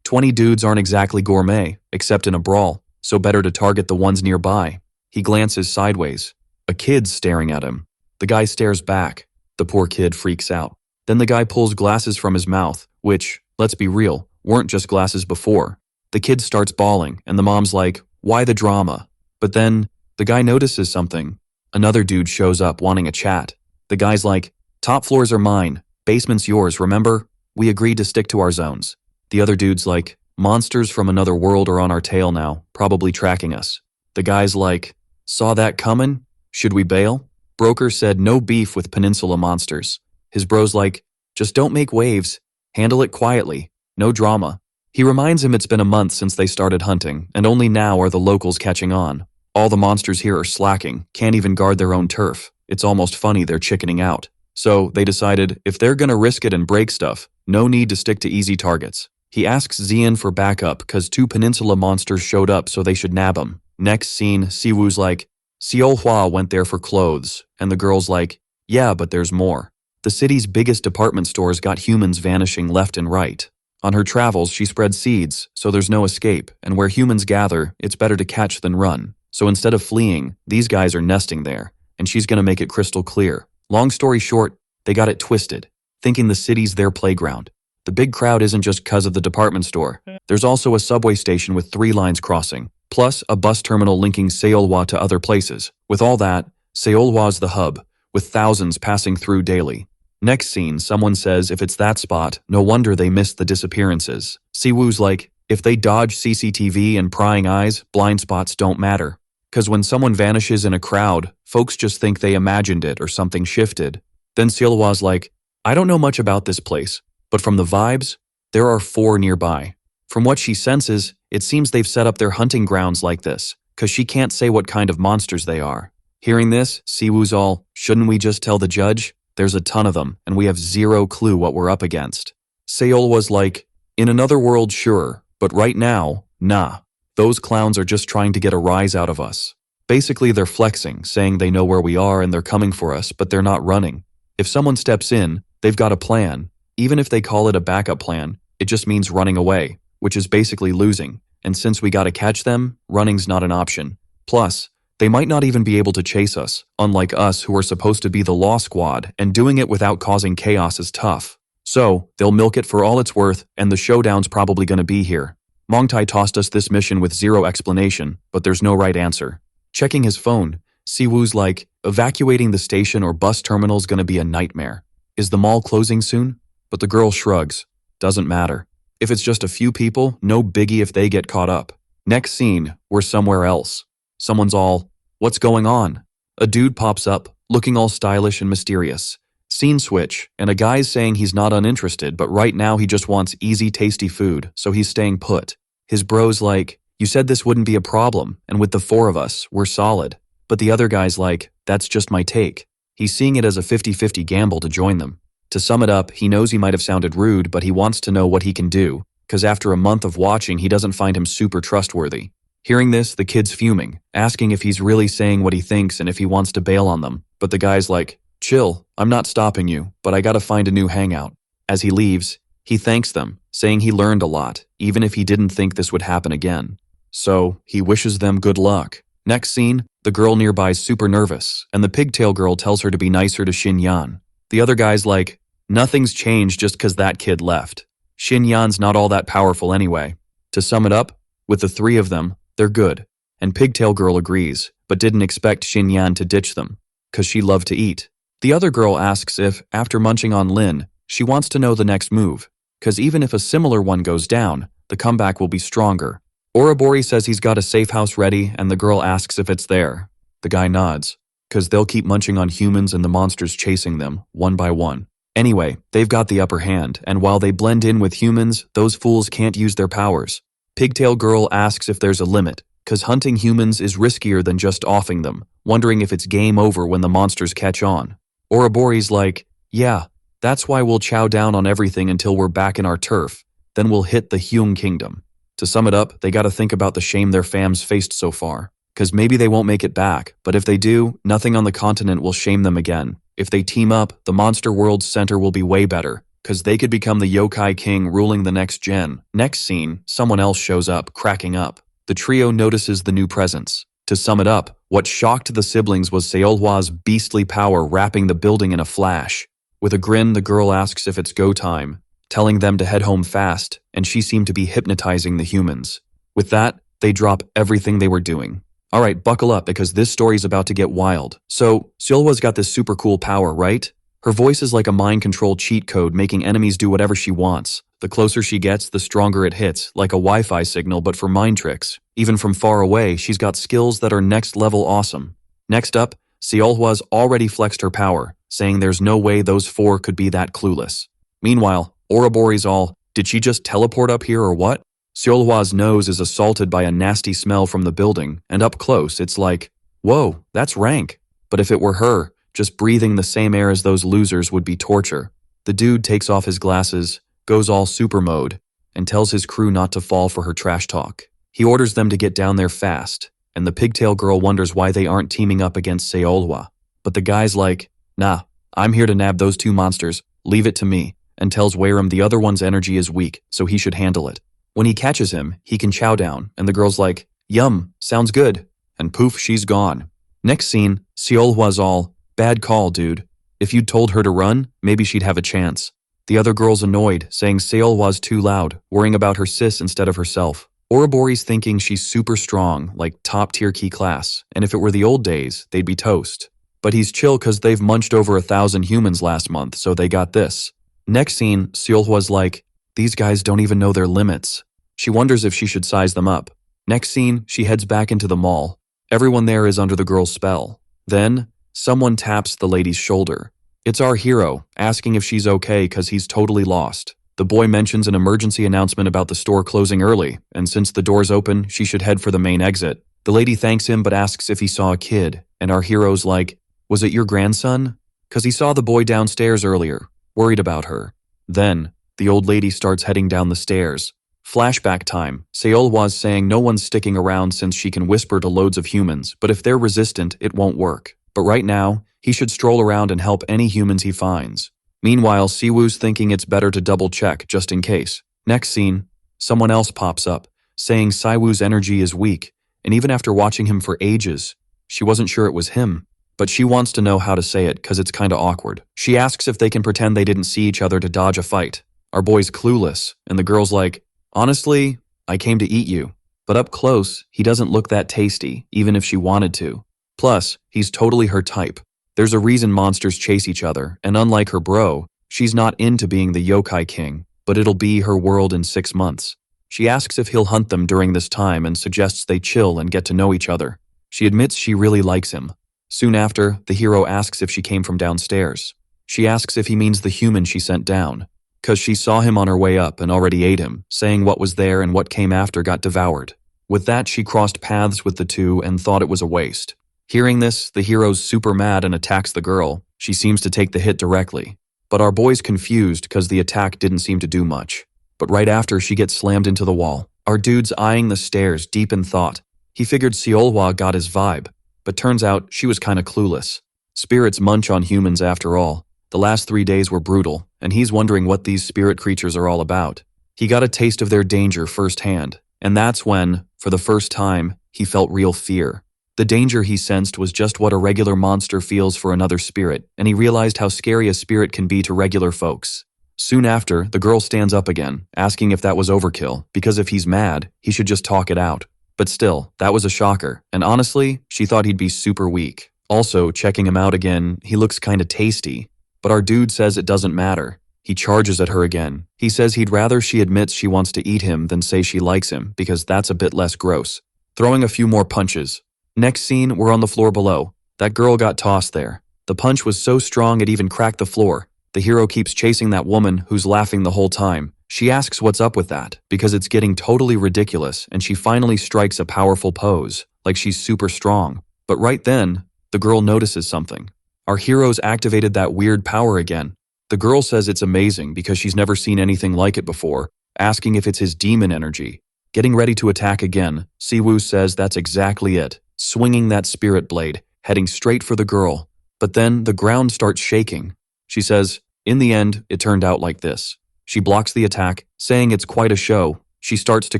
20 dudes aren't exactly gourmet, except in a brawl, so better to target the ones nearby. He glances sideways. A kid's staring at him. The guy stares back. The poor kid freaks out. Then the guy pulls glasses from his mouth, which, let's be real, weren't just glasses before. The kid starts bawling, and the mom's like, why the drama? But then, the guy notices something. Another dude shows up wanting a chat. The guy's like, top floors are mine, basement's yours, remember? We agreed to stick to our zones. The other dude's like, monsters from another world are on our tail now, probably tracking us. The guy's like, saw that coming? Should we bail? Broker said no beef with peninsula monsters. His bro's like, just don't make waves, handle it quietly, no drama. He reminds him it's been a month since they started hunting, and only now are the locals catching on. All the monsters here are slacking, can't even guard their own turf. It's almost funny they're chickening out. So they decided, if they're gonna risk it and break stuff, no need to stick to easy targets. He asks Xian for backup cause 2 peninsula monsters showed up so they should nab him. Next scene, Siwoo's like, Seol Hwa went there for clothes, and the girl's like, yeah, but there's more. The city's biggest department stores got humans vanishing left and right. On her travels, she spread seeds, so there's no escape, and where humans gather, it's better to catch than run. So instead of fleeing, these guys are nesting there, and she's gonna make it crystal clear. Long story short, they got it twisted, thinking the city's their playground. The big crowd isn't just 'cause of the department store. There's also a subway station with 3 lines crossing, plus a bus terminal linking Seolhwa to other places. With all that, Seolhwa's the hub, with thousands passing through daily. Next scene, someone says if it's that spot, no wonder they missed the disappearances. Siwoo's like, if they dodge CCTV and prying eyes, blind spots don't matter. 'Cause when someone vanishes in a crowd, folks just think they imagined it or something shifted. Then Seolhwa's like, I don't know much about this place, but from the vibes, there are 4 nearby. From what she senses, it seems they've set up their hunting grounds like this, 'cause she can't say what kind of monsters they are. Hearing this, Siwoo's all, shouldn't we just tell the judge? There's a ton of them, and we have 0 clue what we're up against. Seol was like, in another world sure, but right now, nah. Those clowns are just trying to get a rise out of us. Basically they're flexing, saying they know where we are and they're coming for us, but they're not running. If someone steps in, they've got a plan. Even if they call it a backup plan, it just means running away, which is basically losing. And since we gotta catch them, running's not an option. Plus, they might not even be able to chase us, unlike us who are supposed to be the law squad, and doing it without causing chaos is tough. So, they'll milk it for all it's worth, and the showdown's probably gonna be here. Mongtai tossed us this mission with 0 explanation, but there's no right answer. Checking his phone, Siwoo's like, evacuating the station or bus terminal's gonna be a nightmare. Is the mall closing soon? But the girl shrugs. Doesn't matter. If it's just a few people, no biggie if they get caught up. Next scene, we're somewhere else. Someone's all, what's going on? A dude pops up, looking all stylish and mysterious. Scene switch, and a guy's saying he's not uninterested, but right now he just wants easy, tasty food, so he's staying put. His bro's like, you said this wouldn't be a problem, and with the 4 of us, we're solid. But the other guy's like, that's just my take. He's seeing it as a 50-50 gamble to join them. To sum it up, he knows he might have sounded rude, but he wants to know what he can do, cause after a month of watching, he doesn't find him super trustworthy. Hearing this, the kid's fuming, asking if he's really saying what he thinks and if he wants to bail on them. But the guy's like, chill, I'm not stopping you, but I gotta find a new hangout. As he leaves, he thanks them, saying he learned a lot, even if he didn't think this would happen again. So, he wishes them good luck. Next scene, the girl nearby's super nervous, and the pigtail girl tells her to be nicer to Shin Yan. The other guy's like, nothing's changed just 'cause that kid left. Shin Yan's not all that powerful anyway. To sum it up, with the 3 of them, they're good. And Pigtail Girl agrees, but didn't expect Shin Yan to ditch them, 'cause she loved to eat. The other girl asks if, after munching on Lin, she wants to know the next move, 'cause even if a similar one goes down, the comeback will be stronger. Oribori says he's got a safe house ready, and the girl asks if it's there. The guy nods, 'cause they'll keep munching on humans and the monsters chasing them, one by one. Anyway, they've got the upper hand, and while they blend in with humans, those fools can't use their powers. Pigtail Girl asks if there's a limit, cause hunting humans is riskier than just offing them, wondering if it's game over when the monsters catch on. Ouroboros like, yeah, that's why we'll chow down on everything until we're back in our turf, then we'll hit the Hyung Kingdom. To sum it up, they gotta think about the shame their fams faced so far. Cause maybe they won't make it back, but if they do, nothing on the continent will shame them again. If they team up, the Monster World's center will be way better, cause they could become the yokai king ruling the next gen. Next scene, someone else shows up, cracking up. The trio notices the new presence. To sum it up, what shocked the siblings was Seolhwa's beastly power wrapping the building in a flash. With a grin, the girl asks if it's go time, telling them to head home fast, and she seemed to be hypnotizing the humans. With that, they drop everything they were doing. Alright, buckle up because this story's about to get wild. So, Seolhwa's got this super cool power, right? Her voice is like a mind control cheat code making enemies do whatever she wants. The closer she gets, the stronger it hits, like a Wi-Fi signal but for mind tricks. Even from far away, she's got skills that are next level awesome. Next up, Seolhwa's already flexed her power, saying there's no way those four could be that clueless. Meanwhile, Ouroboros all, did she just teleport up here or what? Seolhwa's nose is assaulted by a nasty smell from the building, and up close it's like, whoa, that's rank. But if it were her, just breathing the same air as those losers would be torture. The dude takes off his glasses, goes all super mode, and tells his crew not to fall for her trash talk. He orders them to get down there fast, and the pigtail girl wonders why they aren't teaming up against Seolhwa. But the guy's like, nah, I'm here to nab those two monsters, leave it to me, and tells Wayram the other one's energy is weak, so he should handle it. When he catches him, he can chow down, and the girl's like, yum, sounds good, and poof, she's gone. Next scene, Seolhwa's all, bad call, dude. If you'd told her to run, maybe she'd have a chance. The other girl's annoyed, saying Seolhwa's too loud, worrying about her sis instead of herself. Ouroboros thinking she's super strong, like top-tier key class, and if it were the old days, they'd be toast. But he's chill cause they've munched over 1,000 humans last month, so they got this. Next scene, Seolhwa's like, these guys don't even know their limits. She wonders if she should size them up. Next scene, she heads back into the mall. Everyone there is under the girl's spell. Then, someone taps the lady's shoulder. It's our hero, asking if she's okay cause he's totally lost. The boy mentions an emergency announcement about the store closing early, and since the door's open, she should head for the main exit. The lady thanks him but asks if he saw a kid, and our hero's like, was it your grandson? Cause he saw the boy downstairs earlier, worried about her. Then, the old lady starts heading down the stairs. Flashback time. Seolhwa's saying no one's sticking around since she can whisper to loads of humans, but if they're resistant, it won't work. But right now, he should stroll around and help any humans he finds. Meanwhile, Siwoo's thinking it's better to double check, just in case. Next scene, someone else pops up, saying Siwoo's energy is weak, and even after watching him for ages, she wasn't sure it was him. But she wants to know how to say it, cause it's kinda awkward. She asks if they can pretend they didn't see each other to dodge a fight. Our boy's clueless, and the girl's like, honestly, I came to eat you. But up close, he doesn't look that tasty, even if she wanted to. Plus, he's totally her type. There's a reason monsters chase each other, and unlike her bro, she's not into being the yokai king, but it'll be her world in 6 months. She asks if he'll hunt them during this time and suggests they chill and get to know each other. She admits she really likes him. Soon after, the hero asks if she came from downstairs. She asks if he means the human she sent down, cause she saw him on her way up and already ate him, saying what was there and what came after got devoured. With that, she crossed paths with the two and thought it was a waste. Hearing this, the hero's super mad and attacks the girl. She seems to take the hit directly. But our boy's confused cause the attack didn't seem to do much. But right after, she gets slammed into the wall. Our dude's eyeing the stairs, deep in thought. He figured Seolhwa got his vibe, but turns out she was kinda clueless. Spirits munch on humans after all. The last 3 days were brutal, and he's wondering what these spirit creatures are all about. He got a taste of their danger firsthand, and that's when, for the first time, he felt real fear. The danger he sensed was just what a regular monster feels for another spirit, and he realized how scary a spirit can be to regular folks. Soon after, the girl stands up again, asking if that was overkill, because if he's mad, he should just talk it out. But still, that was a shocker, and honestly, she thought he'd be super weak. Also, checking him out again, he looks kinda tasty. But our dude says it doesn't matter. He charges at her again. He says he'd rather she admits she wants to eat him than say she likes him, because that's a bit less gross. Throwing a few more punches. Next scene, we're on the floor below. That girl got tossed there. The punch was so strong it even cracked the floor. The hero keeps chasing that woman who's laughing the whole time. She asks what's up with that, because it's getting totally ridiculous, and she finally strikes a powerful pose, like she's super strong. But right then, the girl notices something. Our hero's activated that weird power again. The girl says it's amazing because she's never seen anything like it before, asking if it's his demon energy. Getting ready to attack again, Siwoo says that's exactly it, swinging that spirit blade, heading straight for the girl. But then the ground starts shaking. She says, in the end, it turned out like this. She blocks the attack, saying it's quite a show. She starts to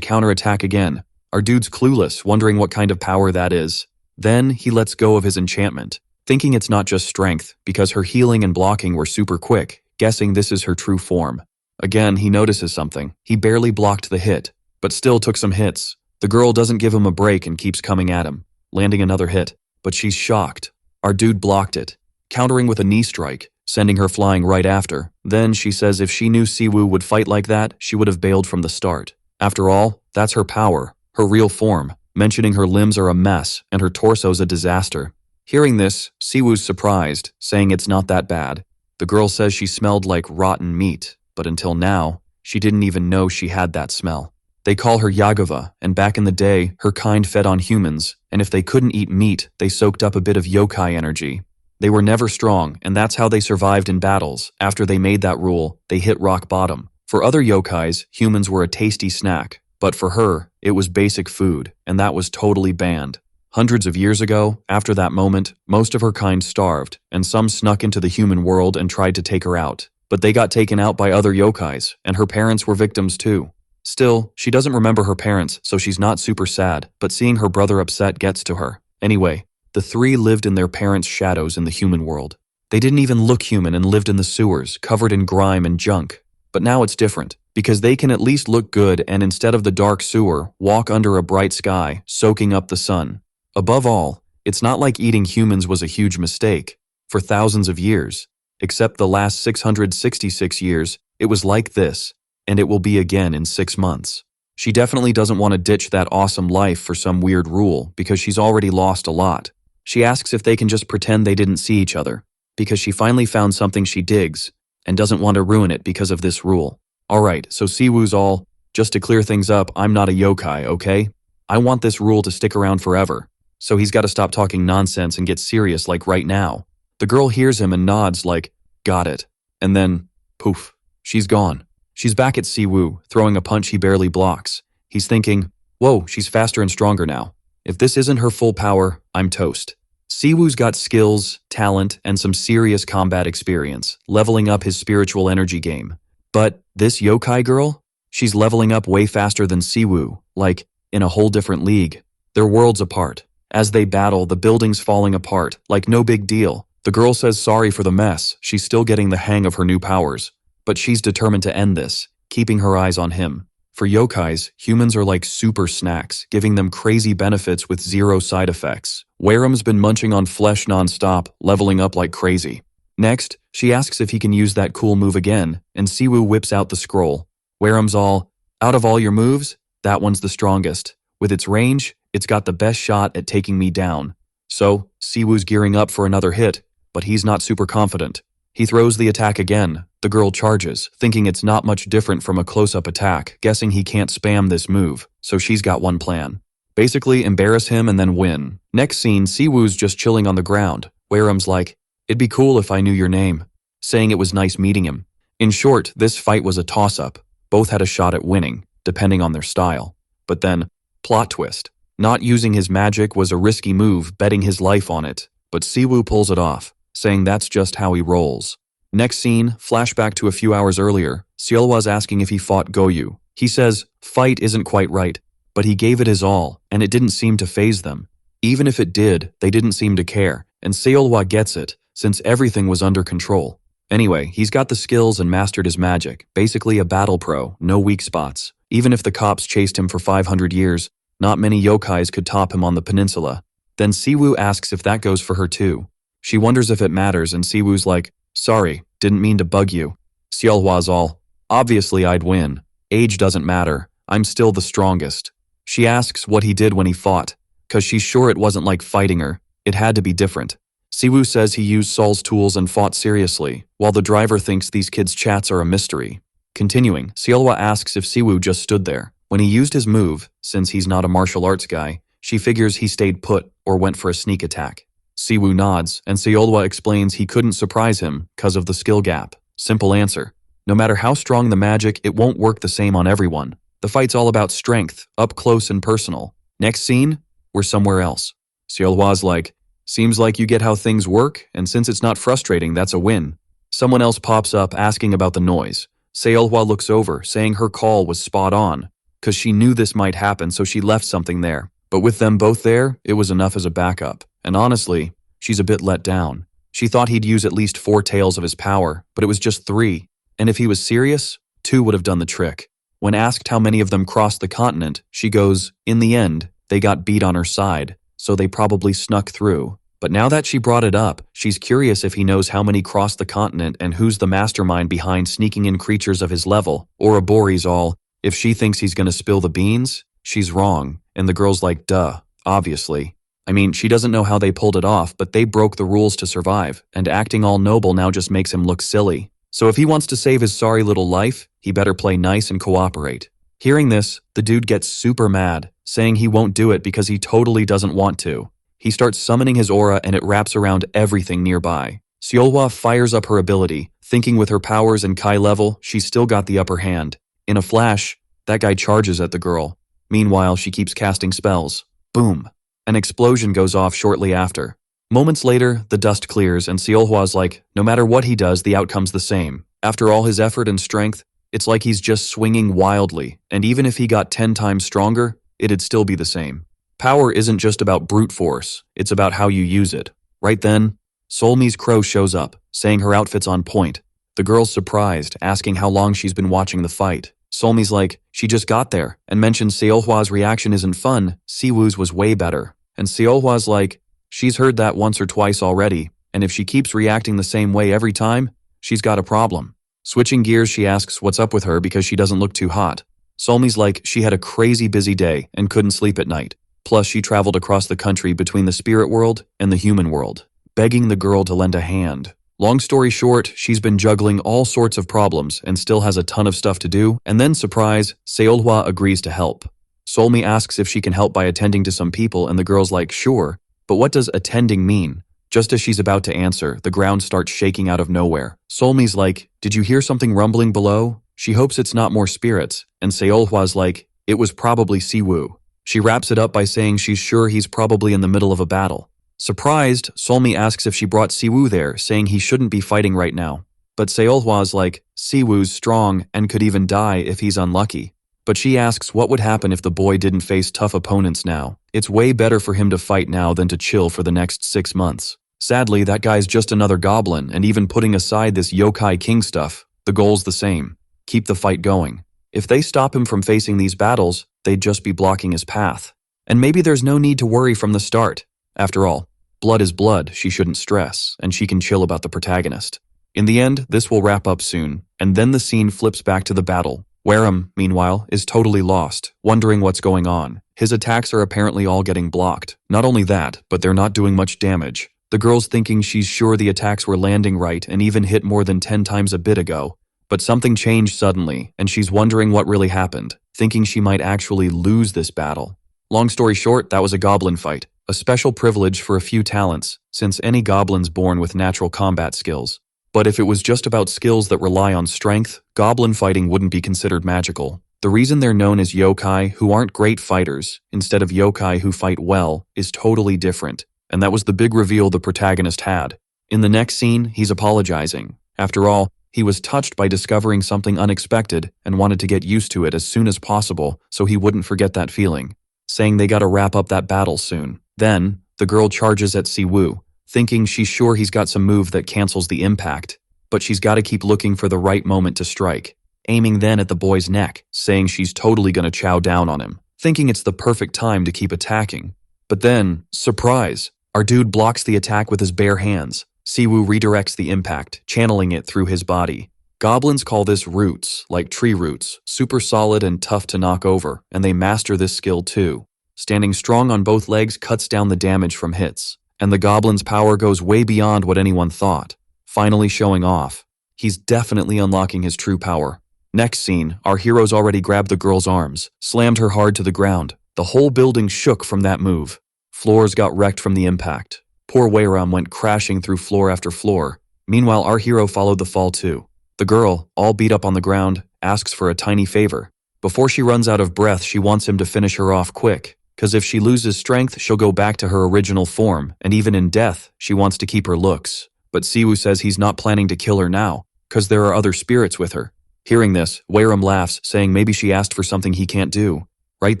counterattack again. Our dude's clueless, wondering what kind of power that is. Then he lets go of his enchantment, thinking it's not just strength, because her healing and blocking were super quick, guessing this is her true form. Again, he notices something. He barely blocked the hit, but still took some hits. The girl doesn't give him a break and keeps coming at him, landing another hit. But she's shocked. Our dude blocked it, countering with a knee strike, sending her flying right after. Then she says if she knew Siwoo would fight like that, she would have bailed from the start. After all, that's her power, her real form, mentioning her limbs are a mess and her torso's a disaster. Hearing this, Siwoo's surprised, saying it's not that bad. The girl says she smelled like rotten meat, but until now, she didn't even know she had that smell. They call her Yagava, and back in the day, her kind fed on humans, and if they couldn't eat meat, they soaked up a bit of yokai energy. They were never strong, and that's how they survived in battles. After they made that rule, they hit rock bottom. For other yokais, humans were a tasty snack, but for her, it was basic food, and that was totally banned. Hundreds of years ago, after that moment, most of her kind starved, and some snuck into the human world and tried to take her out. But they got taken out by other yokais, and her parents were victims too. Still, she doesn't remember her parents, so she's not super sad, but seeing her brother upset gets to her. Anyway, the three lived in their parents' shadows in the human world. They didn't even look human and lived in the sewers, covered in grime and junk. But now it's different, because they can at least look good and instead of the dark sewer, walk under a bright sky, soaking up the sun. Above all, it's not like eating humans was a huge mistake. For thousands of years, except the last 666 years, it was like this, and it will be again in 6 months. She definitely doesn't want to ditch that awesome life for some weird rule, because she's already lost a lot. She asks if they can just pretend they didn't see each other, because she finally found something she digs, and doesn't want to ruin it because of this rule. Alright, so Siwoo's all, just to clear things up, I'm not a yokai, okay? I want this rule to stick around forever. So he's got to stop talking nonsense and get serious like right now. The girl hears him and nods like, got it. And then, poof, she's gone. She's back at Siwoo, throwing a punch he barely blocks. He's thinking, whoa, she's faster and stronger now. If this isn't her full power, I'm toast. Siwoo's got skills, talent, and some serious combat experience, leveling up his spiritual energy game. But this yokai girl? She's leveling up way faster than Siwoo, like, in a whole different league. They're worlds apart. As they battle, the building's falling apart, like no big deal. The girl says sorry for the mess, she's still getting the hang of her new powers. But she's determined to end this, keeping her eyes on him. For yokais, humans are like super snacks, giving them crazy benefits with zero side effects. Waram's been munching on flesh non-stop, leveling up like crazy. Next, she asks if he can use that cool move again, and Siwoo whips out the scroll. Waram's all, out of all your moves, that one's the strongest. With its range, it's got the best shot at taking me down. So, Siwoo's gearing up for another hit, but he's not super confident. He throws the attack again. The girl charges, thinking it's not much different from a close-up attack, guessing he can't spam this move, so she's got one plan. Basically, embarrass him and then win. Next scene, Siwoo's just chilling on the ground. Waram's like, it'd be cool if I knew your name, saying it was nice meeting him. In short, this fight was a toss-up. Both had a shot at winning, depending on their style. But then, plot twist. Not using his magic was a risky move, betting his life on it, but Siwoo pulls it off, saying that's just how he rolls. Next scene, flashback to a few hours earlier, Seolhwa's asking if he fought Goyu. He says, fight isn't quite right, but he gave it his all, and it didn't seem to faze them. Even if it did, they didn't seem to care, and Seolhwa gets it, since everything was under control. Anyway, he's got the skills and mastered his magic, basically a battle pro, no weak spots. Even if the cops chased him for 500 years, not many yokais could top him on the peninsula. Then Siwoo asks if that goes for her too. She wonders if it matters, and Siwoo's like, sorry, didn't mean to bug you. Seolhwa's all, obviously I'd win. Age doesn't matter. I'm still the strongest. She asks what he did when he fought, cause she's sure it wasn't like fighting her. It had to be different. Siwoo says he used Sol's tools and fought seriously, while the driver thinks these kids' chats are a mystery. Continuing, Seolhwa asks if Siwoo just stood there. When he used his move, since he's not a martial arts guy, she figures he stayed put or went for a sneak attack. Siwoo nods, and Seolhwa explains he couldn't surprise him because of the skill gap. Simple answer. No matter how strong the magic, it won't work the same on everyone. The fight's all about strength, up close and personal. Next scene, we're somewhere else. Seolhwa's like, seems like you get how things work, and since it's not frustrating, that's a win. Someone else pops up asking about the noise. Seolhwa looks over, saying her call was spot on, because she knew this might happen, so she left something there. But with them both there, it was enough as a backup. And honestly, she's a bit let down. She thought he'd use at least 4 tails of his power, but it was just 3. And if he was serious, 2 would have done the trick. When asked how many of them crossed the continent, she goes, in the end, they got beat on her side, so they probably snuck through. But now that she brought it up, she's curious if he knows how many crossed the continent and who's the mastermind behind sneaking in creatures of his level. Ouroboros all. If she thinks he's gonna spill the beans, she's wrong. And the girl's like, duh, obviously. I mean, she doesn't know how they pulled it off, but they broke the rules to survive, and acting all noble now just makes him look silly. So if he wants to save his sorry little life, he better play nice and cooperate. Hearing this, the dude gets super mad, saying he won't do it because he totally doesn't want to. He starts summoning his aura and it wraps around everything nearby. Seolhwa fires up her ability, thinking with her powers and Kai level, she's still got the upper hand. In a flash, that guy charges at the girl. Meanwhile, she keeps casting spells. Boom. An explosion goes off shortly after. Moments later, the dust clears and Seolhwa's like, no matter what he does, the outcome's the same. After all his effort and strength, it's like he's just swinging wildly, and even if he got 10 times stronger, it'd still be the same. Power isn't just about brute force, it's about how you use it. Right then, Solmi's crow shows up, saying her outfit's on point. The girl's surprised, asking how long she's been watching the fight. Solmi's like, she just got there, and mentions Seolhwa's reaction isn't fun, Siwoo's was way better. And Seolhwa's like, she's heard that once or twice already, and if she keeps reacting the same way every time, she's got a problem. Switching gears, she asks what's up with her because she doesn't look too hot. Solmi's like, she had a crazy busy day and couldn't sleep at night. Plus, she traveled across the country between the spirit world and the human world, begging the girl to lend a hand. Long story short, she's been juggling all sorts of problems and still has a ton of stuff to do, and then surprise, Seolhwa agrees to help. Solmi asks if she can help by attending to some people and the girl's like, sure, but what does attending mean? Just as she's about to answer, the ground starts shaking out of nowhere. Solmi's like, did you hear something rumbling below? She hopes it's not more spirits, and Seolhwa's like, it was probably Siwoo. She wraps it up by saying she's sure he's probably in the middle of a battle. Surprised, Solmi asks if she brought Siwoo there, saying he shouldn't be fighting right now. But Seolhwa's like, Siwoo's strong and could even die if he's unlucky. But she asks what would happen if the boy didn't face tough opponents now. It's way better for him to fight now than to chill for the next 6 months. Sadly, that guy's just another goblin, and even putting aside this yokai king stuff, the goal's the same. Keep the fight going. If they stop him from facing these battles, they'd just be blocking his path. And maybe there's no need to worry from the start. After all, blood is blood, she shouldn't stress, and she can chill about the protagonist. In the end, this will wrap up soon, and then the scene flips back to the battle. Wareham, meanwhile, is totally lost, wondering what's going on. His attacks are apparently all getting blocked. Not only that, but they're not doing much damage. The girl's thinking she's sure the attacks were landing right and even hit more than 10 times a bit ago. But something changed suddenly, and she's wondering what really happened, thinking she might actually lose this battle. Long story short, that was a goblin fight. A special privilege for a few talents, since any goblin's born with natural combat skills. But if it was just about skills that rely on strength, goblin fighting wouldn't be considered magical. The reason they're known as yokai who aren't great fighters, instead of yokai who fight well, is totally different. And that was the big reveal the protagonist had. In the next scene, he's apologizing. After all, he was touched by discovering something unexpected and wanted to get used to it as soon as possible so he wouldn't forget that feeling, saying they gotta wrap up that battle soon. Then, the girl charges at Siwoo, thinking she's sure he's got some move that cancels the impact, but she's gotta keep looking for the right moment to strike, aiming then at the boy's neck, saying she's totally gonna chow down on him, thinking it's the perfect time to keep attacking. But then, surprise, our dude blocks the attack with his bare hands. Siwoo redirects the impact, channeling it through his body. Goblins call this roots, like tree roots, super solid and tough to knock over, and they master this skill too. Standing strong on both legs cuts down the damage from hits. and the goblin's power goes way beyond what anyone thought, finally showing off. He's definitely unlocking his true power. Next scene, our heroes already grabbed the girl's arms, slammed her hard to the ground. The whole building shook from that move. Floors got wrecked from the impact. Poor Weiram went crashing through floor after floor. Meanwhile, our hero followed the fall too. The girl, all beat up on the ground, asks for a tiny favor. Before she runs out of breath, she wants him to finish her off quick, cause if she loses strength, she'll go back to her original form, and even in death, she wants to keep her looks. But Siwoo says he's not planning to kill her now, cause there are other spirits with her. Hearing this, Weiram laughs, saying maybe she asked for something he can't do. Right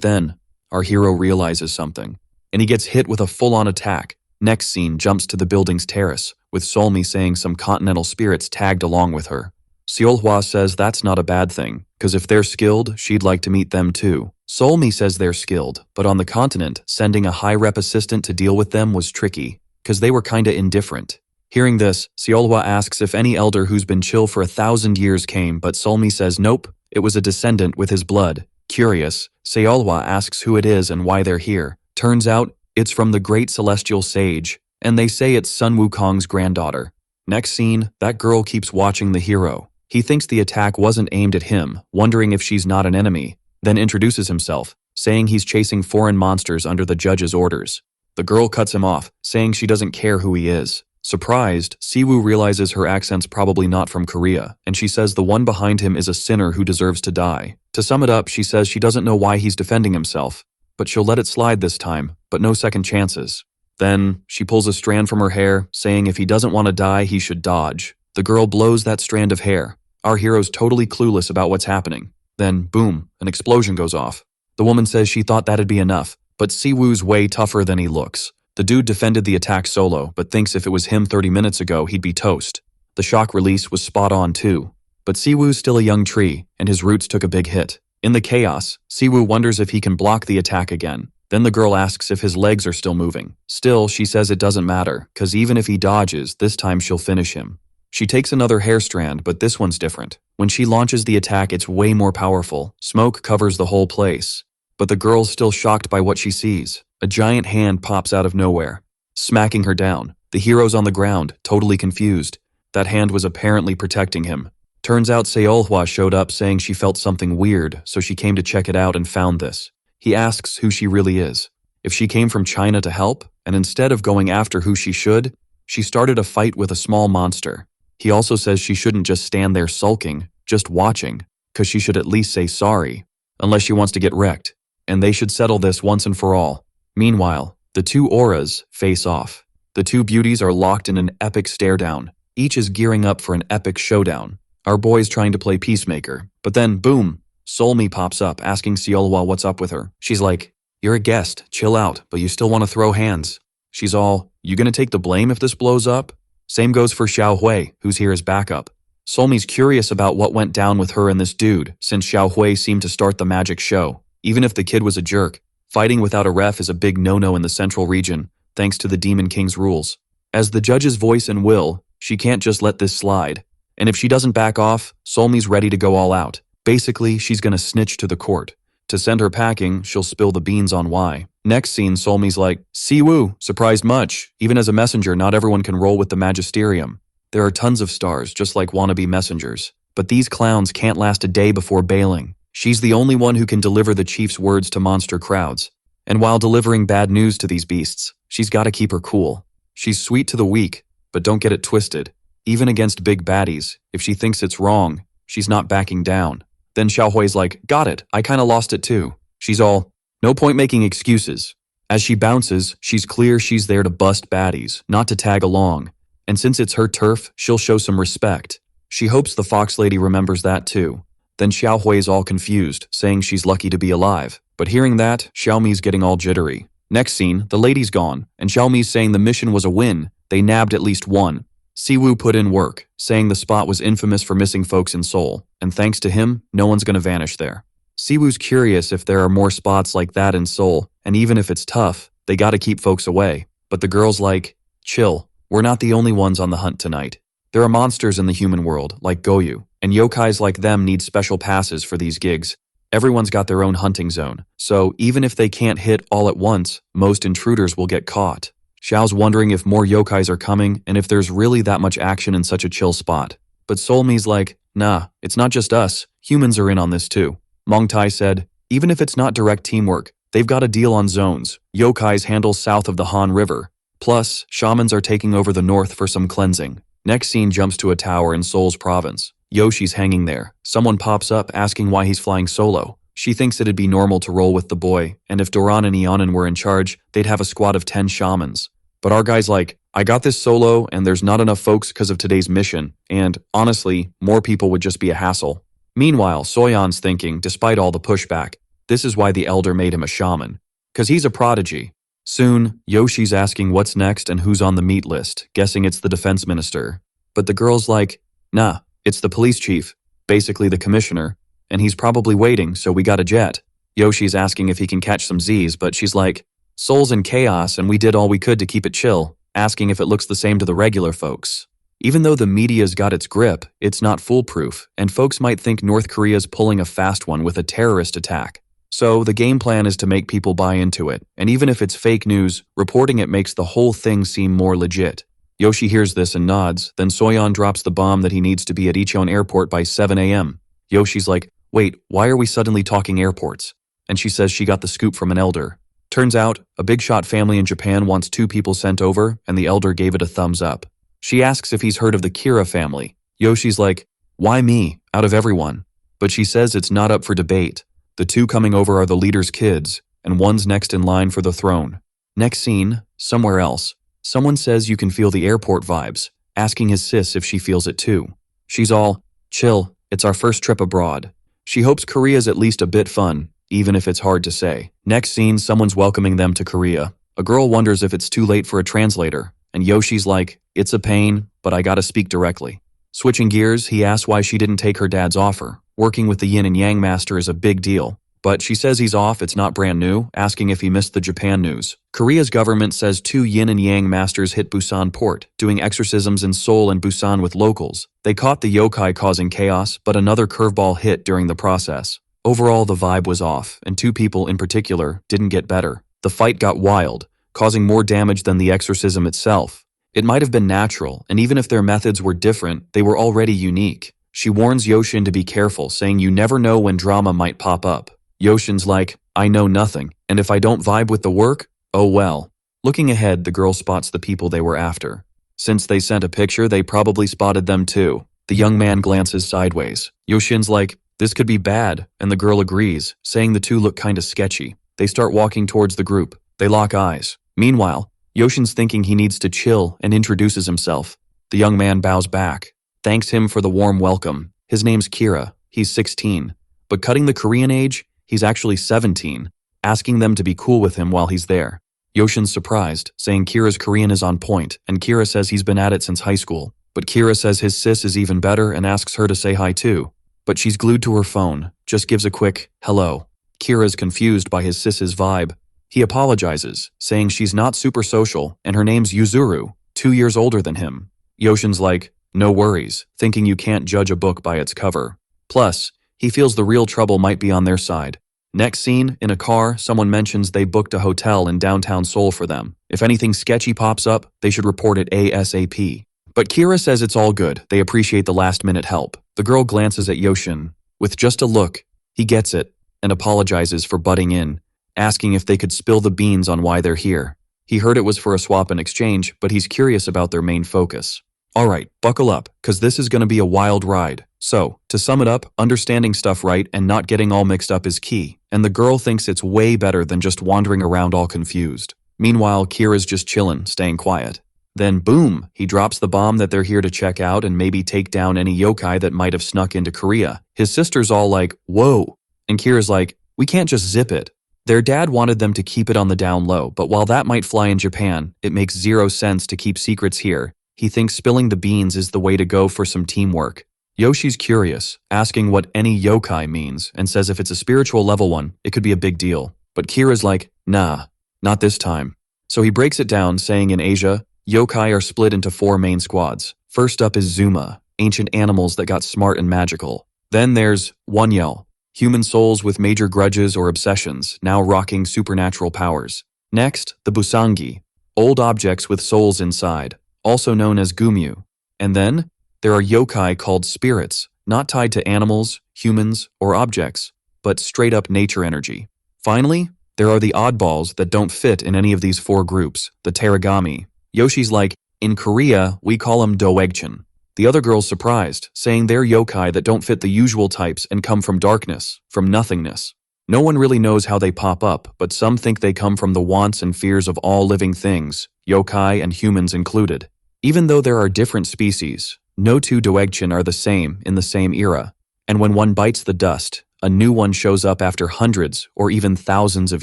then, our hero realizes something, and he gets hit with a full-on attack. Next scene jumps to the building's terrace, with Solmi saying some continental spirits tagged along with her. Seolhwa says that's not a bad thing, cause if they're skilled, she'd like to meet them too. Solmi says they're skilled, but on the continent, sending a high-rep assistant to deal with them was tricky, cause they were kinda indifferent. Hearing this, Seolhwa asks if any elder who's been chill for 1,000 years came, but Solmi says nope, it was a descendant with his blood. Curious, Seolhwa asks who it is and why they're here. Turns out, it's from the great celestial sage, and they say it's Sun Wukong's granddaughter. Next scene, that girl keeps watching the hero. He thinks the attack wasn't aimed at him, wondering if she's not an enemy, then introduces himself, saying he's chasing foreign monsters under the judge's orders. The girl cuts him off, saying she doesn't care who he is. Surprised, Siwoo realizes her accent's probably not from Korea, and she says the one behind him is a sinner who deserves to die. To sum it up, she says she doesn't know why he's defending himself, but she'll let it slide this time, but no second chances. Then, she pulls a strand from her hair, saying if he doesn't want to die, he should dodge. The girl blows that strand of hair. Our hero's totally clueless about what's happening. Then, boom, an explosion goes off. The woman says she thought that'd be enough, but Siwoo's way tougher than he looks. The dude defended the attack solo, but thinks if it was him 30 minutes ago, he'd be toast. The shock release was spot on too. But Siwoo's still a young tree, and his roots took a big hit. In the chaos, Siwoo wonders if he can block the attack again. Then the girl asks if his legs are still moving. Still, she says it doesn't matter, cause even if he dodges, this time she'll finish him. She takes another hair strand, but this one's different. When she launches the attack, it's way more powerful. Smoke covers the whole place. But the girl's still shocked by what she sees. A giant hand pops out of nowhere, smacking her down. The hero's on the ground, totally confused. That hand was apparently protecting him. Turns out Seolhwa showed up saying she felt something weird, so she came to check it out and found this. He asks who she really is. If she came from China to help, and instead of going after who she should, she started a fight with a small monster. He also says she shouldn't just stand there sulking, just watching, cause she should at least say sorry, unless she wants to get wrecked. And they should settle this once and for all. Meanwhile, the two auras face off. The two beauties are locked in an epic stare-down. Each is gearing up for an epic showdown. Our boy's trying to play peacemaker. But then, boom, Solmi pops up asking Seolhwa what's up with her. She's like, you're a guest, chill out, but you still want to throw hands. She's all, you gonna take the blame if this blows up? Same goes for Xiaohui, who's here as backup. Solmi's curious about what went down with her and this dude, since Xiaohui seemed to start the magic show. Even if the kid was a jerk, fighting without a ref is a big no-no in the central region, thanks to the Demon King's rules. As the judge's voice and will, she can't just let this slide. And if she doesn't back off, Solmi's ready to go all out. Basically, she's gonna snitch to the court. To send her packing, she'll spill the beans on why. Next scene, Solmi's like, Siwoo, surprised much. Even as a messenger, not everyone can roll with the magisterium. There are tons of stars, just like wannabe messengers. But these clowns can't last a day before bailing. She's the only one who can deliver the chief's words to monster crowds. And while delivering bad news to these beasts, she's gotta keep her cool. She's sweet to the weak, but don't get it twisted. Even against big baddies, if she thinks it's wrong, she's not backing down. Then Xiaohui's like, got it, I kinda lost it too. She's all, no point making excuses. As she bounces, she's clear she's there to bust baddies, not to tag along. And since it's her turf, she'll show some respect. She hopes the Fox Lady remembers that too. Then Xiaohui's all confused, saying she's lucky to be alive. But hearing that, Xiaomi's getting all jittery. Next scene, the lady's gone, and Xiaomi's saying the mission was a win. They nabbed at least one. Siwoo put in work, saying the spot was infamous for missing folks in Seoul, and thanks to him, no one's gonna vanish there. Siwoo's curious if there are more spots like that in Seoul, and even if it's tough, they gotta keep folks away. But the girl's like, chill, we're not the only ones on the hunt tonight. There are monsters in the human world, like Goyu, and yokais like them need special passes for these gigs. Everyone's got their own hunting zone, so even if they can't hit all at once, most intruders will get caught. Xiao's wondering if more yokais are coming and if there's really that much action in such a chill spot. But Solmi's like, nah, it's not just us, humans are in on this too. Mongtai said, even if it's not direct teamwork, they've got a deal on zones. Yokais handle south of the Han River. Plus, shamans are taking over the north for some cleansing. Next scene jumps to a tower in Seoul's province. Yoshi's hanging there. Someone pops up asking why he's flying solo. She thinks it'd be normal to roll with the boy, and if Doran and Eonin were in charge, they'd have a squad of 10 shamans. But our guy's like, I got this solo, and there's not enough folks because of today's mission, and honestly, more people would just be a hassle. Meanwhile, Soyeon's thinking, despite all the pushback, this is why the elder made him a shaman. 'Cause he's a prodigy. Soon, Yoshi's asking what's next and who's on the meet list, guessing it's the defense minister. But the girl's like, nah, it's the police chief, basically the commissioner, and he's probably waiting, so we got a jet. Yoshi's asking if he can catch some Z's, but she's like, Seoul's in chaos and we did all we could to keep it chill, asking if it looks the same to the regular folks. Even though the media's got its grip, it's not foolproof, and folks might think North Korea's pulling a fast one with a terrorist attack. So the game plan is to make people buy into it, and even if it's fake news, reporting it makes the whole thing seem more legit. Yoshi hears this and nods, then Soyeon drops the bomb that he needs to be at Icheon Airport by 7 a.m. Yoshi's like, wait, why are we suddenly talking airports? And she says she got the scoop from an elder. Turns out, a big shot family in Japan wants 2 people sent over, and the elder gave it a thumbs up. She asks if he's heard of the Kira family. Yoshi's like, why me, out of everyone? But she says it's not up for debate. The 2 coming over are the leader's kids, and one's next in line for the throne. Next scene, somewhere else. Someone says you can feel the airport vibes, asking his sis if she feels it too. She's all, chill, it's our first trip abroad. She hopes Korea's at least a bit fun, even if it's hard to say. Next scene, someone's welcoming them to Korea. A girl wonders if it's too late for a translator, and Yoshi's like, it's a pain, but I gotta speak directly. Switching gears, he asks why she didn't take her dad's offer. Working with the yin and yang master is a big deal. But she says he's off, it's not brand new, asking if he missed the Japan news. Korea's government says 2 yin and yang masters hit Busan port, doing exorcisms in Seoul and Busan with locals. They caught the yokai causing chaos, but another curveball hit during the process. Overall, the vibe was off, and 2 people in particular didn't get better. The fight got wild, causing more damage than the exorcism itself. It might have been natural, and even if their methods were different, they were already unique. She warns Yoshin to be careful, saying you never know when drama might pop up. Yoshin's like, I know nothing, and if I don't vibe with the work, oh well. Looking ahead, the girl spots the people they were after. Since they sent a picture, they probably spotted them too. The young man glances sideways. Yoshin's like, this could be bad, and the girl agrees, saying the 2 look kinda sketchy. They start walking towards the group. They lock eyes. Meanwhile, Yoshin's thinking he needs to chill and introduces himself. The young man bows back, thanks him for the warm welcome. His name's Kira. He's 16. But cutting the Korean age, he's actually 17, asking them to be cool with him while he's there. Yoshin's surprised, saying Kira's Korean is on point, and Kira says he's been at it since high school. But Kira says his sis is even better and asks her to say hi too. But she's glued to her phone, just gives a quick, hello. Kira's confused by his sis's vibe. He apologizes, saying she's not super social, and her name's Yuzuru, 2 years older than him. Yoshin's like, no worries, thinking you can't judge a book by its cover. Plus, he feels the real trouble might be on their side. Next scene, in a car, someone mentions they booked a hotel in downtown Seoul for them. If anything sketchy pops up, they should report it ASAP. But Kira says it's all good, they appreciate the last-minute help. The girl glances at Yoshin. With just a look, he gets it, and apologizes for butting in, asking if they could spill the beans on why they're here. He heard it was for a swap and exchange, but he's curious about their main focus. Alright, buckle up, cause this is gonna be a wild ride. So, to sum it up, understanding stuff right and not getting all mixed up is key, and the girl thinks it's way better than just wandering around all confused. Meanwhile, Kira's just chillin', staying quiet. Then boom, he drops the bomb that they're here to check out and maybe take down any yokai that might have snuck into Korea. His sister's all like, whoa, and Kira's like, we can't just zip it. Their dad wanted them to keep it on the down low, but while that might fly in Japan, it makes zero sense to keep secrets here. He thinks spilling the beans is the way to go for some teamwork. Yoshi's curious, asking what any yokai means, and says if it's a spiritual level one, it could be a big deal. But Kira's like, nah, not this time. So he breaks it down, saying in Asia, yokai are split into 4 main squads. First up is Zuma, ancient animals that got smart and magical. Then there's Wonyel, human souls with major grudges or obsessions, now rocking supernatural powers. Next, the Busangi, old objects with souls inside, also known as gumyu. And then, there are yokai called spirits, not tied to animals, humans, or objects, but straight up nature energy. Finally, there are the oddballs that don't fit in any of these four groups, the teragami. Yoshi's like, in Korea, we call them doegchin. The other girl's surprised, saying they're yokai that don't fit the usual types and come from darkness, from nothingness. No one really knows how they pop up, but some think they come from the wants and fears of all living things, yokai and humans included. Even though there are different species, no two doegchin are the same in the same era. And when one bites the dust, a new one shows up after hundreds or even thousands of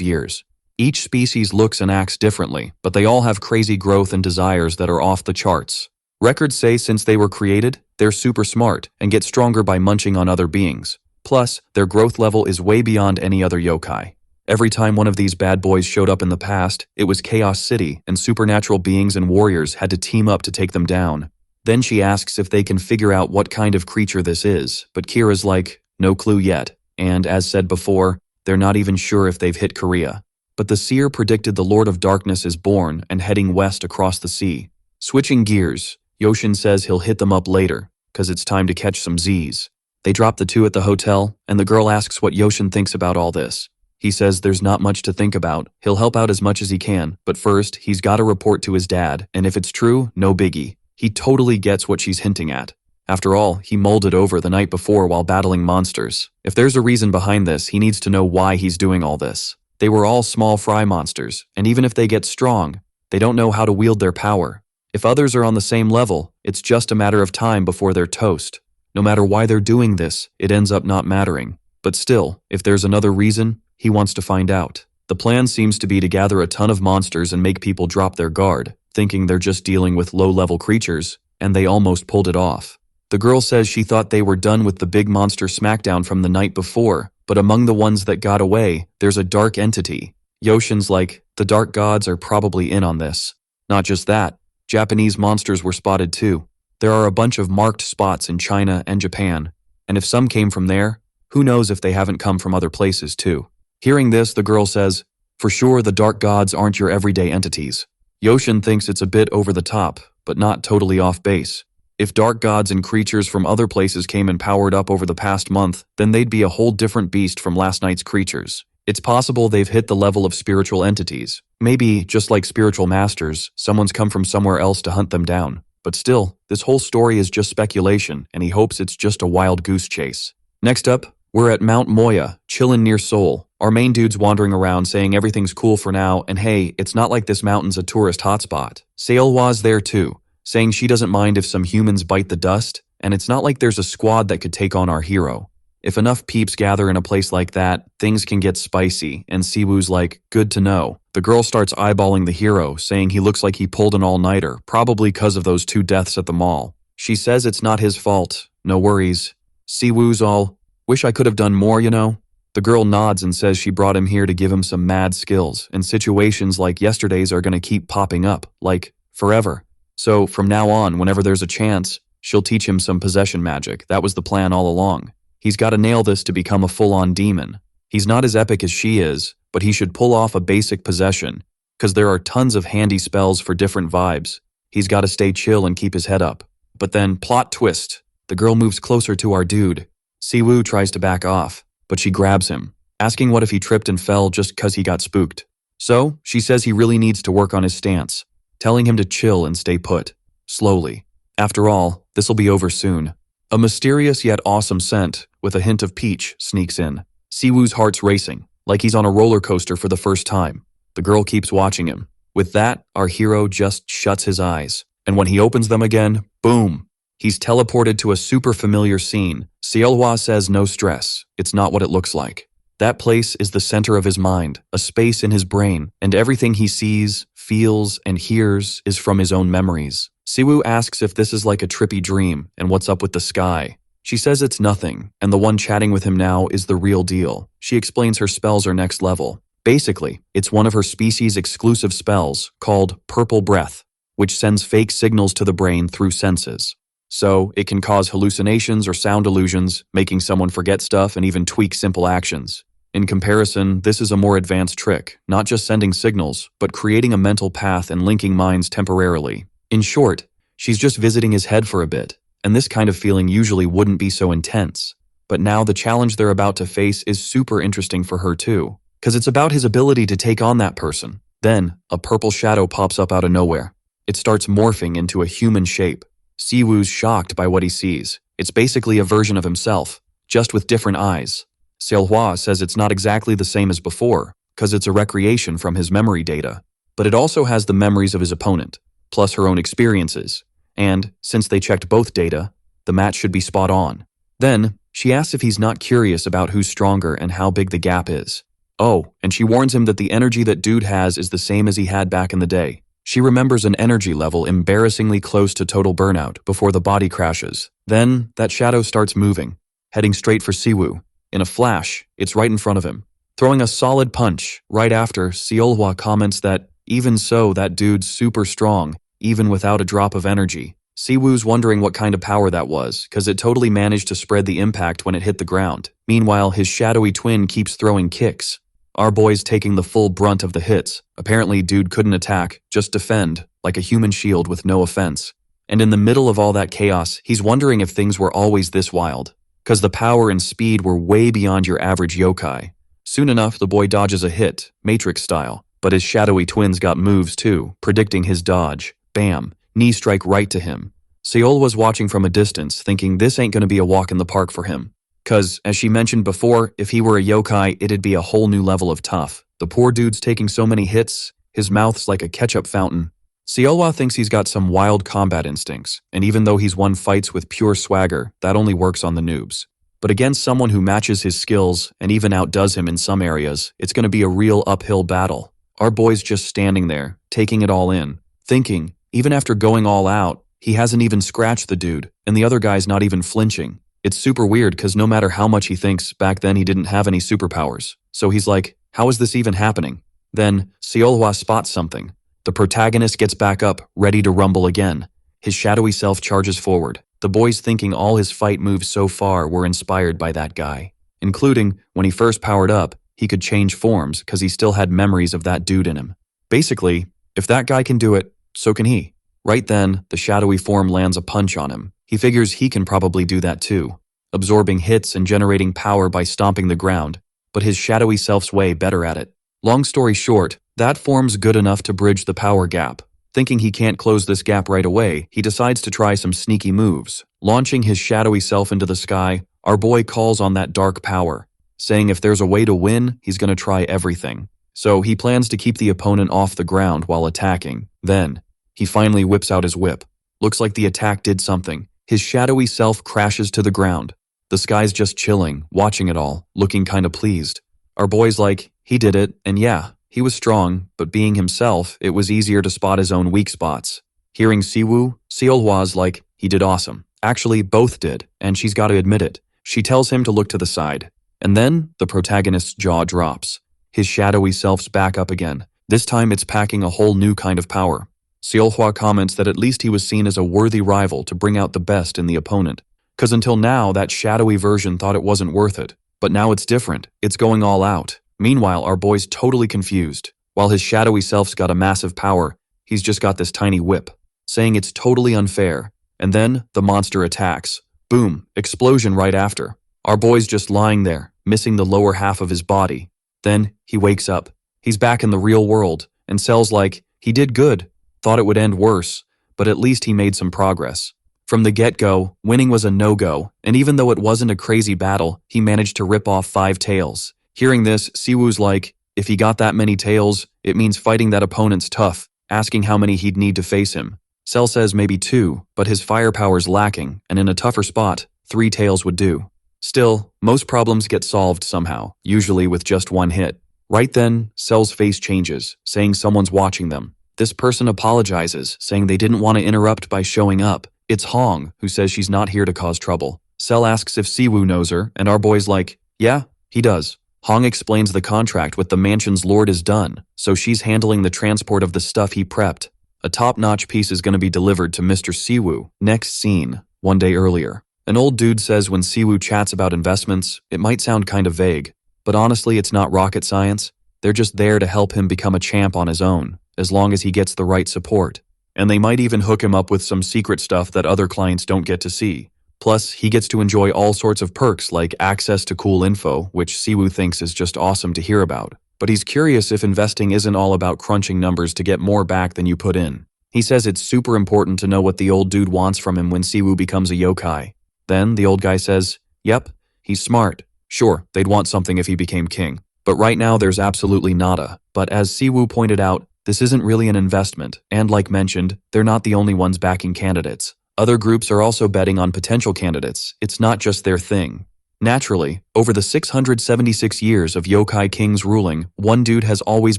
years. Each species looks and acts differently, but they all have crazy growth and desires that are off the charts. Records say since they were created, they're super smart and get stronger by munching on other beings. Plus, their growth level is way beyond any other yokai. Every time one of these bad boys showed up in the past, it was Chaos City, and supernatural beings and warriors had to team up to take them down. Then she asks if they can figure out what kind of creature this is, but Kira's like, no clue yet, and as said before, they're not even sure if they've hit Korea. But the seer predicted the Lord of Darkness is born and heading west across the sea. Switching gears, Yoshin says he'll hit them up later, cause it's time to catch some Z's. They drop the two at the hotel, and the girl asks what Yoshin thinks about all this. He says there's not much to think about, he'll help out as much as he can, but first, he's gotta report to his dad, and if it's true, no biggie. He totally gets what she's hinting at. After all, he mulled it over the night before while battling monsters. If there's a reason behind this, he needs to know why he's doing all this. They were all small fry monsters, and even if they get strong, they don't know how to wield their power. If others are on the same level, it's just a matter of time before they're toast. No matter why they're doing this, it ends up not mattering. But still, if there's another reason, he wants to find out. The plan seems to be to gather a ton of monsters and make people drop their guard, thinking they're just dealing with low-level creatures, and they almost pulled it off. The girl says she thought they were done with the big monster smackdown from the night before, but among the ones that got away, there's a dark entity. Yoshin's like, the dark gods are probably in on this. Not just that, Japanese monsters were spotted too. There are a bunch of marked spots in China and Japan, and if some came from there, who knows if they haven't come from other places too. Hearing this, the girl says, for sure the dark gods aren't your everyday entities. Yoshin thinks it's a bit over the top, but not totally off base. If dark gods and creatures from other places came and powered up over the past month, then they'd be a whole different beast from last night's creatures. It's possible they've hit the level of spiritual entities. Maybe, just like spiritual masters, someone's come from somewhere else to hunt them down. But still, this whole story is just speculation, and he hopes it's just a wild goose chase. Next up, we're at Mount Moya, chillin' near Seoul. Our main dude's wandering around saying everything's cool for now, and hey, it's not like this mountain's a tourist hotspot. Seolhwa's there too, saying she doesn't mind if some humans bite the dust, and it's not like there's a squad that could take on our hero. If enough peeps gather in a place like that, things can get spicy, and Siwoo's like, good to know. The girl starts eyeballing the hero, saying he looks like he pulled an all-nighter, probably because of those 2 deaths at the mall. She says it's not his fault, no worries. Siwoo's all, wish I could have done more, you know? The girl nods and says she brought him here to give him some mad skills, and situations like yesterday's are gonna keep popping up, like, forever. So, from now on, whenever there's a chance, she'll teach him some possession magic. That was the plan all along. He's gotta nail this to become a full-on demon. He's not as epic as she is, but he should pull off a basic possession, cause there are tons of handy spells for different vibes. He's gotta stay chill and keep his head up. But then, plot twist, the girl moves closer to our dude. Siwoo tries to back off, but she grabs him, asking what if he tripped and fell just cause he got spooked. So, she says he really needs to work on his stance, telling him to chill and stay put, slowly. After all, this'll be over soon. A mysterious yet awesome scent, with a hint of peach, sneaks in. Siwoo's heart's racing, like he's on a roller coaster for the first time. The girl keeps watching him. With that, our hero just shuts his eyes. And when he opens them again, boom! He's teleported to a super familiar scene. Seolhwa says no stress, it's not what it looks like. That place is the center of his mind, a space in his brain, and everything he sees, feels, and hears is from his own memories. Siwoo asks if this is like a trippy dream, and what's up with the sky. She says it's nothing, and the one chatting with him now is the real deal. She explains her spells are next level. Basically, it's one of her species' exclusive spells, called Purple Breath, which sends fake signals to the brain through senses. So, it can cause hallucinations or sound illusions, making someone forget stuff and even tweak simple actions. In comparison, this is a more advanced trick, not just sending signals, but creating a mental path and linking minds temporarily. In short, she's just visiting his head for a bit, and this kind of feeling usually wouldn't be so intense. But now the challenge they're about to face is super interesting for her too, because it's about his ability to take on that person. Then, a purple shadow pops up out of nowhere. It starts morphing into a human shape. Siwoo's shocked by what he sees. It's basically a version of himself, just with different eyes. Seolhwa says it's not exactly the same as before, because it's a recreation from his memory data. But it also has the memories of his opponent, plus her own experiences. And, since they checked both data, the match should be spot on. Then, she asks if he's not curious about who's stronger and how big the gap is. Oh, and she warns him that the energy that dude has is the same as he had back in the day. She remembers an energy level embarrassingly close to total burnout before the body crashes. Then, that shadow starts moving, heading straight for Siwoo. In a flash, it's right in front of him, throwing a solid punch. Right after, Seolhwa comments that, even so, that dude's super strong, even without a drop of energy. Siwoo's wondering what kind of power that was, because it totally managed to spread the impact when it hit the ground. Meanwhile, his shadowy twin keeps throwing kicks. Our boy's taking the full brunt of the hits. Apparently, dude couldn't attack, just defend, like a human shield with no offense. And in the middle of all that chaos, he's wondering if things were always this wild. Because the power and speed were way beyond your average yokai. Soon enough, the boy dodges a hit, Matrix style. But his shadowy twins got moves too, predicting his dodge. Bam, knee strike right to him. Seol was watching from a distance, thinking this ain't gonna be a walk in the park for him. Cause, as she mentioned before, if he were a yokai, it'd be a whole new level of tough. The poor dude's taking so many hits, his mouth's like a ketchup fountain. Seolhwa thinks he's got some wild combat instincts, and even though he's won fights with pure swagger, that only works on the noobs. But against someone who matches his skills, and even outdoes him in some areas, it's gonna be a real uphill battle. Our boy's just standing there, taking it all in, thinking, even after going all out, he hasn't even scratched the dude, and the other guy's not even flinching. It's super weird because no matter how much he thinks, back then he didn't have any superpowers. So he's like, how is this even happening? Then, Seolhwa spots something. The protagonist gets back up, ready to rumble again. His shadowy self charges forward. The boy's thinking all his fight moves so far were inspired by that guy. Including, when he first powered up, he could change forms because he still had memories of that dude in him. Basically, if that guy can do it, so can he. Right then, the shadowy form lands a punch on him. He figures he can probably do that too, absorbing hits and generating power by stomping the ground, but his shadowy self's way better at it. Long story short, that form's good enough to bridge the power gap. Thinking he can't close this gap right away, he decides to try some sneaky moves. Launching his shadowy self into the sky, our boy calls on that dark power, saying if there's a way to win, he's gonna try everything. So he plans to keep the opponent off the ground while attacking. Then, he finally whips out his whip. Looks like the attack did something. His shadowy self crashes to the ground. The sky's just chilling, watching it all, looking kinda pleased. Our boy's like, he did it, and yeah, he was strong, but being himself, it was easier to spot his own weak spots. Hearing Siwoo, Seolhwa's like, he did awesome. Actually, both did, and she's gotta admit it. She tells him to look to the side. And then, the protagonist's jaw drops. His shadowy self's back up again. This time it's packing a whole new kind of power. Seolhwa comments that at least he was seen as a worthy rival to bring out the best in the opponent. Cause until now, that shadowy version thought it wasn't worth it. But now it's different. It's going all out. Meanwhile, our boy's totally confused. While his shadowy self's got a massive power, he's just got this tiny whip, saying it's totally unfair. And then, the monster attacks. Boom, explosion right after. Our boy's just lying there, missing the lower half of his body. Then, he wakes up. He's back in the real world, and Cell's like, he did good. Thought it would end worse, but at least he made some progress. From the get-go, winning was a no-go, and even though it wasn't a crazy battle, he managed to rip off 5 tails. Hearing this, Siwoo's like, if he got that many tails, it means fighting that opponent's tough, asking how many he'd need to face him. Cell says maybe 2, but his firepower's lacking, and in a tougher spot, 3 tails would do. Still, most problems get solved somehow, usually with just 1 hit. Right then, Cell's face changes, saying someone's watching them. This person apologizes, saying they didn't want to interrupt by showing up. It's Hong, who says she's not here to cause trouble. Cell asks if Siwoo knows her, and our boy's like, yeah, he does. Hong explains the contract with the mansion's lord is done, so she's handling the transport of the stuff he prepped. A top-notch piece is going to be delivered to Mr. Siwoo. Next scene, 1 day earlier. An old dude says when Siwoo chats about investments, it might sound kind of vague. But honestly, it's not rocket science. They're just there to help him become a champ on his own, as long as he gets the right support. And they might even hook him up with some secret stuff that other clients don't get to see. Plus, he gets to enjoy all sorts of perks like access to cool info, which Siwoo thinks is just awesome to hear about. But he's curious if investing isn't all about crunching numbers to get more back than you put in. He says it's super important to know what the old dude wants from him when Siwoo becomes a yokai. Then the old guy says, yep, he's smart. Sure, they'd want something if he became king. But right now there's absolutely nada. But as Siwoo pointed out, this isn't really an investment, and like mentioned, they're not the only ones backing candidates. Other groups are also betting on potential candidates. It's not just their thing. Naturally, over the 676 years of yokai kings ruling, one dude has always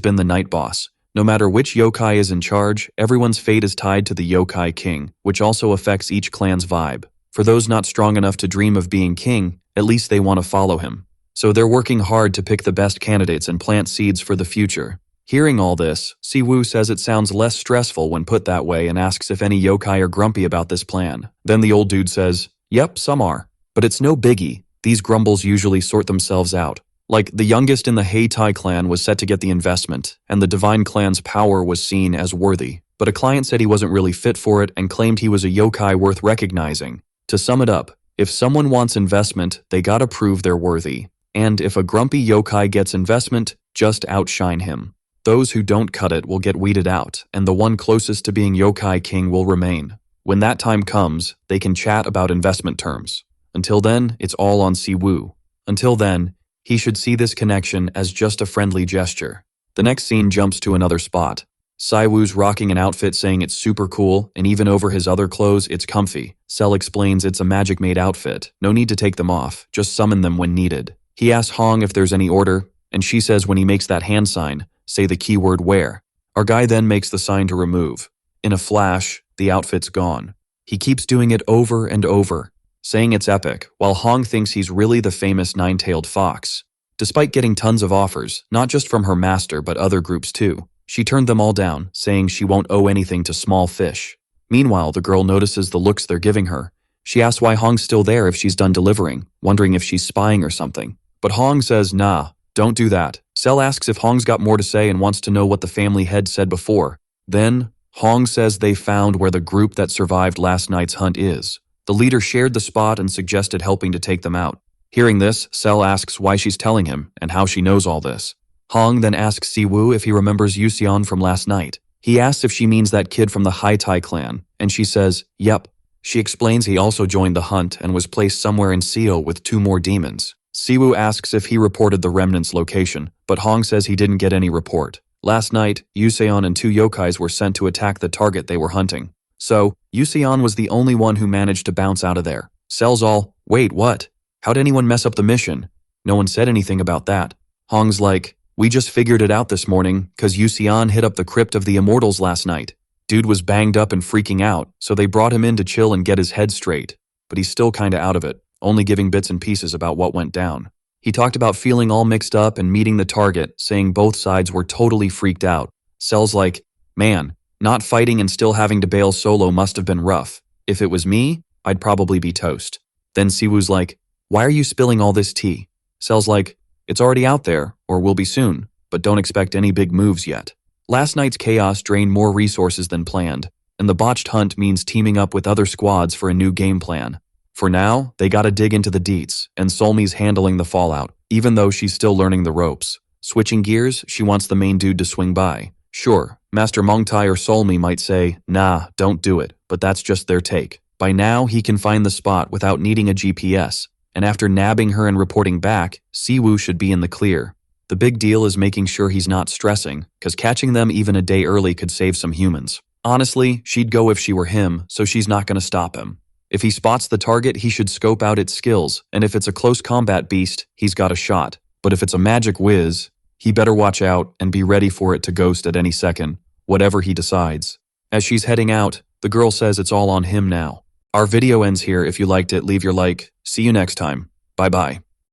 been the night boss. No matter which yokai is in charge, everyone's fate is tied to the yokai king, which also affects each clan's vibe. For those not strong enough to dream of being king, at least they want to follow him. So they're working hard to pick the best candidates and plant seeds for the future. Hearing all this, Siwoo says it sounds less stressful when put that way and asks if any yokai are grumpy about this plan. Then the old dude says, yep, some are. But it's no biggie. These grumbles usually sort themselves out. Like, the youngest in the Heitai clan was set to get the investment, and the Divine clan's power was seen as worthy. But a client said he wasn't really fit for it and claimed he was a yokai worth recognizing. To sum it up, if someone wants investment, they gotta prove they're worthy. And if a grumpy yokai gets investment, just outshine him. Those who don't cut it will get weeded out, and the one closest to being yokai king will remain. When that time comes, they can chat about investment terms. Until then, it's all on Siwoo. Until then, he should see this connection as just a friendly gesture. The next scene jumps to another spot. Siwoo's rocking an outfit saying it's super cool, and even over his other clothes, it's comfy. Cell explains it's a magic-made outfit. No need to take them off, just summon them when needed. He asks Hong if there's any order, and she says when he makes that hand sign, say the keyword wear. Our guy then makes the sign to remove. In a flash, the outfit's gone. He keeps doing it over and over, saying it's epic, while Hong thinks he's really the famous nine-tailed fox. Despite getting tons of offers, not just from her master but other groups too, she turned them all down, saying she won't owe anything to small fish. Meanwhile, the girl notices the looks they're giving her. She asks why Hong's still there if she's done delivering, wondering if she's spying or something. But Hong says, nah, don't do that. Cell asks if Hong's got more to say and wants to know what the family head said before. Then, Hong says they found where the group that survived last night's hunt is. The leader shared the spot and suggested helping to take them out. Hearing this, Cell asks why she's telling him and how she knows all this. Hong then asks Siwoo if he remembers Yuseon from last night. He asks if she means that kid from the Heitai clan, and she says, yep. She explains he also joined the hunt and was placed somewhere in Seo with 2 more demons. Siwoo asks if he reported the remnant's location, but Hong says he didn't get any report. Last night, Yuseon and 2 yokais were sent to attack the target they were hunting. So, Yuseon was the only one who managed to bounce out of there. Cell's all, wait, what? How'd anyone mess up the mission? No one said anything about that. Hong's like, we just figured it out this morning, cause Yuseon hit up the crypt of the immortals last night. Dude was banged up and freaking out, so they brought him in to chill and get his head straight. But he's still kinda out of it, only giving bits and pieces about what went down. He talked about feeling all mixed up and meeting the target, saying both sides were totally freaked out. Cell's like, man, not fighting and still having to bail solo must have been rough. If it was me, I'd probably be toast. Then Siwoo's like, why are you spilling all this tea? Cell's like, it's already out there, or will be soon, but don't expect any big moves yet. Last night's chaos drained more resources than planned, and the botched hunt means teaming up with other squads for a new game plan. For now, they gotta dig into the deets, and Solmi's handling the fallout, even though she's still learning the ropes. Switching gears, she wants the main dude to swing by. Sure, Master Mongtai or Solmi might say, nah, don't do it, but that's just their take. By now, he can find the spot without needing a GPS, and after nabbing her and reporting back, Siwoo should be in the clear. The big deal is making sure he's not stressing, cause catching them even a day early could save some humans. Honestly, she'd go if she were him, so she's not gonna stop him. If he spots the target, he should scope out its skills, and if it's a close combat beast, he's got a shot. But if it's a magic whiz, he better watch out and be ready for it to ghost at any second, whatever he decides. As she's heading out, the girl says it's all on him now. Our video ends here. If you liked it, leave your like. See you next time. Bye-bye.